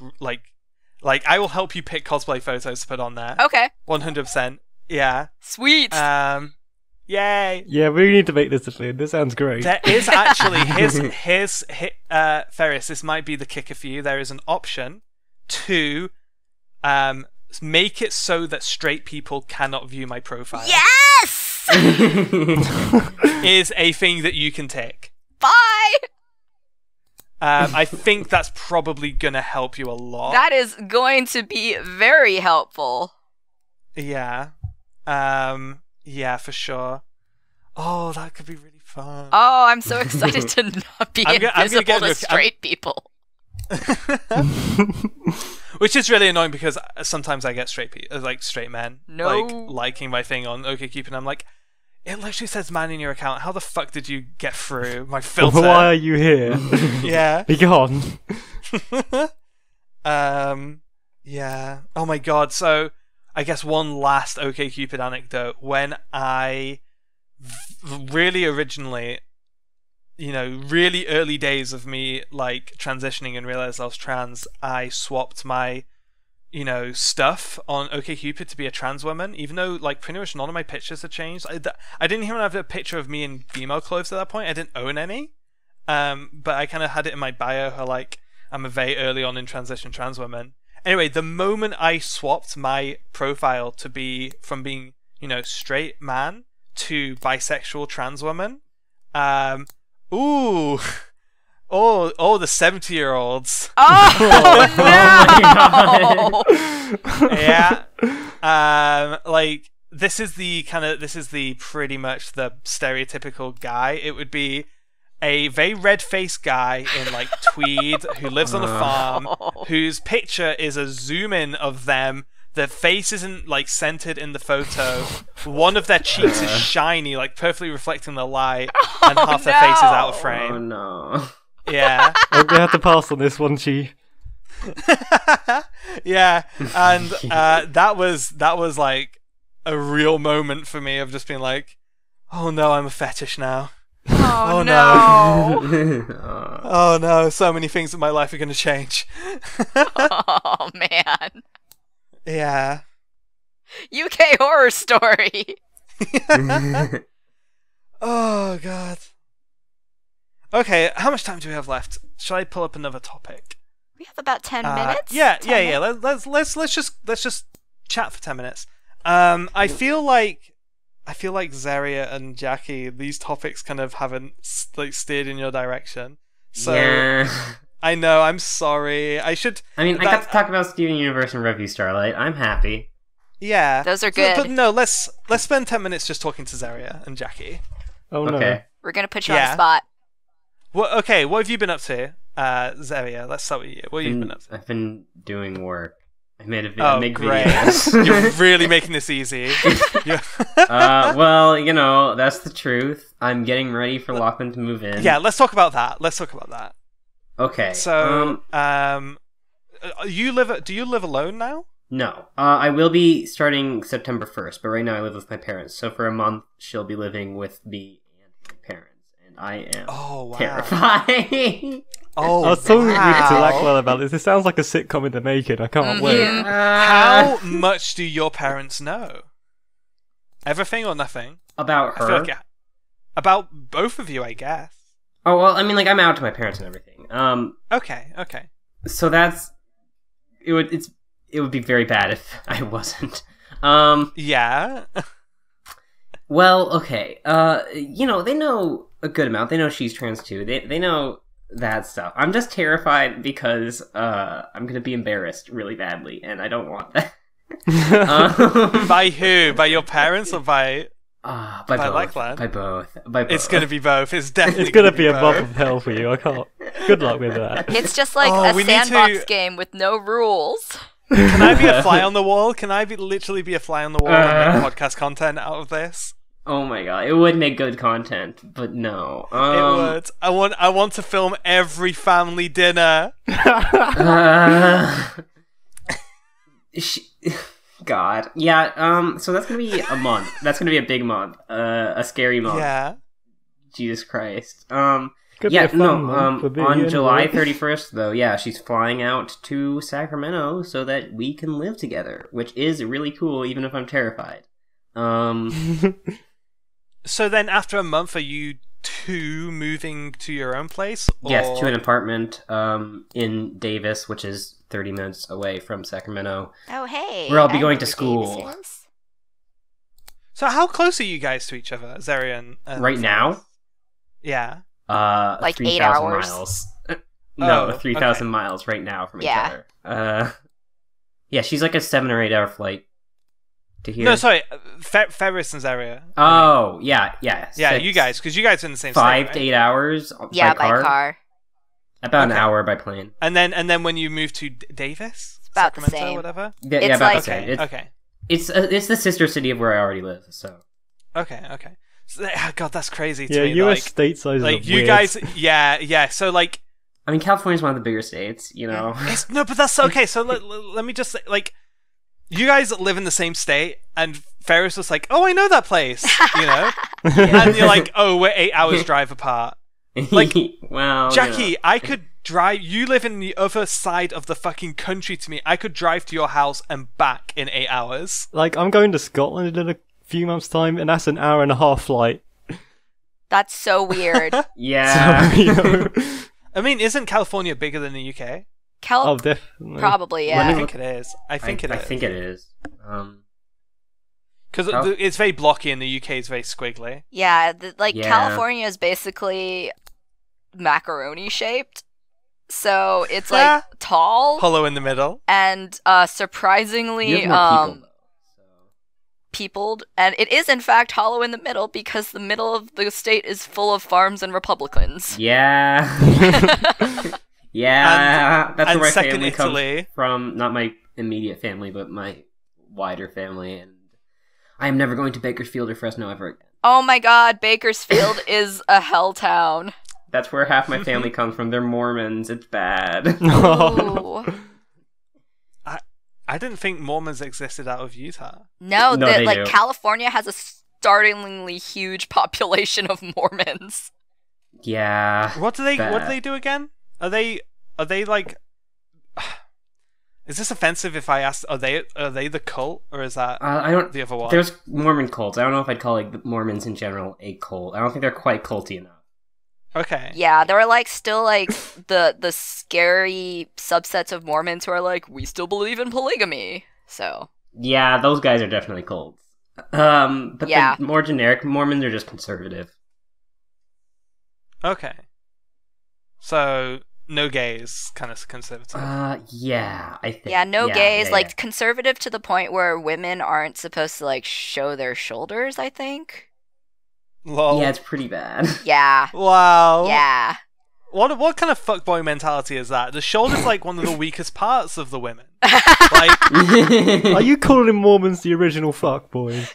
I will help you pick cosplay photos to put on there. Okay. 100%. Yeah. Sweet. Yay. Yeah, we need to make this a thing. This sounds great. There is actually here's Ferris. This might be the kicker for you. There is an option to make it so that straight people cannot view my profile. Yes! Is a thing that you can take. Bye! I think that's probably gonna help you a lot. That is going to be very helpful. Yeah. Yeah, for sure. Oh, that could be really fun. Oh, I'm so excited to not be I'm gonna invisible get to look- straight people. Which is really annoying because sometimes I get straight men No. liking my thing on OkCupid, and I'm like, it literally says man in your account. How the fuck did you get through my filter? Why are you here? Yeah. Be gone. Yeah. Oh my god. So, I guess one last OkCupid anecdote. When I really originally, really early days of me like transitioning and realized I was trans, I swapped my stuff on OkCupid to be a trans woman, even though like pretty much none of my pictures had changed. I didn't even have a picture of me in female clothes at that point. I didn't own any, but I kind of had it in my bio how like I'm a very early on in transition trans woman. Anyway, the moment I swapped my profile to be from being straight man to bisexual trans woman, ooh. Oh, the 70-year-olds. Oh, no! Yeah. Like this is pretty much the stereotypical guy. It would be a very red-faced guy in like tweed who lives on a farm, whose picture is a zoom in of them. The face isn't like centered in the photo. One of their cheeks is shiny, like perfectly reflecting the light, and half their face is out of frame. Oh no. Yeah. I'm gonna have to pass on this one, Chi. Yeah, and that was like a real moment for me of just being like, oh no, I'm a fetish now. Oh, no. Oh. Oh no, so many things in my life are going to change. Oh, man. Yeah. UK horror story. Oh god. Okay, how much time do we have left? Shall I pull up another topic? We have about 10 minutes. Yeah. 10 minutes? Let's just chat for 10 minutes. I feel like Zaria and Jackie, these topics kind of haven't like steered in your direction. So Yeah. I know. I'm sorry. I got to talk about Steven Universe and Revue Starlight. I'm happy. Yeah, Those are good. But no, let's spend 10 minutes just talking to Zaria and Jackie. Oh no. Okay. We're going to put you on the spot. Well, okay, what have you been up to, Zaria? Let's start with you. What have you been up to? I've been doing work. I made a Oh, make great. videos. You're really making this easy. Well, that's the truth. I'm getting ready for Lachlan to move in. Yeah, let's talk about that. Okay. So, do you live alone now? No. I will be starting September 1st, but right now I live with my parents. So for a month, she'll be living with me and my parents. And I am terrified. Oh, I was talking to wow. Lachlan about this. This sounds like a sitcom in the making. I can't wait. How much do your parents know? Everything or nothing? About her? I feel like about both of you, I guess. Oh, well, I mean, like, I'm out to my parents and everything. Okay. So it would be very bad if I wasn't. Yeah. Well, okay. They know a good amount. They know she's trans too. They know that stuff. I'm just terrified because I'm gonna be embarrassed really badly, and I don't want that. By who? By your parents or by both. Lachlan? By both. It's gonna be both. It's definitely It's gonna be a both. month of hell for you. I can't. Good luck with that. It's just like we a need sandbox to- game with no rules. Can I be a fly on the wall? Can I literally be a fly on the wall and make podcast content out of this? Oh my god, it would make good content, but no. It would. I want to film every family dinner. God. Yeah, so that's gonna be a month. That's gonna be a big month. A scary month. Yeah. Jesus Christ. Could be a fun month for being on in July there. 31st, though, yeah, she's flying out to Sacramento so that we can live together, which is really cool, even if I'm terrified. So then, after a month, are you two moving to your own place? Or... Yes, to an apartment in Davis, which is 30 minutes away from Sacramento. Oh, hey. Where I'll be I going know to where Davis school. is. So how close are you guys to each other, Zaria and Right now? Yeah. Like 3,000 8 hours? miles. No, Oh, 3,000 okay. miles right now from Yeah. each other. Yeah, she's like a 7 or 8 hour flight to here. No, sorry, Ferris and Zaria. Oh, yeah. Yeah, Six, you guys, because you guys are in the same 5 state, to right? 8 hours Yeah, by car. About an Okay. hour by plane. And then when you move to Davis, about the Sacramento, same. whatever. Yeah, It's about like- the same. Okay. It's the sister city of where I already live, so. Okay. So, God, that's crazy to Yeah, me. US like, state sizes like are you weird. guys, yeah. So like, I mean, California's one of the bigger states, you know. No, but that's okay. So let me just say, like, you guys live in the same state, and Ferris was like, "Oh, I know that place," you know, and you're like, "Oh, we're 8 hours drive apart." Like, well, Jackie, you know. I could drive. You live in the other side of the fucking country to me. I could drive to your house and back in 8 hours. Like, I'm going to Scotland in a few months' time, and that's an hour and a half flight. That's so weird. Yeah. So, you know. I mean, isn't California bigger than the UK? Oh, definitely. Probably, I yeah. think it is. I think it is. Because it's very blocky and the UK is very squiggly. Yeah, Yeah. California is basically macaroni shaped. So it's like tall Hollow in the middle. and You surprisingly have more people, though, so. peopled. And it is in fact hollow in the middle because the middle of the state is full of farms and Republicans. Yeah. Yeah. That's and where my second family Italy. comes from. Not my immediate family, but my wider family. And I am never going to Bakersfield or Fresno ever again. Oh my god, Bakersfield is a hell town. That's where half my family comes from. They're Mormons. It's bad. Ooh. I didn't think Mormons existed out of Utah. No, No, that they like do. California has a startlingly huge population of Mormons. Yeah. What do they Bad. do again? Are they like? Is this offensive if I ask? Are they the cult or is that I don't. the other one? There's Mormon cults. I don't know if I'd call like the Mormons in general a cult. I don't think they're quite culty enough. Okay. Yeah, there are like still like the scary subsets of Mormons who are like, we still believe in polygamy. So Yeah, those guys are definitely cults. But Yeah. the more generic Mormons are just conservative. Okay. So no gays, kind of conservative. Yeah, I think. yeah, no gays, yeah, like yeah. conservative to the point where women aren't supposed to like show their shoulders, I think. Lol. Yeah, it's pretty bad. Yeah. Wow. Yeah. What kind of fuckboy mentality is that? The shoulder's like one of the weakest parts of the women. Like, Are you calling Mormons the original fuckboys?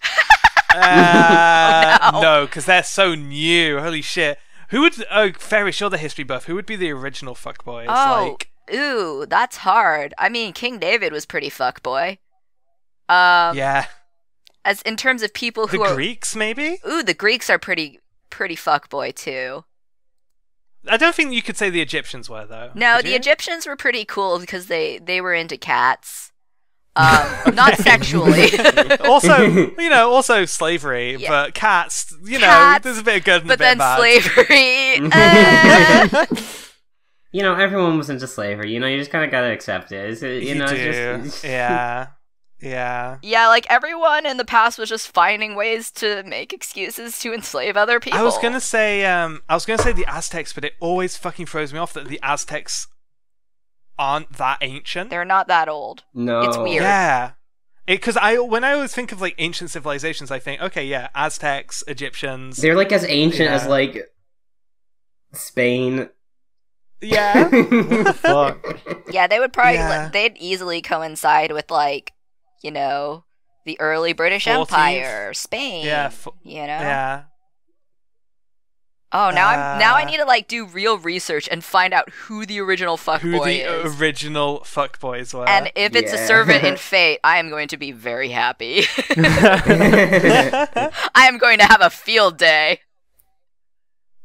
Oh, no. no, because they're so new. Holy shit. Who would? Oh, Ferris, you're the history buff. Who would be the original fuckboys? Oh, Like, ooh, that's hard. I mean, King David was pretty fuckboy. yeah, As in terms of people the who are Greeks maybe. ooh, the Greeks are pretty fuckboy too. I don't think you could say the Egyptians were though. No, Could the you? Egyptians were pretty cool because they were into cats. Not sexually. also slavery, Yeah. but cats. Cats, There's a bit of good and but a bit then bad. slavery. You know, everyone was into slavery. You know, you just kind of gotta accept it. It's, You know, do. it's just... Yeah. Yeah, like everyone in the past was just finding ways to make excuses to enslave other people. I was gonna say the Aztecs, but it always fucking throws me off that the Aztecs aren't that ancient. They're not that old. No. It's weird. Yeah. Because when I always think of like ancient civilizations, I think, okay, yeah, Aztecs, Egyptians. They're like as ancient Yeah. as like Spain. Yeah. Fuck. Yeah, they would probably Yeah. they'd easily coincide with like, you know, the early British 14th. Empire, Spain. Yeah. You know. Yeah. Oh, now I Uh, need to like do real research and find out who the original Who fuckboy the is. original fuckboys were. And if it's a Yeah. servant in fate, I am going to be very happy. I am going to have a field day.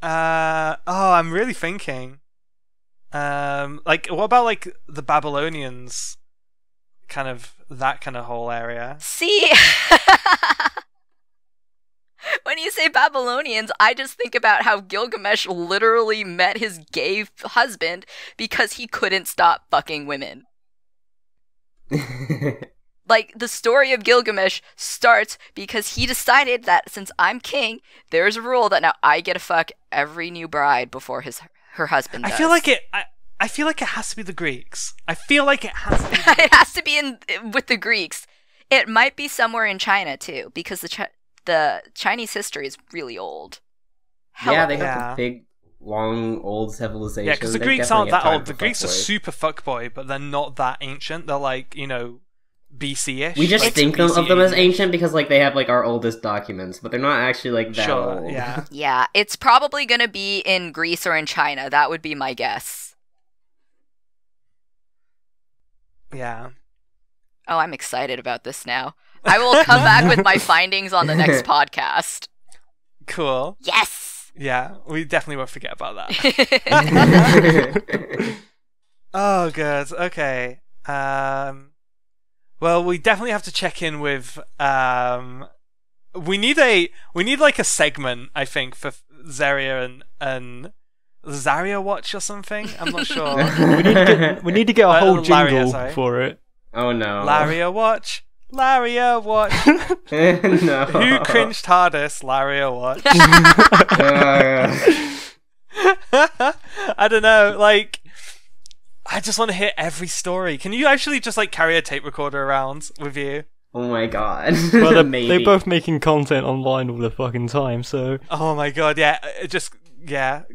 I'm really thinking. Like, what about like the Babylonians? Kind of that kind of whole area. See, when you say Babylonians, I just think about how Gilgamesh literally met his gay husband because he couldn't stop fucking women. Like, the story of Gilgamesh starts because he decided that since I'm king, there's a rule that now I get to fuck every new bride before her husband does. I feel like it has to be the Greeks. I feel like it has to be. It has to be with the Greeks. It might be somewhere in China too, because the Chinese history is really old. Yeah, they Yeah. have the big, long, old civilization. Yeah, because the They Greeks definitely aren't that have time old. The for Greeks are fuckboys. super fuckboy, but they're not that ancient. They're like, BC-ish. We just like think BC of them as 80-ish. ancient because like they have like our oldest documents, but they're not actually like that Sure, old. yeah. Yeah, it's probably gonna be in Greece or in China. That would be my guess. Yeah. Oh, I'm excited about this now. I will come back with my findings on the next podcast. Cool. Yes! Yeah, we definitely won't forget about that. Oh, good. Okay. Well, we definitely have to check in with. We need like a segment, I think, for Zarya and Zarya Watch or something. I'm not sure. we need to get a whole jingle Laria, for it. Oh no. Laria Watch. Laria Watch. No. Who cringed hardest? Laria Watch. I don't know. Like, I just want to hear every story. Can you actually just like carry a tape recorder around with you? Oh my god. Well, Maybe. they're both making content online all the fucking time, so... Oh my god, yeah.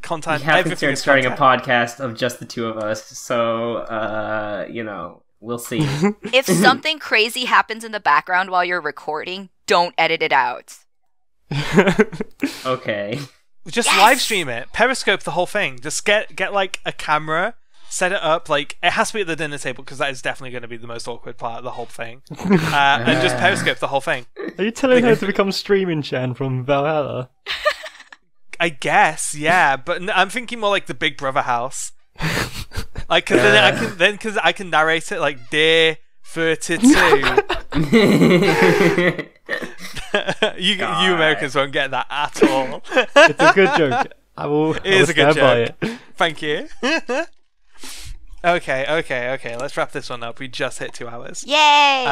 Content. We have Everything considered is starting content. a podcast of just the two of us, so, we'll see. If something crazy happens in the background while you're recording, don't edit it out. Okay. Just Yes! live stream it. Periscope the whole thing. Just get like a camera, set it up. Like, it has to be at the dinner table because that is definitely going to be the most awkward part of the whole thing. And just Periscope the whole thing. Are you telling her to become streaming Chan from Valhalla? I guess, yeah. But I'm thinking more like the Big Brother house. Like, cause then I can narrate it like Day 32. you Americans won't get that at all. It's a good joke. I will stand by it. Thank you. Okay. Let's wrap this one up. We just hit 2 hours. Yay!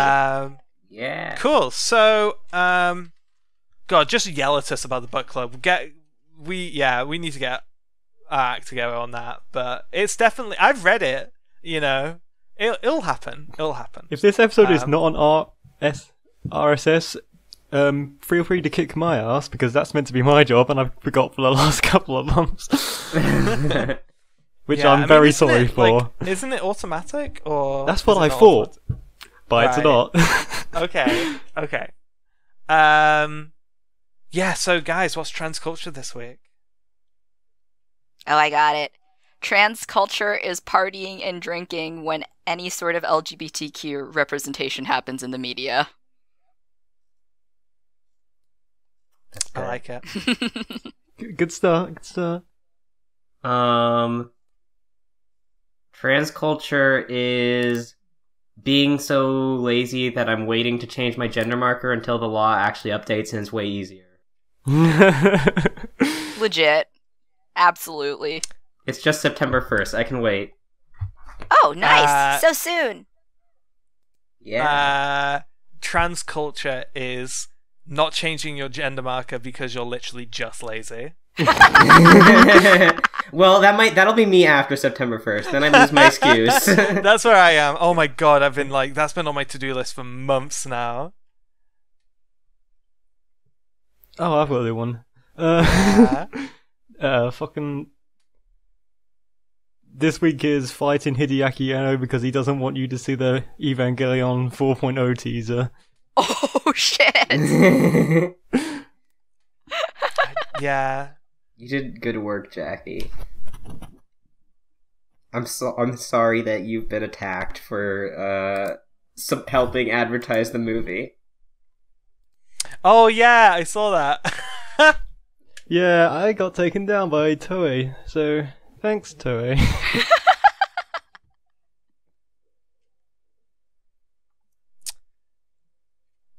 Yeah. Cool. So, God, just yell at us about the book club. We need to get our act together on that. But it's definitely, I've read it. It'll happen. It'll happen. If this episode is not on RSS, feel free to kick my ass because that's meant to be my job and I forgot for the last couple of months. Which I'm very sorry for. Like, isn't it automatic or? That's what is it I not thought, automatic? but it's not. Okay. Yeah. So, guys, what's trans culture this week? Oh, I got it. Trans culture is partying and drinking when any sort of LGBTQ representation happens in the media. I like it. Good start. Trans culture is being so lazy that I'm waiting to change my gender marker until the law actually updates and it's way easier. Legit. Absolutely. It's just September 1st. I can wait. Oh, nice. So soon. Yeah. Trans culture is not changing your gender marker because you're literally just lazy. Well, that'll be me after September 1st. Then I lose my excuse. That's where I am. Oh my god, that's been on my to-do list for months now. Oh, I've got a one. Fucking. This week is fighting Hideaki Anno because he doesn't want you to see the Evangelion 4.0 teaser. Oh, shit. Yeah. You did good work, Jackie. I'm sorry that you've been attacked for helping advertise the movie. Oh yeah, I saw that. Yeah, I got taken down by Toei, so thanks, Toei.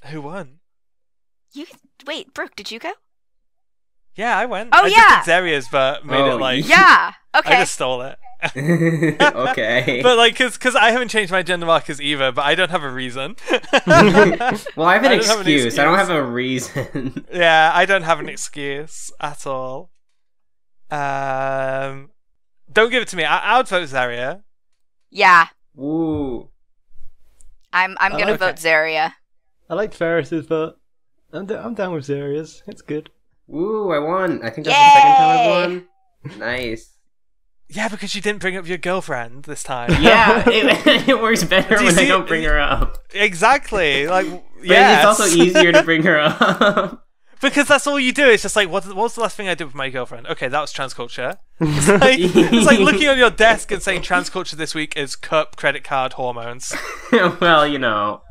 Who won? Wait, Brooke, did you go? Yeah, I went. Oh, I yeah. just did Zarya's, but made it like Yeah. Okay. I just stole it. Okay. But like, cause I haven't changed my gender markers either, but I don't have a reason. Well, I have an I don't have an excuse. I don't excuse. have a reason. Yeah, I don't have an excuse at all. Don't give it to me. I would vote Zarya. Yeah. Ooh. I'm gonna okay. vote Zarya. I liked Ferris's, but I'm down with Zarya's. It's good. Ooh, I won. I think that's the second time I've won. Nice. Yeah, because you didn't bring up your girlfriend this time. Yeah, it works better Do you when I see- don't bring her up. Exactly. Like, But yeah. it's also easier to bring her up. Because that's all you do. It's just like, what was the last thing I did with my girlfriend? Okay, that was transculture. It's like looking on your desk and saying transculture this week is cup, credit card, hormones. Well, you know.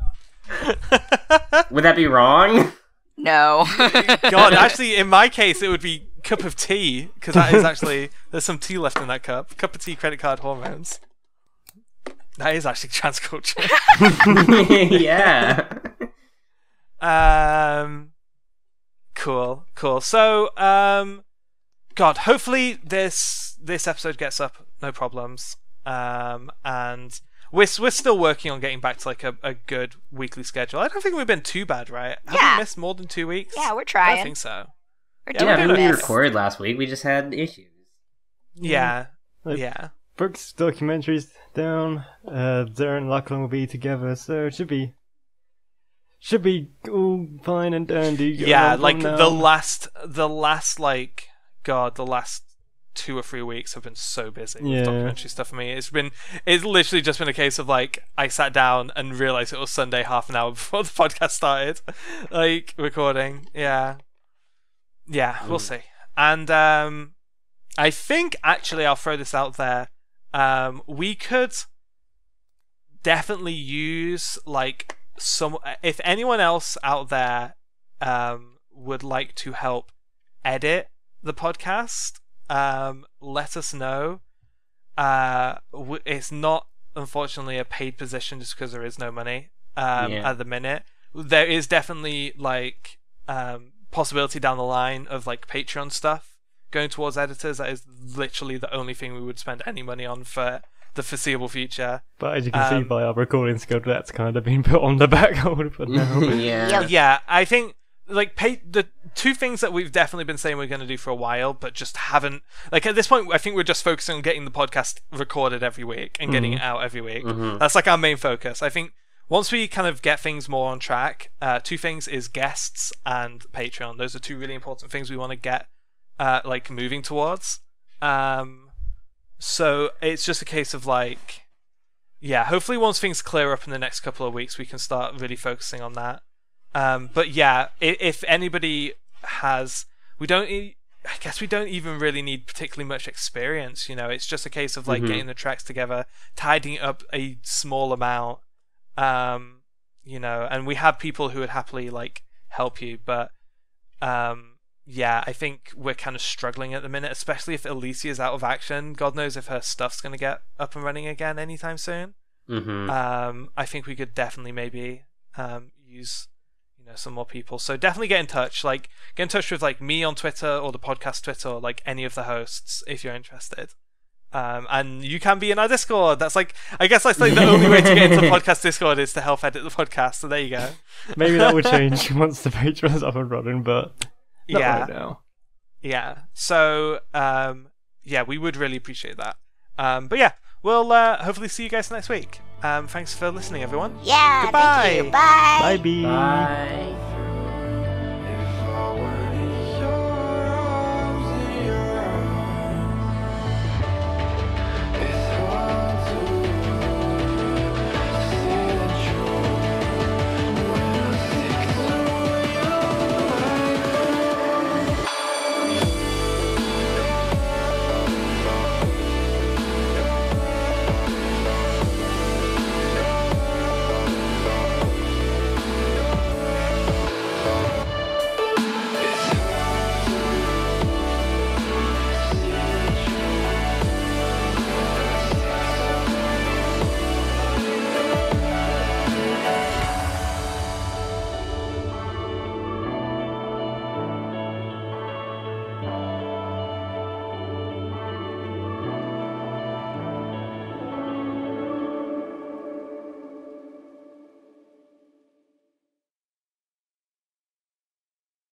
Would that be wrong? No. God, actually, in my case, it would be cup of tea, because that is actually, there's some tea left in that cup. Cup of tea, credit card, hormones. That is actually transculture. Yeah. Cool. So, God, hopefully this episode gets up, no problems. And we're still working on getting back to like a good weekly schedule. I don't think we've been too bad, right? Have we missed more than 2 weeks? Yeah, we're I trying. don't think so. We're Yeah, doing we're our we best. recorded last week. We just had issues. Yeah. Like, Yeah. Brooks' documentary's down. Zara and Lachlan will be together, so it should be all fine and dandy. Yeah, like now. the last like God, the last 2 or 3 weeks have been so busy with documentary stuff for me. It's literally just been a case of like I sat down and realized it was Sunday half an hour before the podcast started, like recording. Yeah, we'll see. And I think actually I'll throw this out there. We could definitely use like if anyone else out there would like to help edit the podcast, let us know. It's not unfortunately a paid position just because there is no money at the minute. There is definitely like possibility down the line of like Patreon stuff going towards editors. That is literally the only thing we would spend any money on for the foreseeable future. But as you can see by our recording schedule, that's kind of been put on the back order for now. Yeah, I think like the 2 things that we've definitely been saying we're going to do for a while, but just haven't, like at this point I think we're just focusing on getting the podcast recorded every week and getting it out every week. That's like our main focus. I think once we kind of get things more on track, 2 things is guests and Patreon. Those are 2 really important things we want to get like moving towards. So it's just a case of like, hopefully once things clear up in the next couple of weeks, we can start really focusing on that. But yeah, if anybody has, I guess we don't even really need particularly much experience. You know, it's just a case of like getting the tracks together, tidying up a small amount. You know, and we have people who would happily like help you, but I think we're kind of struggling at the minute, especially if Alicia's out of action. God knows if her stuff's going to get up and running again anytime soon. I think we could definitely maybe use some more people. So definitely get in touch. Like get in touch with like me on Twitter or the podcast Twitter or like any of the hosts if you're interested. And you can be in our Discord. That's like, I guess that's like the only way to get into the podcast Discord is to help edit the podcast. So there you go. Maybe that will change once the Patreon's up and running, but not right now. Yeah. So we would really appreciate that. But yeah, we'll hopefully see you guys next week. Thanks for listening, everyone. Yeah. Goodbye. Thank you. Bye. Bye. Bye.